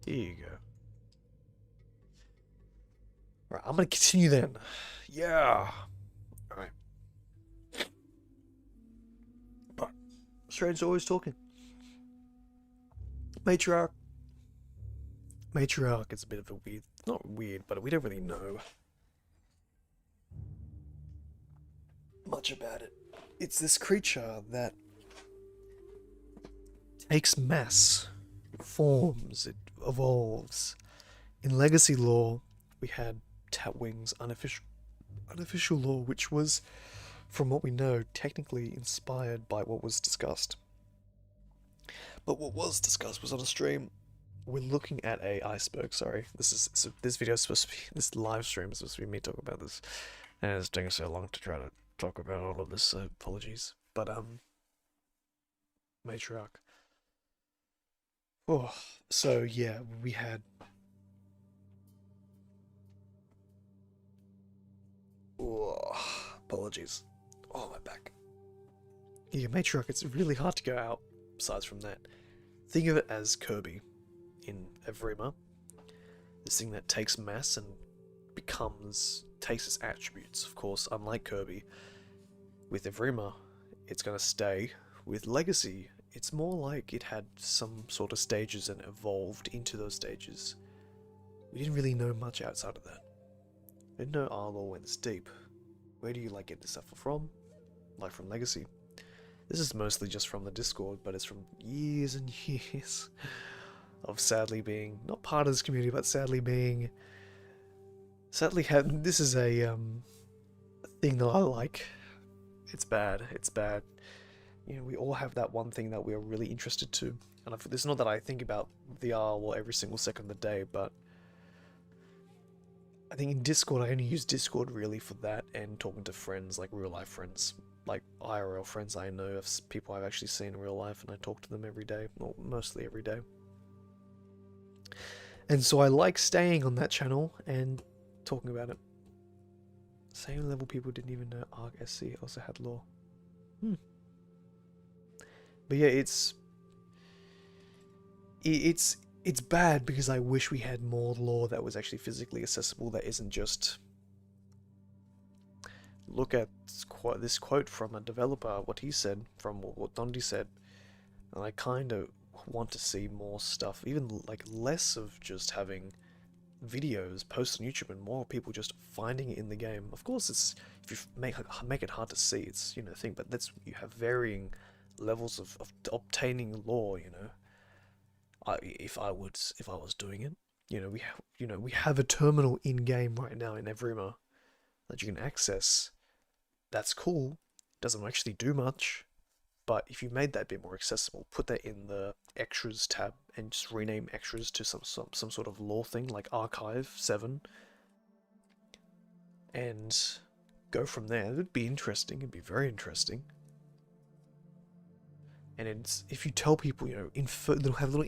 Here you go. Right, I'm gonna continue then. Yeah. Alright. But Strange's always talking. Matriarch. Matriarch is a bit of a weird, not weird, but we don't really know much about it. It's this creature that takes mass, forms, it evolves. In Legacy lore, we had Tatwing's unofficial lore, which was, from what we know, technically inspired by what was discussed. But what was discussed was on a stream. We're looking at a iceberg. Sorry, this video is supposed to be, this live stream is supposed to be me talking about this, and it's taking so long to try to talk about all of this. So apologies. But Matriarch. Oh, so yeah, we had. Oh, apologies. Oh, my back. Yeah, Matriarch. It's really hard to go out. Besides from that, think of it as Kirby in Evrima. This thing that takes mass and takes its attributes. Of course, unlike Kirby, with Evrima, it's going to stay. With Legacy, it's more like it had some sort of stages and evolved into those stages. We didn't really know much outside of that. We didn't know our lore went this deep. Where do you get this stuff from? Like from Legacy. This is mostly just from the Discord, but it's from years and years of sadly being not part of this community, but sadly this is a thing that I like. It's bad. It's bad. You know, we all have that one thing that we are really interested to, and it's not that I think about VR lore every single second of the day, but I think in Discord I only use Discord really for that and talking to friends, like real life friends. Like IRL friends I know of, people I've actually seen in real life, and I talk to them every day, or mostly every day. And so I like staying on that channel and talking about it. Same level people didn't even know Arc SC also had lore. But yeah, it's bad because I wish we had more lore that was actually physically accessible, that isn't just... Look at this quote from a developer, what he said, from what Dondi said, and I kind of want to see more stuff, even less of just having videos posted on YouTube and more people just finding it in the game. Of course, it's if you make it hard to see, it's thing. But that's you have varying levels of obtaining lore. If I was doing it, we have a terminal in game right now in Evrima that you can access. That's cool. Doesn't actually do much. But if you made that a bit more accessible, put that in the extras tab and just rename extras to some sort of lore thing like Archive 7 and go from there. It'd be interesting. It'd be very interesting. And it's if you tell people, they'll have little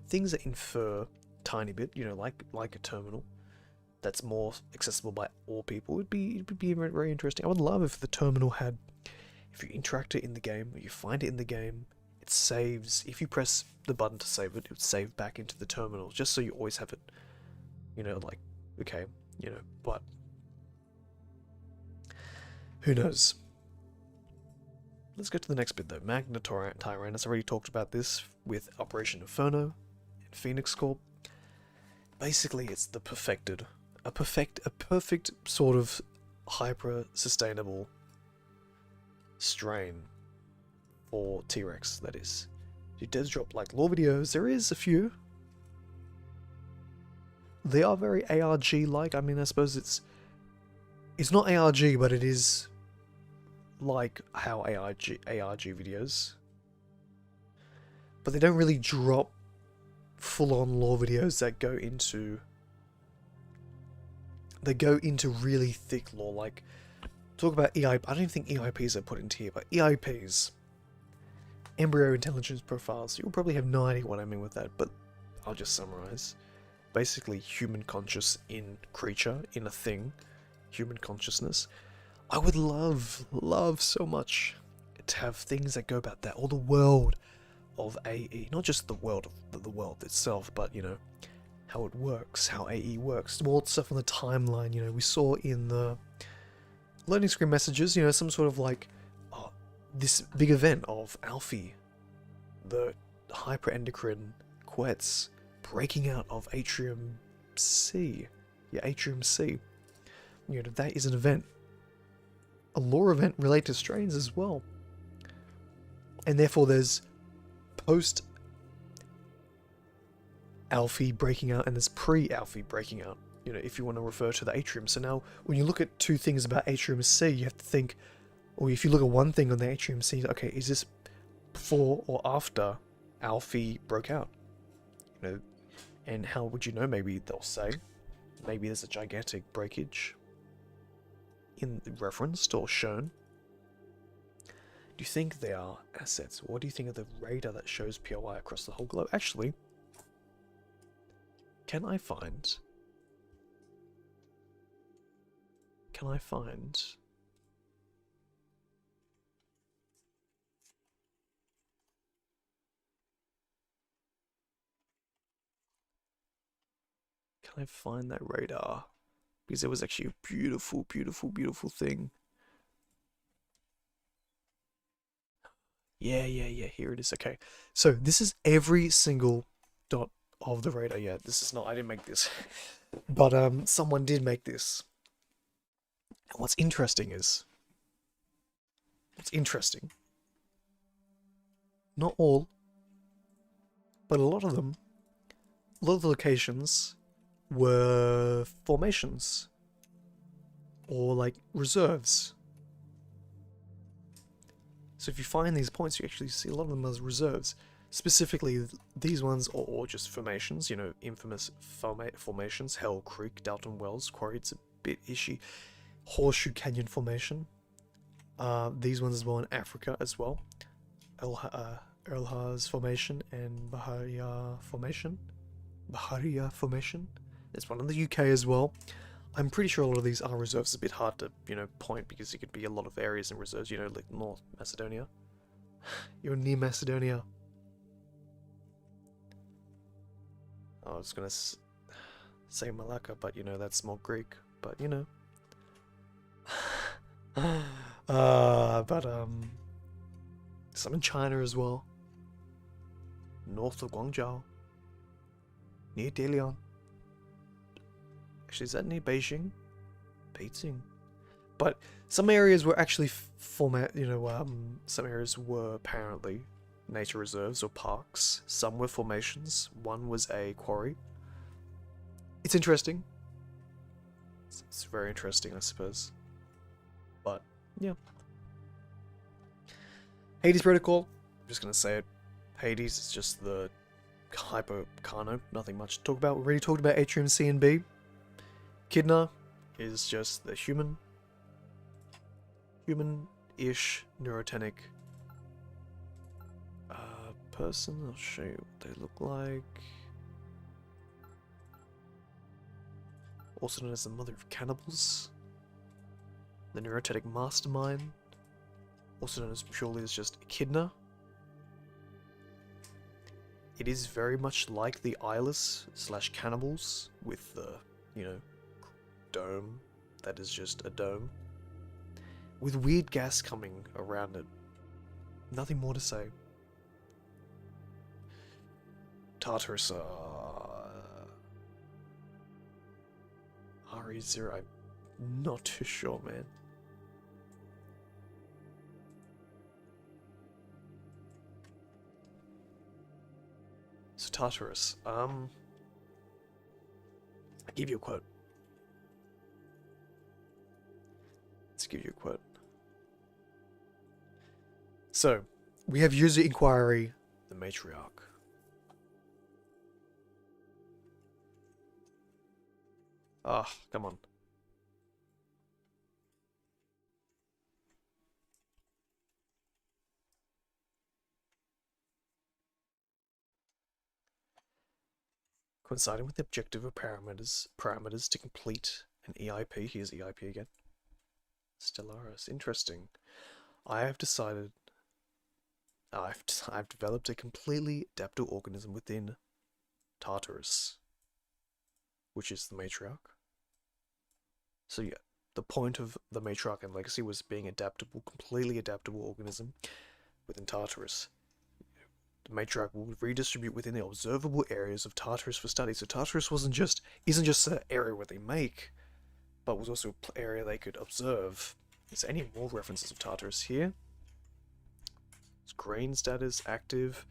things that infer tiny bit, like a terminal that's more accessible by all people. It'd be very, very interesting. I would love if the terminal had. If you interact it in the game, or you find it in the game, it saves. If you press the button to save it, it would save back into the terminal, just so you always have it. But who knows? Let's go to the next bit though. Magna Tyrannus. I already talked about this with Operation Inferno and Phoenix Corp. Basically, it's the a perfect sort of hyper-sustainable strain for T-Rex, that is. It does drop like lore videos. There is a few. They are very ARG-like. I mean, I suppose it's not ARG, but it is like how ARG videos. But they don't really drop full-on lore videos that go into really thick lore. Like, talk about EIP. I don't even think EIPs are put into here, but EIPs, embryo intelligence profiles. You'll probably have no idea what I mean with that, but I'll just summarize. Basically, human conscious in creature, in a thing, human consciousness. I would love so much to have things that go about that, or the world of AE, not just the world of the world itself, but how it works, how AE works, more stuff on the timeline. We saw in the loading screen messages, some sort of like this big event of Alfie, the hyperendocrine quets breaking out of Atrium C. Yeah, Atrium C. That is an event. A lore event related to strains as well. And therefore there's post Alfie breaking out and there's pre-Alfie breaking out, if you want to refer to the Atrium. So now when you look at two things about Atrium C, you have to think, or if you look at one thing on the Atrium C, okay, is this before or after Alfie broke out? And how would you know? Maybe they'll say, maybe there's a gigantic breakage in referenced or shown. Do you think they are assets? What do you think of the radar that shows POI across the whole globe? Actually, can I find that radar? Because it was actually a beautiful, beautiful, beautiful thing. Yeah, here it is. Okay, so this is every single dot of the radar. Yeah, this is not, I didn't make this, but someone did make this. And what's interesting, not all, but a lot of them, a lot of the locations were formations or like reserves. So if you find these points, you actually see a lot of them as reserves. Specifically, these ones are all just formations, infamous formations, Hell Creek, Dalton Wells, Quarry, it's a bit ishy. Horseshoe Canyon Formation. These ones as well in Africa as well. Erlhaz Formation and Baharia Formation. There's one in the UK as well. I'm pretty sure a lot of these are reserves. It's a bit hard to, point because it could be a lot of areas and reserves, like North Macedonia. You're near Macedonia. I was gonna say Malacca, but that's more Greek. But some in China as well. North of Guangzhou. Near Dalian. Actually, is that near Beijing? Beijing. But some areas were actually some areas were apparently nature reserves or parks. Some were formations. One was a quarry. It's interesting. It's very interesting, I suppose. But, yeah. Hades Protocol. I'm just going to say it. Hades is just the hyper Carno. Nothing much to talk about. We already talked about Atrium C and B. Kidna is just the human-ish neurotenic person. I'll show you what they look like. Also known as the mother of cannibals. The neurotenic mastermind. Also known as purely as just Echidna. It is very much like the eyeless / cannibals with the, dome that is just a dome. With weird gas coming around it. Nothing more to say. Tartarus, RE0, I'm not too sure, man. So Tartarus, I'll give you a quote. Let's give you a quote. So, we have user inquiry, the matriarch. Ah, come on. Coinciding with the objective of parameters to complete an EIP. Here's EIP again. Stellaris. Interesting. I've developed a completely adaptive organism within Tartarus, which is the matriarch. So yeah, the point of the matriarch and legacy was being adaptable, completely adaptable organism within Tartarus. The matriarch will redistribute within the observable areas of Tartarus for study. So Tartarus isn't just an area where they make, but was also an area they could observe. Is there any more references of Tartarus here? It's green status, active.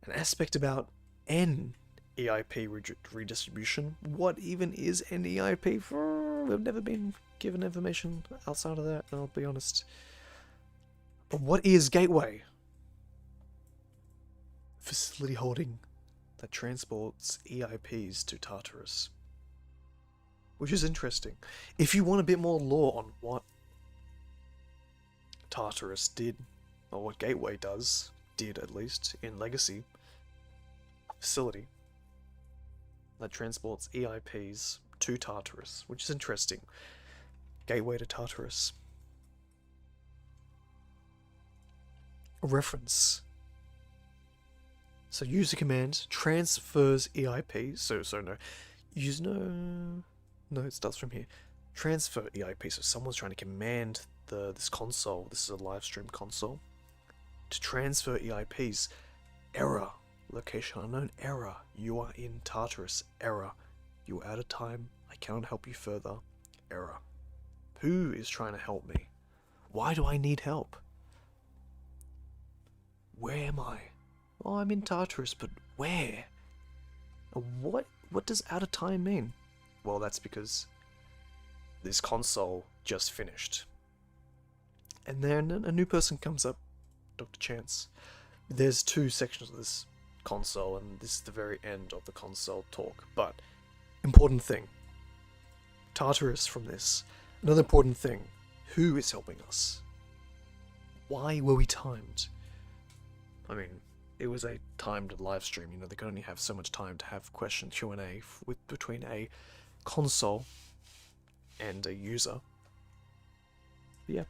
An aspect about N EIP redistribution. What even is an EIP? We've never been given information outside of that, I'll be honest. But what is Gateway? Facility holding that transports EIPs to Tartarus. Which is interesting. If you want a bit more lore on what Tartarus did, or what Gateway did at least, in Legacy, facility that transports EIPs to Tartarus, which is interesting. Gateway to Tartarus. A reference. So user command transfers EIP. No, it starts from here. Transfer EIP. So someone's trying to command this console. This is a live stream console to transfer EIPs. Error. Location unknown. Error. You are in Tartarus. Error. You are out of time. I cannot help you further. Error. Who is trying to help me? Why do I need help? Where am I? Oh, I'm in Tartarus, but where? What does out of time mean? Well, that's because this console just finished. And then a new person comes up, Dr. Chance. There's 2 sections of this console, and this is the very end of the console talk. But, important thing. Tartarus from this. Another important thing. Who is helping us? Why were we timed? I mean, it was a timed live stream, they could only have so much time to have question Q&A between a console and a user. But yeah.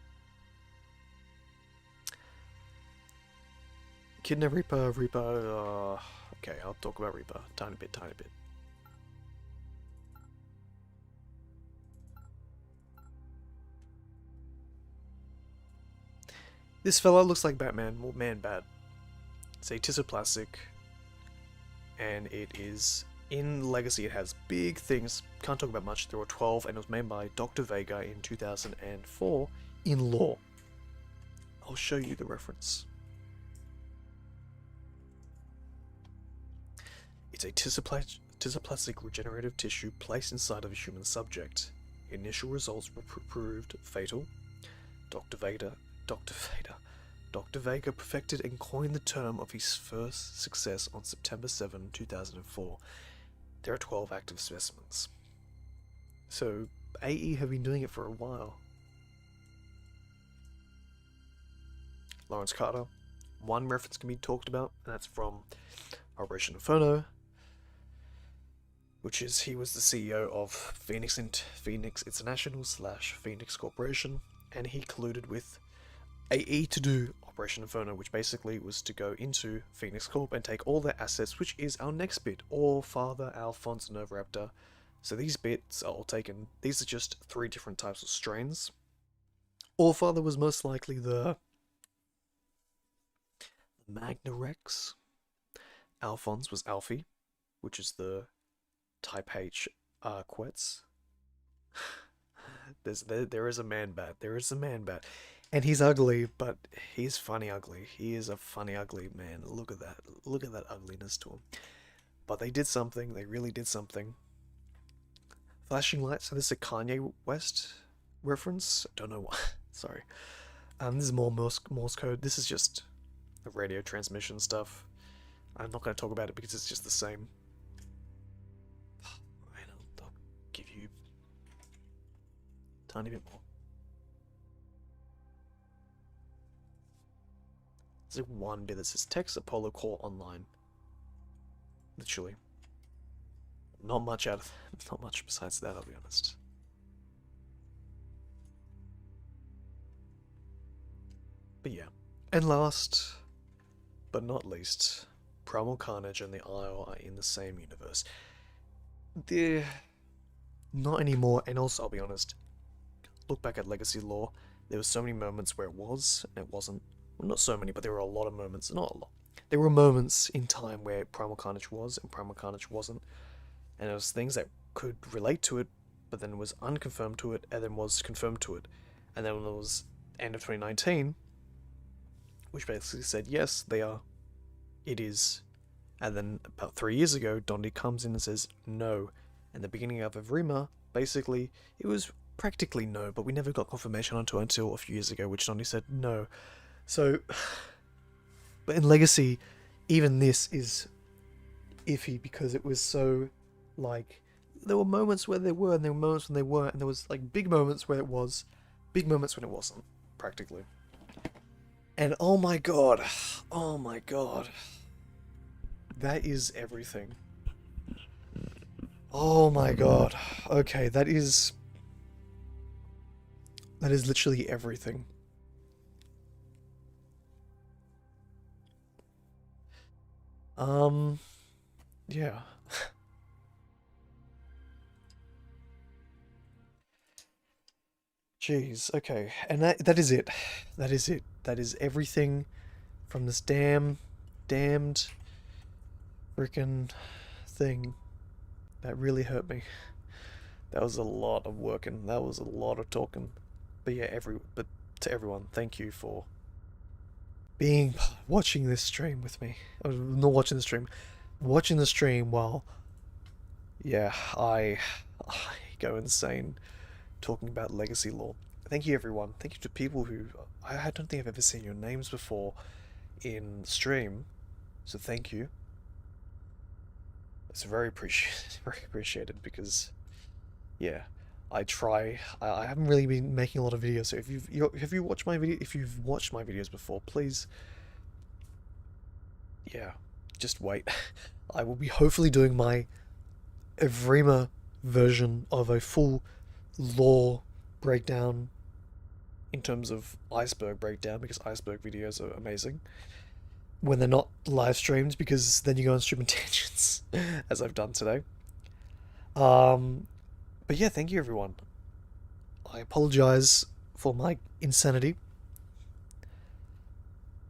Kidna Reaper, okay, I'll talk about Reaper, tiny bit. This fella looks like Batman, Man-Bat. It's a Tisoplastic, and it is In Legacy, it has big things. Can't talk about much. There were 12, and it was made by Dr. Vega in 2004 in Lore. I'll show you the reference. It's a tisoplastic regenerative tissue placed inside of a human subject. Initial results were proved fatal. Dr. Vega perfected and coined the term of his first success on September 7, 2004. There are 12 active specimens. So, AE have been doing it for a while. Lawrence Carter. One reference can be talked about, and that's from Operation Inferno, which is he was the CEO of Phoenix International / Phoenix Corporation, and he colluded with AE to do Operation Inferno, which basically was to go into Phoenix Corp and take all their assets, which is our next bit, All Father, Alphonse, and Overraptor. So these bits are all taken. These are just 3 different types of strains. All Father was most likely the Magna Rex. Alphonse was Alfie, which is the Type H Quetz. There is a man bat. There is a man bat. And he's ugly, but he's funny ugly. He is a funny ugly man. Look at that. Look at that ugliness to him. But they did something. They really did something. Flashing lights. So this is a Kanye West reference. I don't know why. Sorry. This is more Morse code. This is just the radio transmission stuff. I'm not going to talk about it because it's just the same. I'll give you a tiny bit more. There's like one bit that says text Apollo Core Online. Literally. Not much besides that, I'll be honest. But yeah. And last but not least, Primal Carnage and the Isle are in the same universe. They're not anymore, and also, I'll be honest, look back at Legacy lore, there were so many moments where it was, and it wasn't. Well, not so many, but there were a lot of moments, not a lot. There were moments in time where Primal Carnage was, and Primal Carnage wasn't. And there was things that could relate to it, but then was unconfirmed to it, and then was confirmed to it. And then when it was end of 2019, which basically said, yes, they are, it is. And then about 3 years ago, Dondi comes in and says, no. And the beginning of Evrima, basically, it was practically no, but we never got confirmation onto it until a few years ago, which Dondi said no. So, but in Legacy, even this is iffy because it was so, like, there were moments where they were, and there were moments when they weren't, and there was, like, big moments where it was, big moments when it wasn't, practically. And oh my god, that is everything. Oh my god, okay, that is literally everything. Yeah. Jeez, okay. And that is it. That is it. That is everything from this damned freaking thing. That really hurt me. That was a lot of working. That was a lot of talking. But yeah, but to everyone, thank you for watching this stream with me. I was not watching the stream. Watching the stream while, yeah, I go insane talking about legacy lore. Thank you, everyone. Thank you to people who I don't think I've ever seen your names before in stream, so thank you. It's very appreciated because, yeah, I try. I haven't really been making a lot of videos. So if you've watched my videos before, please, yeah, just wait. I will be hopefully doing my Evrima version of a full lore breakdown in terms of iceberg breakdown, because iceberg videos are amazing when they're not live streamed, because then you go on stream tangents as I've done today. But yeah, thank you everyone. I apologize for my insanity.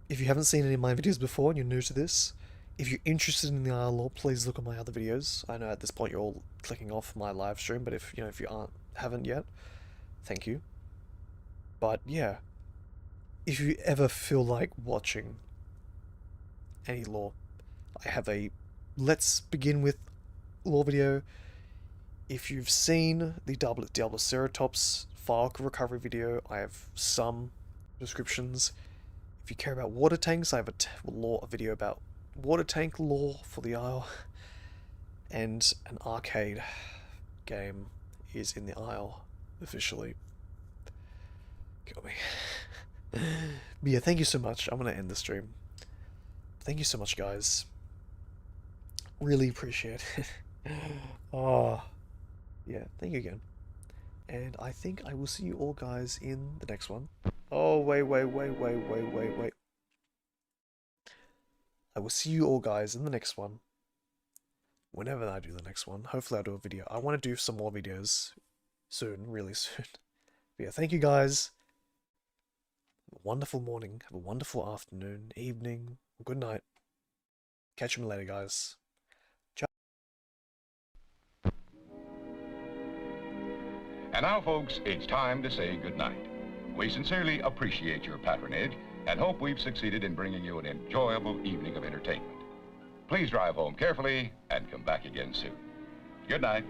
If you haven't seen any of my videos before and you're new to this, If you're interested in the IR law, please look at my other videos. I know at this point you're all clicking off my live stream, but if you haven't yet, thank you. But yeah, if you ever feel like watching any law, I have a let's begin with law video. If you've seen the Diabloceratops file recovery video, I have some descriptions. If you care about water tanks, I have a video about water tank lore for the Isle, and an arcade game is in the Isle officially. Kill me. But yeah, thank you so much. I'm gonna end the stream. Thank you so much, guys. Really appreciate it. Oh, yeah, thank you again. And I think I will see you all guys in the next one. Oh, wait. I will see you all guys in the next one. Whenever I do the next one. Hopefully I'll do a video. I want to do some more videos soon, really soon. But yeah, thank you guys. Have a wonderful morning. Have a wonderful afternoon, evening, or good night. Catch you later, guys. And now, folks, it's time to say goodnight. We sincerely appreciate your patronage and hope we've succeeded in bringing you an enjoyable evening of entertainment. Please drive home carefully and come back again soon. Good night.